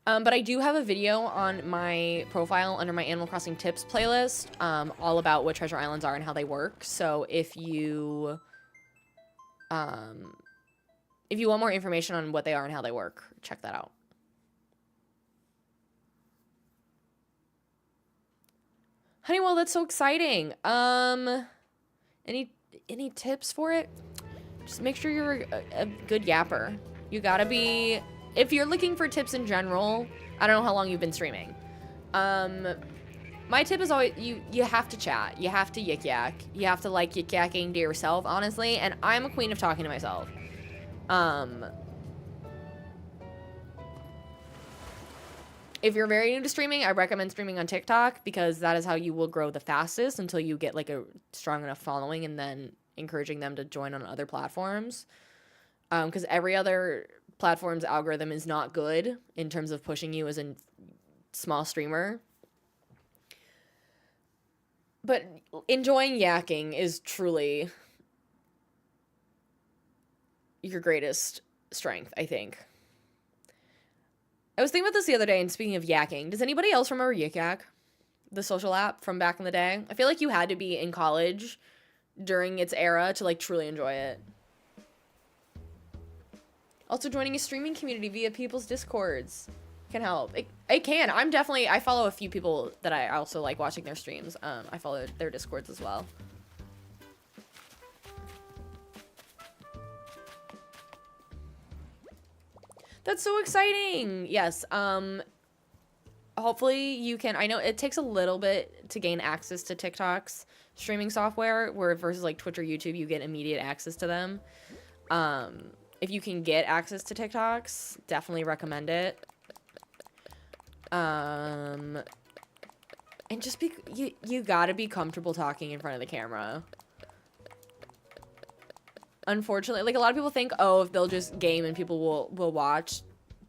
But I do have a video on my profile under my Animal Crossing Tips playlist, all about what treasure islands are and how they work. So if you want more information on what they are and how they work, check that out. Honeywell, that's so exciting. Any tips for it? Just make sure you're a good yapper. You gotta be if you're looking for tips in general, I don't know how long you've been streaming. My tip is always, you have to chat. You have to yik yak. You have to like yik yakking to yourself, honestly. And I'm a queen of talking to myself. If you're very new to streaming, I recommend streaming on TikTok because that is how you will grow the fastest until you get like a strong enough following, and then encouraging them to join on other platforms. Because every other platform's algorithm is not good in terms of pushing you as a small streamer. But enjoying yakking is truly your greatest strength, I think. I was thinking about this the other day, and speaking of yakking, does anybody else remember Yik Yak? The social app from back in the day? I feel like you had to be in college during its era to like truly enjoy it. Also, joining a streaming community via people's discords can help. It can. I follow a few people that I also like watching their streams. I follow their discords as well. That's so exciting. Yes. Hopefully you can. I know it takes a little bit to gain access to TikTok's streaming software, where versus like Twitch or YouTube, you get immediate access to them. If you can get access to TikToks, definitely recommend it. And just you gotta be comfortable talking in front of the camera. Unfortunately, like a lot of people think, oh, if they'll just game and people will watch.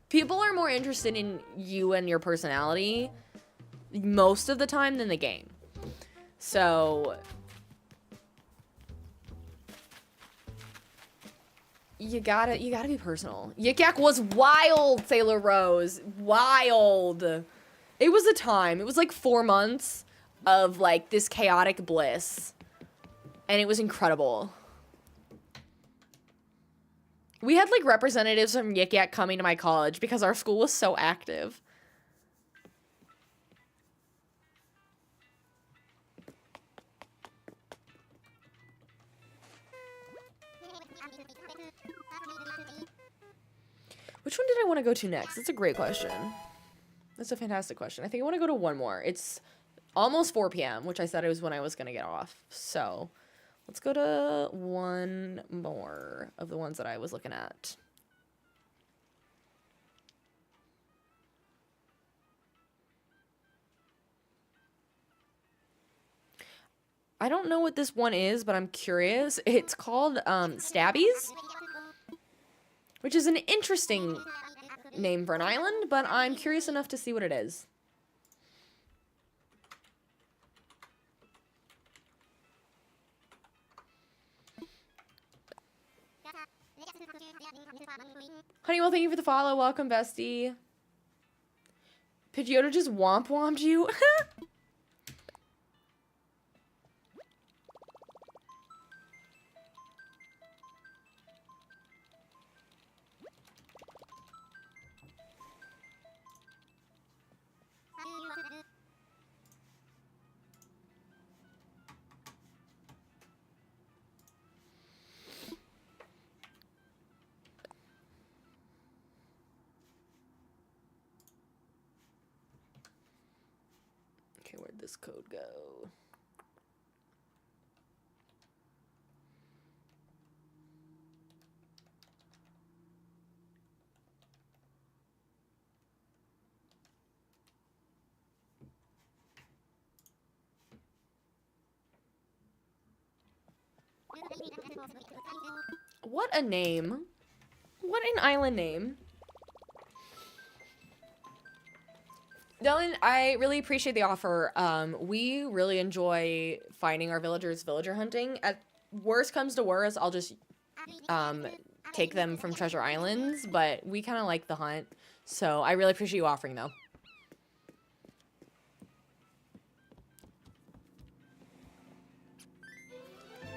People are more interested in you and your personality most of the time than the game. So you gotta be personal. Yik Yak was wild, Sailor Rose. Wild. It was a time. It was like 4 months of like this chaotic bliss. And it was incredible. We had like representatives from Yik Yak coming to my college because our school was so active. Which one did I want to go to next? That's a great question. That's a fantastic question. I think I want to go to one more. It's almost 4 p.m., which I said it was when I was going to get off. So let's go to one more of the ones that I was looking at. I don't know what this one is, but I'm curious. It's called Stabbies, which is an interesting name for an island, but I'm curious enough to see what it is. Honeywell, thank you for the follow. Welcome, bestie. Pidgeotto just womp-womped you? Okay, where'd this code go? What a name. What an island name. Dylan, I really appreciate the offer. We really enjoy finding our villagers villager hunting. At worst comes to worst, I'll just take them from treasure islands, but we kind of like the hunt. So I really appreciate you offering, though.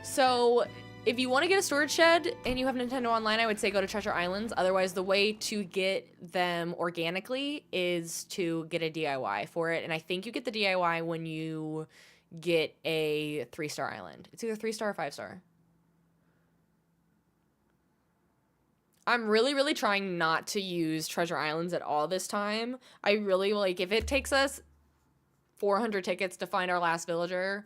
So if you want to get a storage shed and you have Nintendo Online, I would say go to Treasure Islands. Otherwise, the way to get them organically is to get a DIY for it. And I think you get the DIY when you get a 3-star island. It's either 3-star or 5-star. I'm really, really trying not to use Treasure Islands at all this time. I really, like, if it takes us 400 tickets to find our last villager,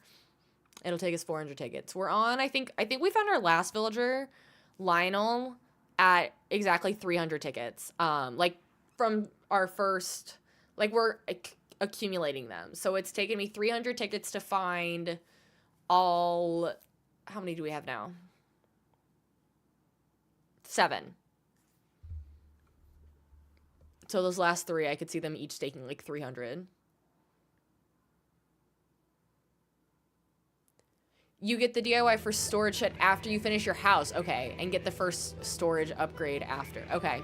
it'll take us 400 tickets. We're on, I think we found our last villager, Lionel, at exactly 300 tickets. Like, from our first, like, we're accumulating them. So it's taken me 300 tickets to find all, how many do we have now? 7. So those last 3, I could see them each taking like 300. You get the DIY for storage shed after you finish your house. Okay, and get the first storage upgrade after. Okay.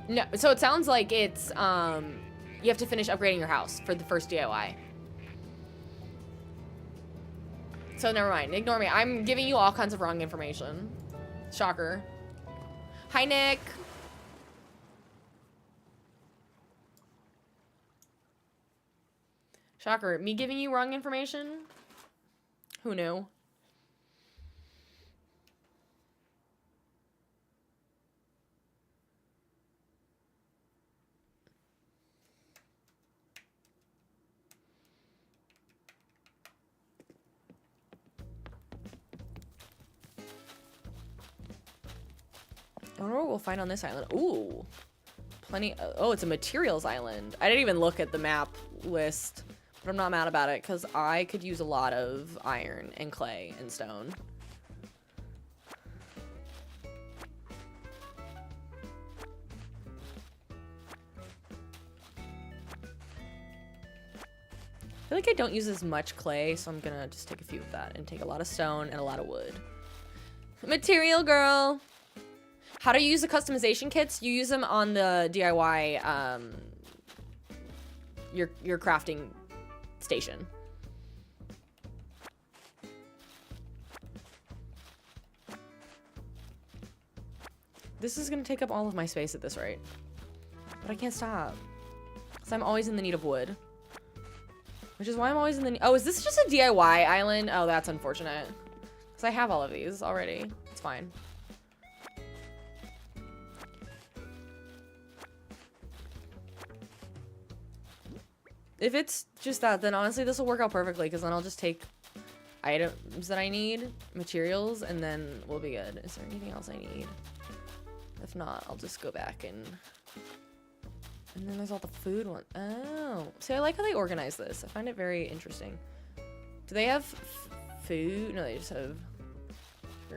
No, so it sounds like it's, you have to finish upgrading your house for the first DIY. So never mind, ignore me. I'm giving you all kinds of wrong information. Shocker. Hi, Nick. Shocker, me giving you wrong information? Who knew? I wonder what we'll find on this island. Ooh. Plenty. Oh, it's a materials island. I didn't even look at the map list. But I'm not mad about it, because I could use a lot of iron and clay and stone. I feel like I don't use as much clay, so I'm gonna just take a few of that and take a lot of stone and a lot of wood. Material girl! How to use the customization kits? You use them on the DIY, your crafting station. This is gonna take up all of my space at this rate. But I can't stop. Because I'm always in the need of wood. Which is why I'm always in the oh, is this just a DIY island? Oh, that's unfortunate. Because I have all of these already. It's fine. If it's just that, then honestly this will work out perfectly, because then I'll just take items that I need, materials, and then we'll be good. Is there anything else I need? If not, I'll just go back and then there's all the food one. Oh, see, I like how they organize this. I find it very interesting. Do they have food? No, they just have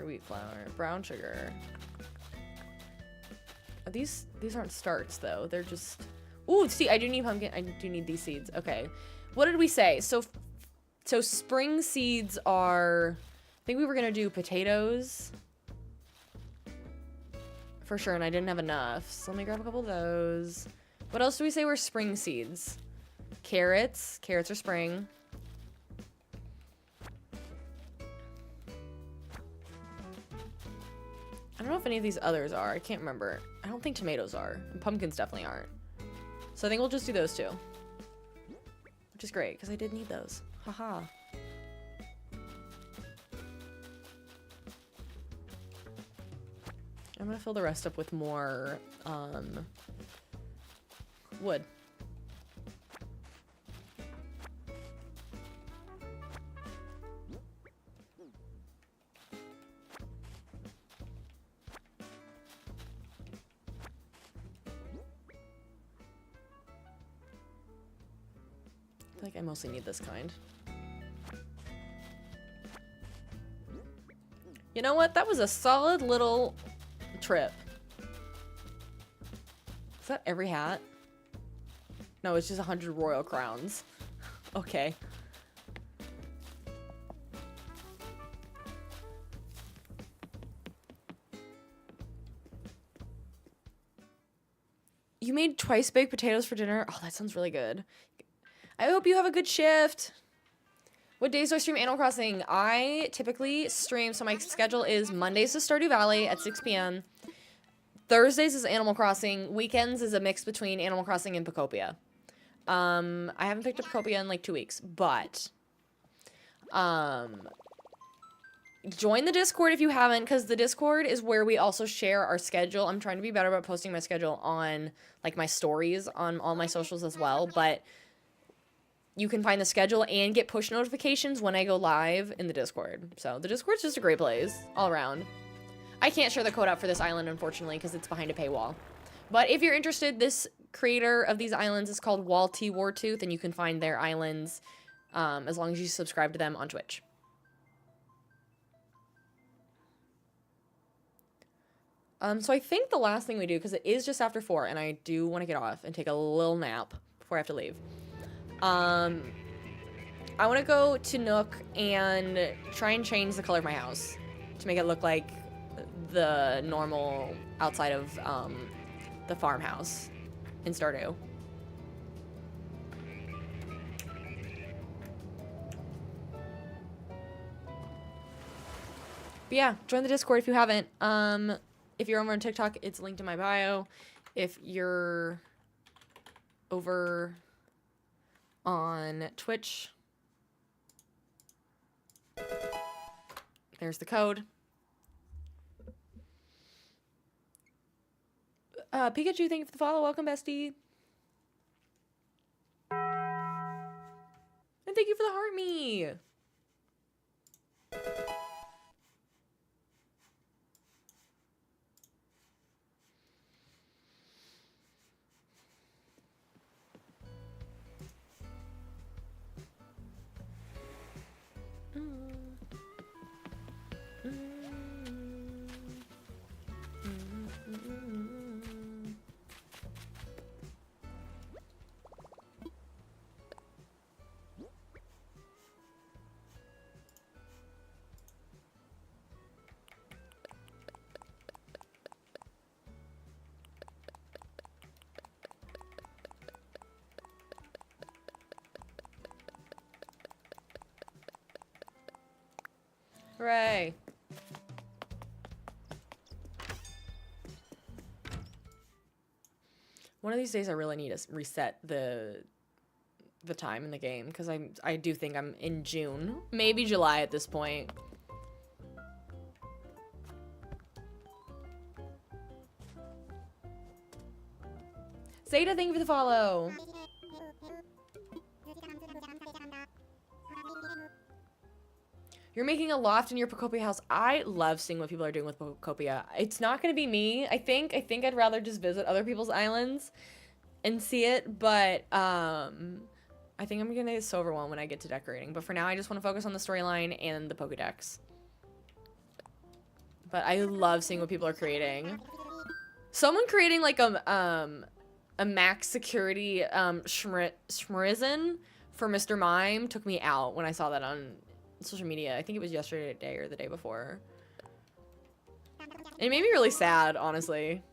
wheat flour, brown sugar. Oh, these aren't starts though. They're just. Ooh, see, I do need pumpkin. I do need these seeds. Okay. What did we say? So spring seeds are, I think we were going to do potatoes. For sure, and I didn't have enough. So let me grab a couple of those. What else do we say were spring seeds? Carrots. Carrots are spring. I don't know if any of these others are. I can't remember. I don't think tomatoes are. And pumpkins definitely aren't. So I think we'll just do those 2. Which is great, because I did need those. Haha. I'm gonna fill the rest up with more, wood. I feel like I mostly need this kind. You know what? That was a solid little trip. Is that every hat? No, it's just 100 royal crowns. Okay. You made twice baked potatoes for dinner? Oh, that sounds really good. I hope you have a good shift. What days do I stream Animal Crossing? I typically stream, so my schedule is Mondays to Stardew Valley at 6 p.m. Thursdays is Animal Crossing. Weekends is a mix between Animal Crossing and Pocopia. I haven't picked up Pocopia in like 2 weeks, but join the Discord if you haven't, because the Discord is where we also share our schedule. I'm trying to be better about posting my schedule on, like, my stories on all my socials as well, but you can find the schedule and get push notifications when I go live in the Discord. So the Discord's just a great place all around. I can't share the code out for this island, unfortunately, because it's behind a paywall. But if you're interested, this creator of these islands is called Wall T Wartooth, and you can find their islands as long as you subscribe to them on Twitch. So I think the last thing we do, because it is just after 4, and I do want to get off and take a little nap before I have to leave. I want to go to Nook and try and change the color of my house to make it look like the normal outside of the farmhouse in Stardew. But yeah, join the Discord if you haven't. If you're over on TikTok, it's linked in my bio. If you're over on Twitch, there's the code. Pikachu, thank you for the follow. Welcome, bestie. And thank you for the heart me. Hooray. One of these days I really need to reset the time in the game, because I do think I'm in June, maybe July at this point. Zeta, thank you for the follow. You're making a loft in your Pocopia house. I love seeing what people are doing with Pocopia. It's not going to be me. I think I'd rather just visit other people's islands and see it, but I think I'm going to get so overwhelmed when I get to decorating. But for now, I just want to focus on the storyline and the Pokedex. But I love seeing what people are creating. Someone creating like a max security Schmrizzen for Mr. Mime took me out when I saw that on social media. I think it was yesterday or the day before. It made me really sad, honestly.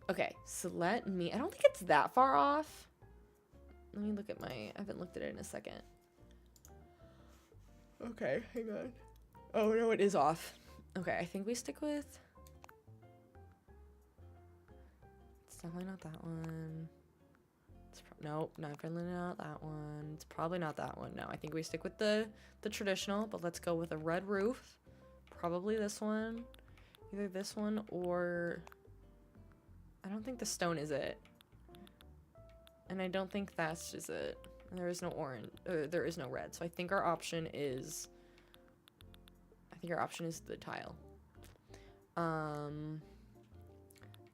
Okay, so I don't think it's that far off. Let me look at I haven't looked at it in a second. Okay, hang on. Oh, no, it is off. Okay, I think we stick with... It's definitely not that one. Nope, definitely not that one. It's probably not that one. No, I think we stick with the traditional, but let's go with a red roof. Probably this one. Either this one or... I don't think the stone is it. And I don't think that's just it. And there is no orange. There is no red. So I think our option is... Your option is the tile.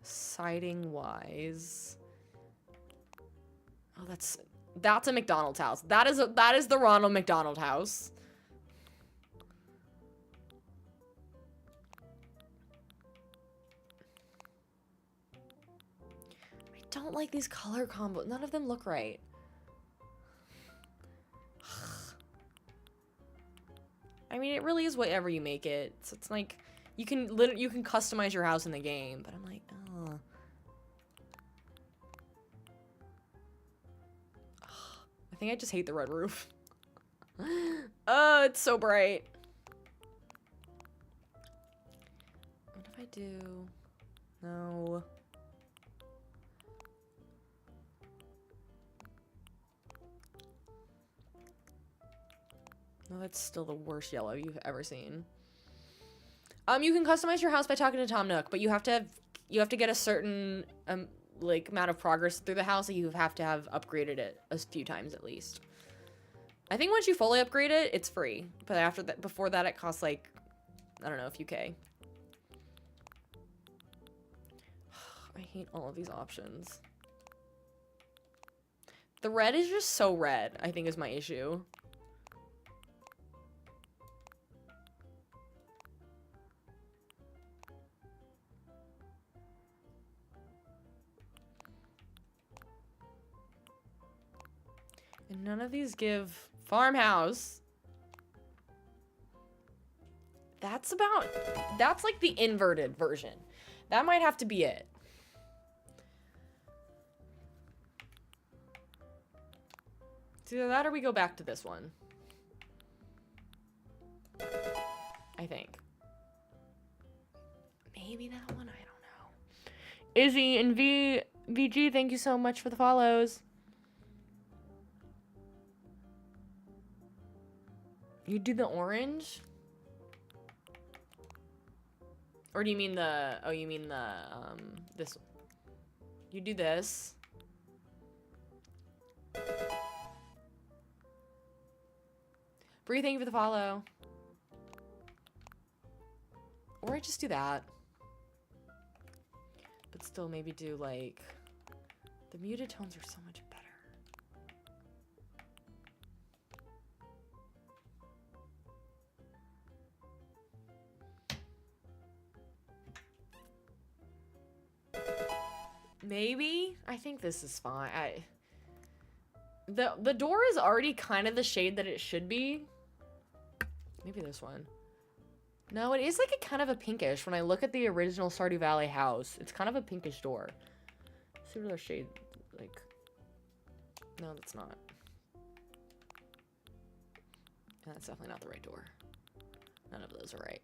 Siding wise, oh, that's a McDonald's house. That is the Ronald McDonald house. I don't like these color combos. None of them look right. I mean, it really is whatever you make it. So it's like you can customize your house in the game, but I'm like, oh. I think I just hate the red roof. Oh, it's so bright. I do? No. No, that's still the worst yellow you've ever seen. You can customize your house by talking to Tom Nook, but you have to get a certain like amount of progress through the house. That you have to have upgraded it a few times at least. I think once you fully upgrade it, it's free. But after that, before that, it costs like, I don't know, a few K. I hate all of these options. The red is just so red, I think is my issue. And none of these give farmhouse. That's like the inverted version. That might have to be it. It's either that or we go back to this one. I think. Maybe that one, I don't know. Izzy and VG, thank you so much for the follows. You do the orange? Or do you mean the, oh, you mean the, this. You do this. Bree, thank you for the follow. Or I just do that. But still maybe do like, the muted tones are so much better. Maybe? I think this is fine. The door is already kind of the shade that it should be. Maybe this one. No, it is like a kind of a pinkish. When I look at the original Stardew Valley house, it's kind of a pinkish door. Let's see what our shade, like... No, that's not. That's definitely not the right door. None of those are right.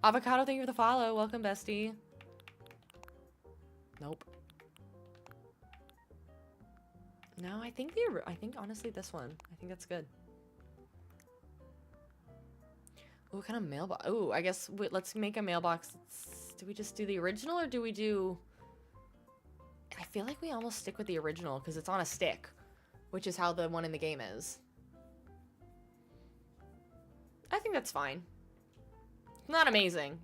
Avocado, thank you for the follow. Welcome, bestie. Nope. No, I think honestly this one. I think that's good. Oh, what kind of mailbox? Oh, I guess let's make a mailbox. Do we just do the original or do we do... I feel like we almost stick with the original because it's on a stick, which is how the one in the game is. I think that's fine. Not amazing.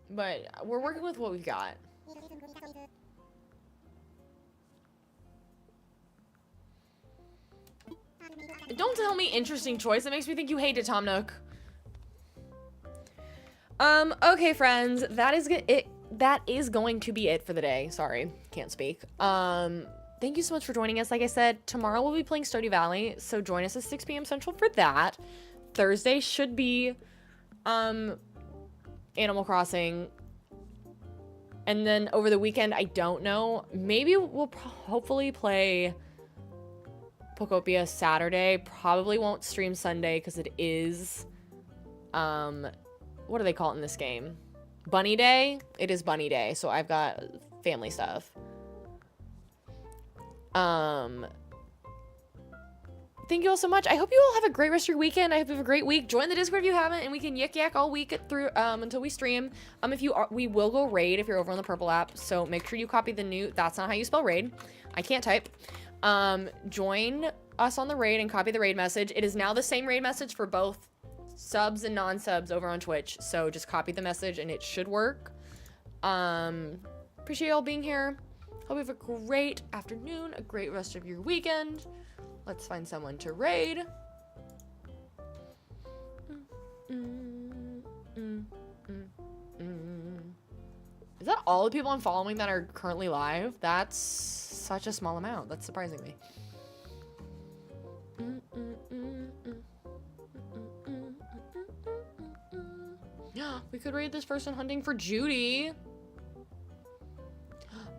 But we're working with what we've got. Don't tell me interesting choice. That makes me think you hate it, Tom Nook. Okay, friends. That is going to be it for the day. Sorry. Can't speak. Thank you so much for joining us. Like I said, tomorrow we'll be playing Stardew Valley, so join us at 6 p.m. Central for that. Thursday should be, Animal Crossing. And then over the weekend, I don't know. Maybe we'll hopefully play Pokopia Saturday. Probably won't stream Sunday because it is, what do they call it in this game? Bunny Day? It is Bunny Day, so I've got family stuff. Thank you all so much. I hope you all have a great rest of your weekend. I hope you have a great week. Join the Discord if you haven't, and we can yik yak all week through until we stream. We will go raid if you're over on the purple app. So make sure you copy the new. That's not how you spell raid. I can't type. Join us on the raid and copy the raid message. It is now the same raid message for both subs and non-subs over on Twitch. So just copy the message and it should work. Appreciate y'all being here. Hope you have a great afternoon, a great rest of your weekend. Let's find someone to raid. Is that all the people I'm following that are currently live? That's such a small amount. That's surprising me. We could raid this person hunting for Judy.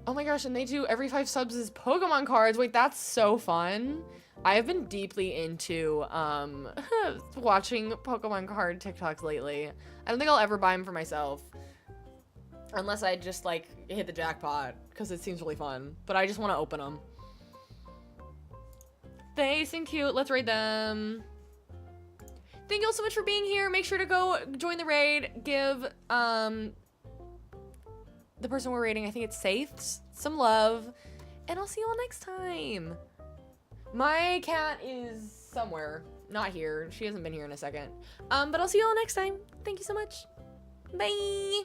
Oh my gosh, and they do every 5 subs is Pokemon cards. Wait, that's so fun. I have been deeply into watching Pokemon card TikToks lately. I don't think I'll ever buy them for myself. Unless I just, like, hit the jackpot, because it seems really fun. But I just want to open them. They seem cute. Let's raid them. Thank you all so much for being here. Make sure to go join the raid. Give the person we're raiding, I think it's Safe, some love. And I'll see you all next time. My cat is somewhere. Not here. She hasn't been here in a second. But I'll see you all next time. Thank you so much. Bye.